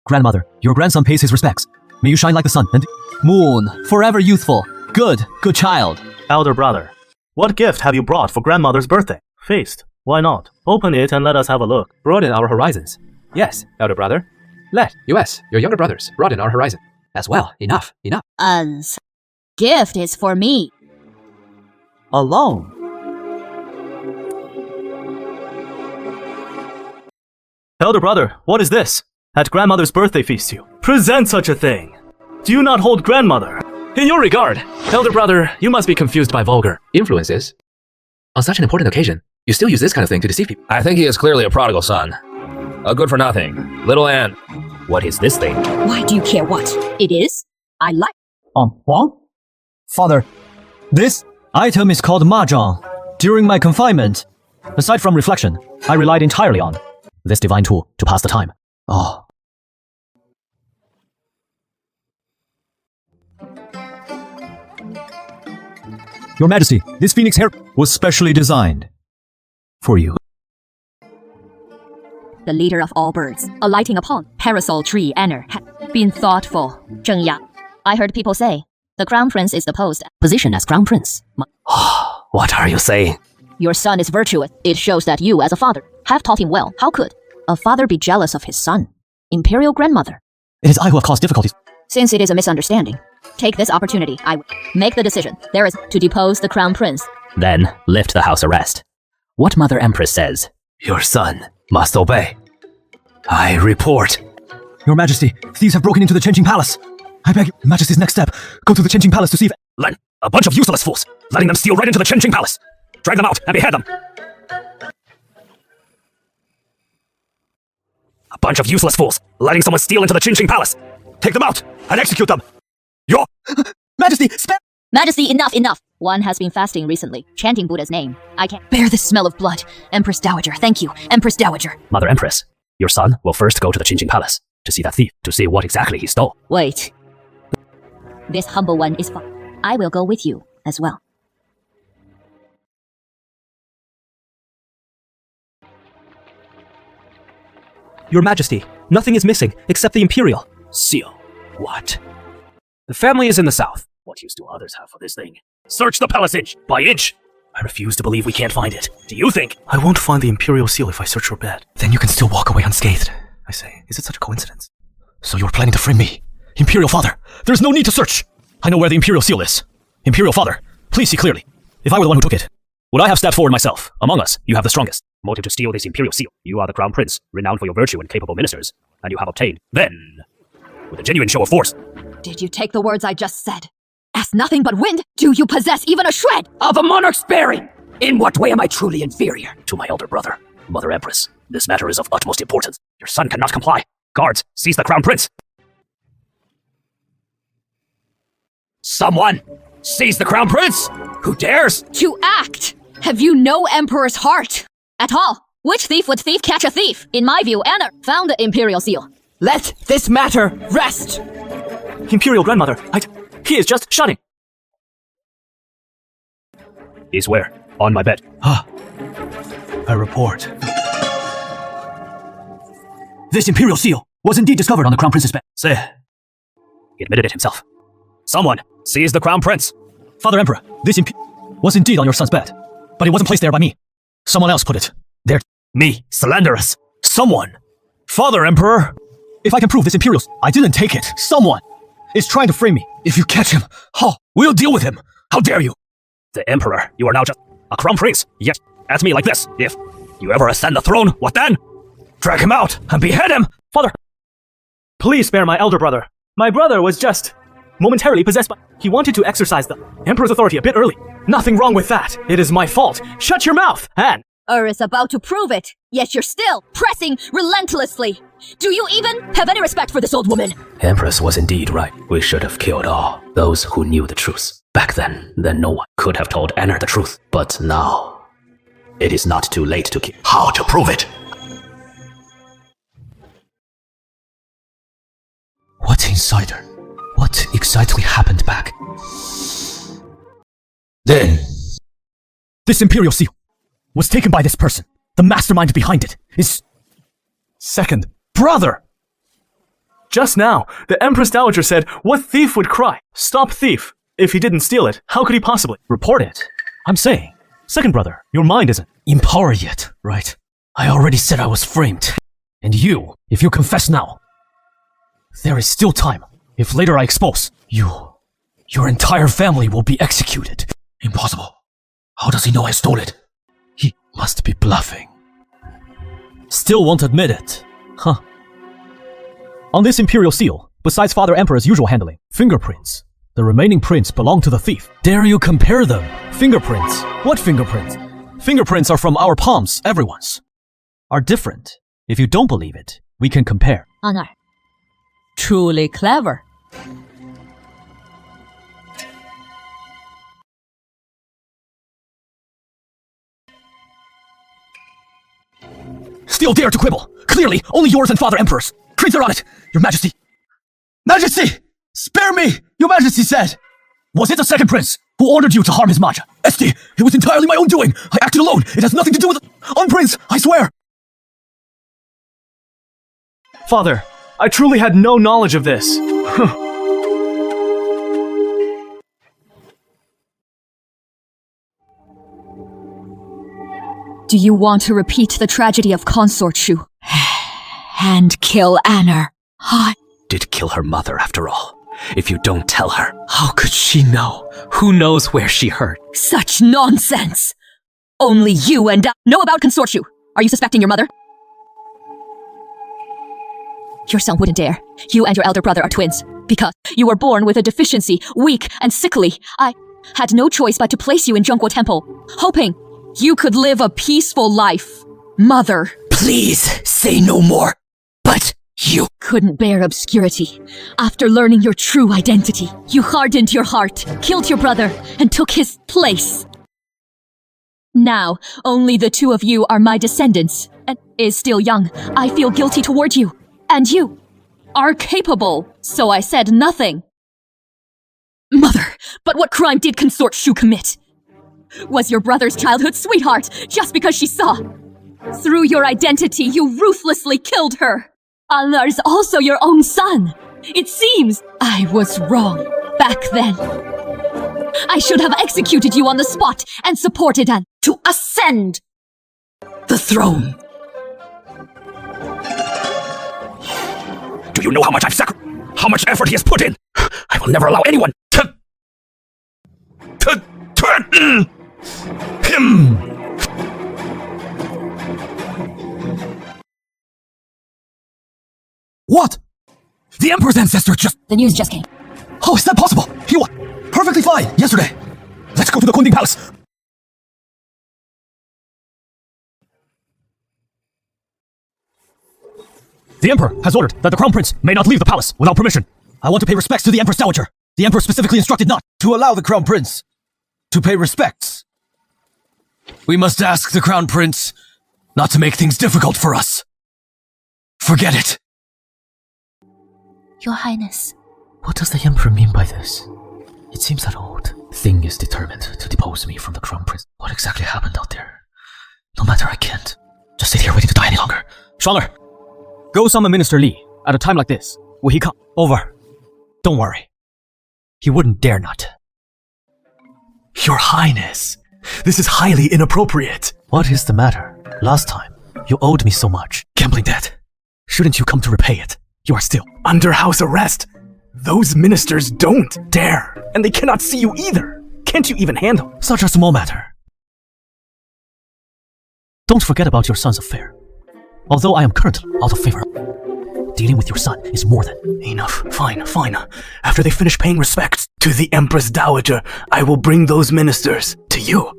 Grandmother, your grandson pays his respects. May you shine like the sun and moon, forever youthful. Good child. Elder brother, what gift have you brought for grandmother's birthday? Feast. Why not? Open it and let us have a look. Broaden our horizons. Yes, elder brother. Let US, your younger brothers, broaden our horizon. As well. Enough. Gift is for me. Alone. Elder brother, what is this? At grandmother's birthday feast you present such a thing. Do you not hold grandmother? In your regard, elder brother, you must be confused by vulgar influences. On such an important occasion, you still use this kind of thing to deceive people. I think he is clearly a prodigal son. A good for nothing. Little Anne. What is this thing? Why do you care what it is? I like. What? Father, this item is called mahjong. During my confinement, aside from reflection, I relied entirely on this divine tool to pass the time. Oh. Your Majesty, this phoenix hair was specially designed for you. The leader of all birds, alighting upon parasol tree Anner, had been thoughtful. Zheng Ya. I heard people say the crown prince is the post position as crown prince. What are you saying? Your son is virtuous. It shows that you, as a father, have taught him well. How could a father be jealous of his son? Imperial grandmother. It is I who have caused difficulties. Since it is a misunderstanding, take this opportunity. I will make the decision. There is to depose the crown prince. Then lift the house arrest. What Mother Empress says, your son must obey. I report. Your Majesty, thieves have broken into the Changing Palace. I beg your Majesty's next step. Go to the Changing Palace to see if... Len, a bunch of useless fools, letting them steal right into the Changing Palace. Drag them out and behead them. A bunch of useless fools, letting someone steal into the Changing Palace. Take them out and execute them. Your Majesty, spare... Majesty, enough. One has been fasting recently, chanting Buddha's name. I can't bear the smell of blood. Empress Dowager, thank you, Empress Dowager. Mother Empress, your son will first go to the Changing Palace to see that thief, to see what exactly he stole. Wait. This humble one is fine. I will go with you as well. Your Majesty, nothing is missing except the Imperial Seal. What? The family is in the south. What use do others have for this thing? Search the palace inch by inch. I refuse to believe we can't find it. Do you think? I won't find the Imperial seal if I search your bed. Then you can still walk away unscathed. I say, is it such a coincidence? So you're planning to frame me? Imperial Father, there's no need to search. I know where the Imperial seal is. Imperial Father, please see clearly. If I were the one who took it, would I have stepped forward myself? Among us, you have the strongest motive to steal this Imperial seal. You are the crown prince, renowned for your virtue and capable ministers, and you have obtained, then, with a genuine show of force. Did you take the words I just said as nothing but wind? Do you possess even a shred of a monarch's bearing? In what way am I truly inferior to my elder brother, Mother Empress? This matter is of utmost importance. Your son cannot comply. Guards, seize the crown prince. Someone, seize the crown prince! Who dares? To act! Have you no emperor's heart at all? Which thief would catch a thief? In my view, Anna found the Imperial seal. Let this matter rest! Imperial grandmother, he is just shunning. He's where? On my bed. A report. This Imperial seal was indeed discovered on the Crown Prince's bed. Say, he admitted it himself. Someone, seize the Crown Prince. Father Emperor, this was indeed on your son's bed, but it wasn't placed there by me. Someone else put it there. Me, slanderous. Someone. Father Emperor. If I can prove this Imperial, I didn't take it. Someone is trying to frame me. If you catch him, we'll deal with him. How dare you? The Emperor, you are now just a crown prince, yet at me like this. If you ever ascend the throne, what then? Drag him out and behead him! Father, please spare my elder brother. My brother was just momentarily possessed by... He wanted to exercise the Emperor's authority a bit early. Nothing wrong with that. It is my fault. Shut your mouth, Anne. Is about to prove it, yet you're still pressing relentlessly. Do you even have any respect for this old woman? Empress was indeed right. We should have killed all those who knew the truth. Back then no one could have told Anna the truth. But now, it is not too late to kill. How to prove it? What insider? What exactly happened back then? This Imperial seal was taken by this person. The mastermind behind it is second brother. Just now, the Empress Dowager said, what thief would cry? Stop thief. If he didn't steal it, how could he possibly? Report it. I'm saying, second brother, your mind isn't in power yet, right? I already said I was framed. And you, if you confess now, there is still time. If later I expose, your entire family will be executed. Impossible. How does he know I stole it? He must be bluffing. Still won't admit it. Huh. On this imperial seal, besides Father Emperor's usual handling, fingerprints. The remaining prints belong to the thief. Dare you compare them? Fingerprints? What fingerprints? Fingerprints are from our palms, everyone's. Are different. If you don't believe it, we can compare. Honor. Truly clever. Still dare to quibble. Clearly, only yours and Father Emperor's. Prints are on it. Your Majesty. Majesty! Spare me! Your Majesty said. Was it the second prince who ordered you to harm his Maja? Esti, it was entirely my own doing. I acted alone. It has nothing to do with... On Prince, I swear. Father, I truly had no knowledge of this. Do you want to repeat the tragedy of Consort Shu? And kill Anna? Did kill her mother after all. If you don't tell her, how could she know? Who knows where she hurt? Such nonsense! Only you and I know about Consort Shu. Are you suspecting your mother? Your son wouldn't dare. You and your elder brother are twins. Because you were born with a deficiency, weak and sickly. I had no choice but to place you in Zhongguo Temple, hoping you could live a peaceful life. Mother. Please, say no more. But you couldn't bear obscurity. After learning your true identity, you hardened your heart, killed your brother, and took his place. Now, only the two of you are my descendants, and is still young. I feel guilty toward you. And you are capable, so I said nothing. Mother, but what crime did Consort Shu commit? Was your brother's childhood sweetheart, just because she saw? Through your identity, you ruthlessly killed her. Anar's also your own son. It seems I was wrong back then. I should have executed you on the spot and supported An to ascend the throne. Do you know how much I've how much effort he has put in? I will never allow anyone to threaten him! What? The Emperor's ancestor just... The news just came. Oh, is that possible? He was perfectly fine yesterday. Let's go to the Kunding Palace. The Emperor has ordered that the Crown Prince may not leave the palace without permission. I want to pay respects to the Empress Dowager. The Emperor specifically instructed not to allow the Crown Prince to pay respects. We must ask the Crown Prince not to make things difficult for us. Forget it. Your Highness. What does the Emperor mean by this? It seems that old thing is determined to depose me from the Crown Prince. What exactly happened out there? No matter, I can't just sit here waiting to die any longer. Stronger. Go summon Minister Li. At a time like this, will he come? Over. Don't worry. He wouldn't dare not. Your Highness, this is highly inappropriate. What is the matter? Last time, you owed me so much. Gambling debt. Shouldn't you come to repay it? You are still under house arrest. Those ministers don't dare, and they cannot see you either. Can't you even handle such a small matter? Don't forget about your son's affair. Although I am currently out of favor, dealing with your son is more than enough. Fine. After they finish paying respects to the Empress Dowager, I will bring those ministers to you.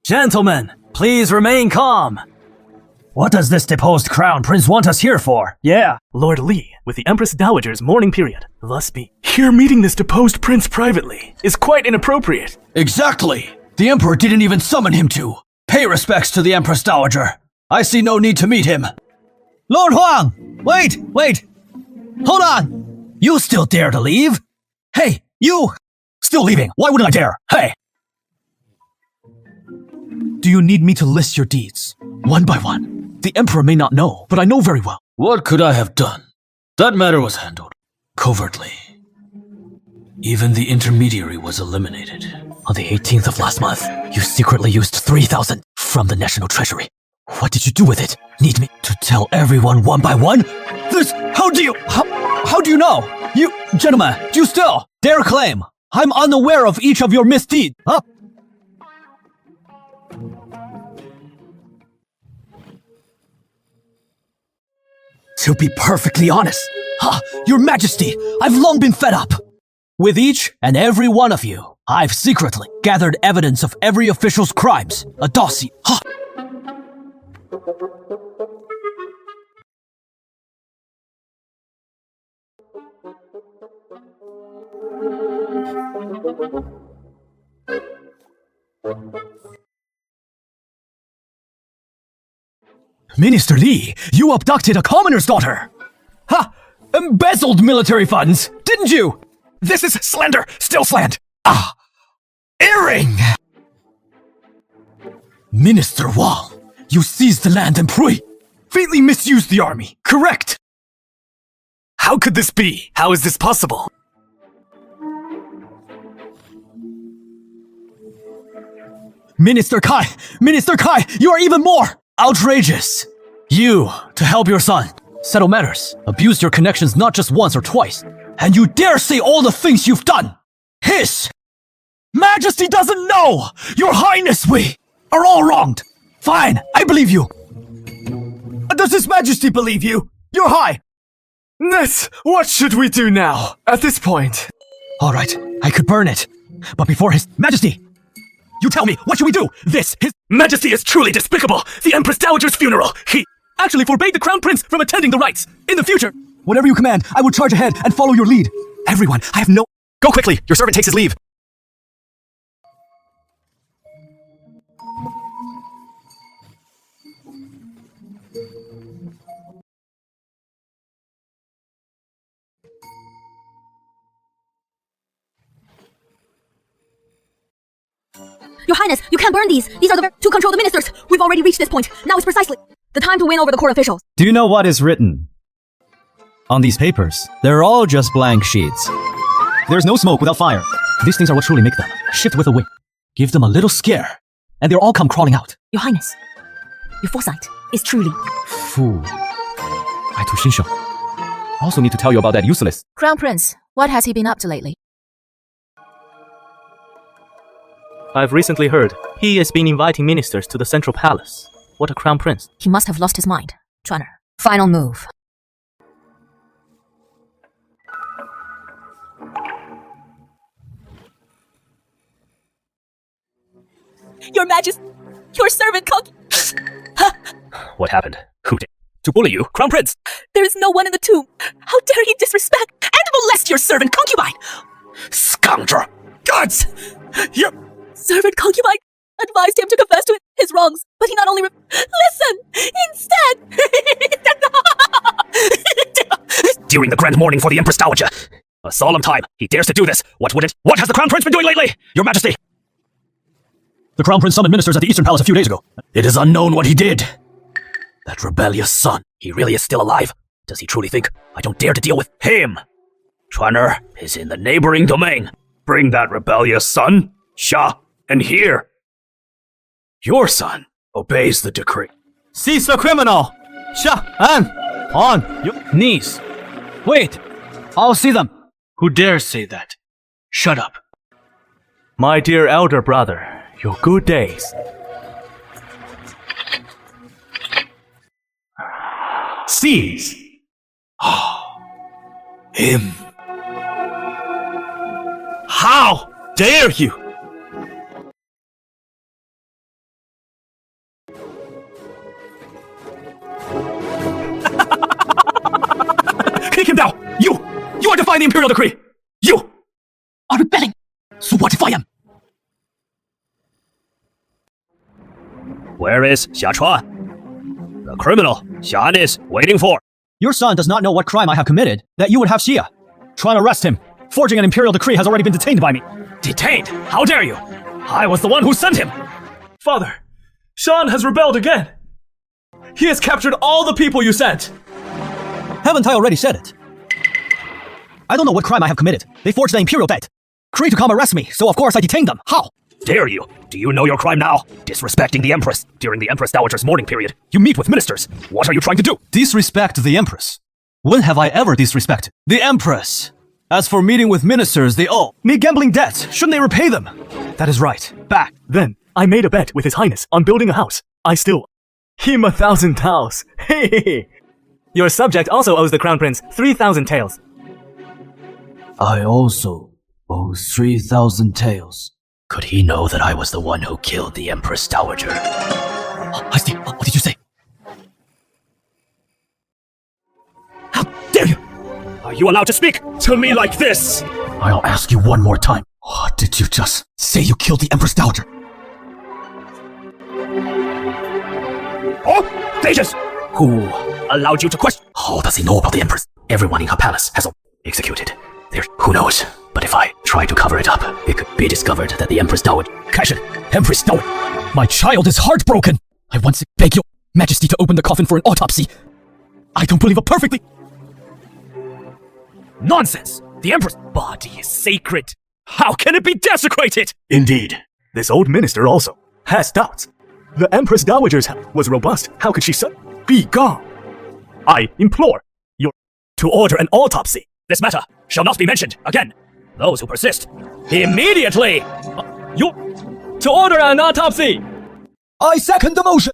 Gentlemen, please remain calm. What does this deposed Crown Prince want us here for? Yeah. Lord Li, with the Empress Dowager's mourning period, thus be here meeting this deposed prince privately is quite inappropriate. Exactly. The Emperor didn't even summon him to pay respects to the Empress Dowager. I see no need to meet him. Lord Huang! Wait! Hold on! You still dare to leave? Hey, you! Still leaving? Why wouldn't I dare? Hey! Do you need me to list your deeds, one by one? The Emperor may not know, but I know very well. What could I have done? That matter was handled covertly. Even the intermediary was eliminated. On the 18th of last month, you secretly used 3,000 from the National Treasury. What did you do with it? Need me to tell everyone one by one? This, how do you know? You, gentlemen, do you still dare claim I'm unaware of each of your misdeeds, huh? To be perfectly honest, Your Majesty, I've long been fed up. With each and every one of you, I've secretly gathered evidence of every official's crimes. A dossier. Minister Li, you abducted a commoner's daughter! Ha! Embezzled military funds, didn't you? This is slander, still slant! Earring! Minister Wang, you seized the land and faintly misused the army, correct? How could this be? How is this possible? Minister Kai, you are even more outrageous! You, to help your son, settle matters, abused your connections not just once or twice, and you dare say all the things you've done! His Majesty doesn't know! Your Highness, we are all wronged! Fine, I believe you! Does His Majesty believe you? Your High! What should we do now, at this point? Alright, I could burn it, but before His Majesty, you tell me, what should we do? His Majesty is truly despicable! The Empress Dowager's funeral! He actually forbade the Crown Prince from attending the rites! In the future! Whatever you command, I will charge ahead and follow your lead. Everyone, I have no— Go quickly! Your servant takes his leave! Your Highness, you can't burn these! These are to control the ministers! We've already reached this point. Now is precisely the time to win over the court officials. Do you know what is written on these papers? They're all just blank sheets. There's no smoke without fire. These things are what truly make them. Shift with a wind. Give them a little scare, and they'll all come crawling out. Your Highness, your foresight is truly... Fool. I too Xinsheng. I also need to tell you about that useless... Crown Prince, what has he been up to lately? I've recently heard he has been inviting ministers to the Central Palace. What a crown prince. He must have lost his mind. Traitor. Final move. Your Majesty, your servant What happened? Who did? To bully you, Crown Prince! There is no one in the tomb. How dare he disrespect and molest your servant concubine? Scoundrel! Guards! Your servant concubine advised him to confess to his wrongs, but he not only listen! Instead! During the grand mourning for the Empress Dowager, a solemn time, he dares to do this. What has the Crown Prince been doing lately? Your Majesty! The Crown Prince summoned ministers at the Eastern Palace a few days ago. It is unknown what he did. That rebellious son, He really is still alive. Does he truly think I don't dare to deal with him? Traitor is in the neighboring domain. Bring that rebellious son, Xia, and here. Your son obeys the decree. Seize the criminal! Xia, An! On your knees! Wait! I'll see them! Who dares say that? Shut up. My dear elder brother, your good days. Seize! Him. How dare you? Kick him down! You are defying the imperial decree! You are rebelling! So what if I am? Where is Xia Chuan? The criminal Xian is waiting for. Your son does not know what crime I have committed that you would have Xia. Try and arrest him. Forging an imperial decree has already been detained by me. Detained? How dare you? I was the one who sent him. Father, Xian has rebelled again. He has captured all the people you sent! Haven't I already said it? I don't know what crime I have committed. They forged the Imperial debt. Traitor come arrest me, so of course I detained them. How? Dare you? Do you know your crime now? Disrespecting the Empress during the Empress Dowager's mourning period. You meet with ministers. What are you trying to do? Disrespect the Empress? When have I ever disrespected the Empress? As for meeting with ministers, they owe me gambling debts. Shouldn't they repay them? That is right. Back. Then, I made a bet with His Highness on building a house. I still him 1,000 taels. Hey! Your subject also owes the Crown Prince 3,000 taels. I also owe 3,000 taels. Could he know that I was the one who killed the Empress Dowager? I see. What did you say? How dare you? Are you allowed to speak to me like this? I'll ask you one more time. What did you just say? You killed the Empress Dowager? Oh, Thejas! Who allowed you to question? How does he know about the Empress? Everyone in her palace has executed. Who knows? But if I try to cover it up, it could be discovered that the Empress Dowager... Cashin! Empress Dowager! My child is heartbroken! I once beg your Majesty to open the coffin for an autopsy. I don't believe a perfectly... Nonsense! The Empress' body is sacred. How can it be desecrated? Indeed. This old minister also has doubts. The Empress Dowager's health was robust. How could she be gone? I implore you to order an autopsy. This matter shall not be mentioned again. Those who persist, immediately to order an autopsy. I second the motion.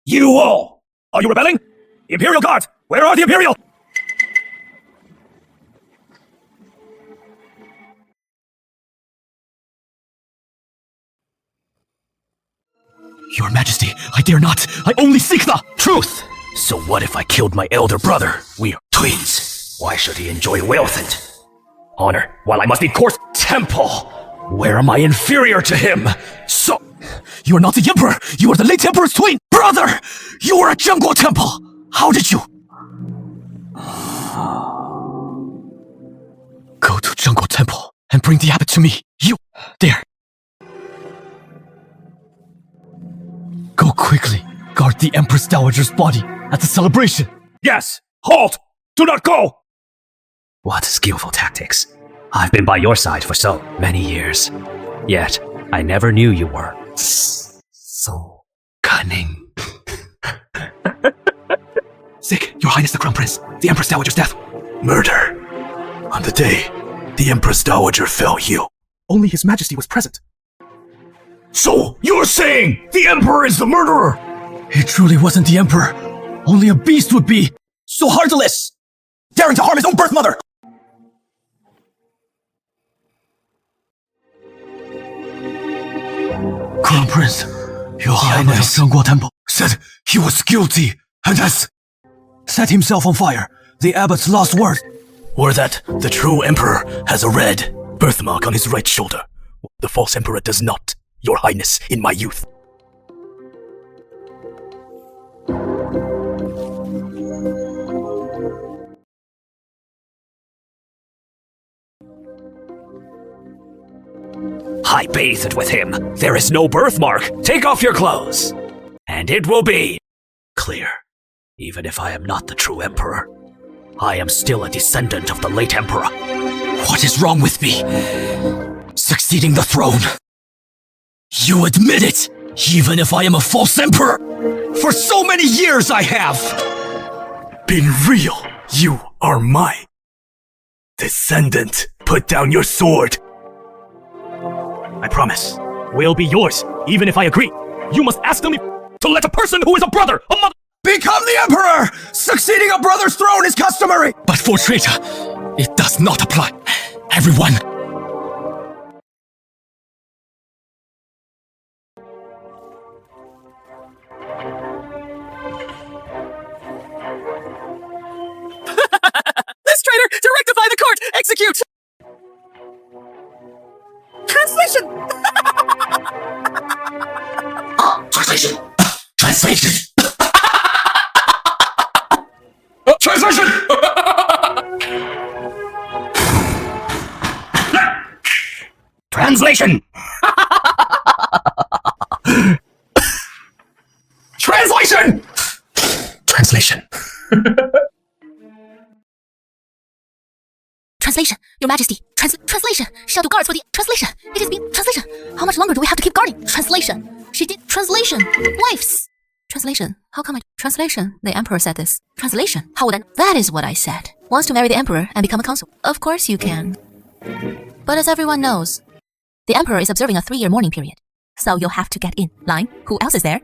You all, are you rebelling? Imperial Guard, where are the Imperial? Your Majesty, I dare not. I only seek the truth. So what if I killed my elder brother? We are twins. Why should he enjoy wealth and honor while I must be court temple? Where am I inferior to him? So you are not the Emperor. You are the late Emperor's twin brother. You were at Zhengguo Temple. How did you go to Zhengguo Temple and bring the abbot to me? You dare go quickly. Guard the Empress Dowager's body at the celebration. Yes. Halt. Do not go. What skillful tactics. I've been by your side for so many years. Yet, I never knew you were so cunning. Sick, Your Highness the Crown Prince. The Empress Dowager's death. Murder. On the day the Empress Dowager fell ill. Only His Majesty was present. So, you're saying the Emperor is the murderer? He truly wasn't the Emperor. Only a beast would be so heartless, daring to harm his own birth mother. Crown Prince, Your Highness of Zhengguo Temple said he was guilty and has set himself on fire. The abbot's last words were that the true Emperor has a red birthmark on his right shoulder. The false Emperor does not, Your Highness, in my youth. I bathed with him. There is no birthmark. Take off your clothes, and it will be clear. Even if I am not the true Emperor, I am still a descendant of the late Emperor. What is wrong with me? Succeeding the throne. You admit it, even if I am a false Emperor. For so many years I have been real. You are my descendant. Put down your sword. I promise, we'll be yours, even if I agree. You must ask them to let a person who is a brother, a mother, become the Emperor! Succeeding a brother's throne is customary! But for Traitor, it does not apply. Everyone... This traitor! To rectify the court! Execute! Translation! Translation! Translation! Translation! Translation! Translation! Translation. Translation, Your Majesty. Translation. Shall do guards for the translation. It is being translation. How much longer do we have to keep guarding? Translation. She did translation. Wives. Translation. How come I... Translation. The Emperor said this. Translation. How would I... That is what I said. Wants to marry the Emperor and become a consul. Of course you can. But as everyone knows, the Emperor is observing a 3-year mourning period. So you'll have to get in line. Who else is there?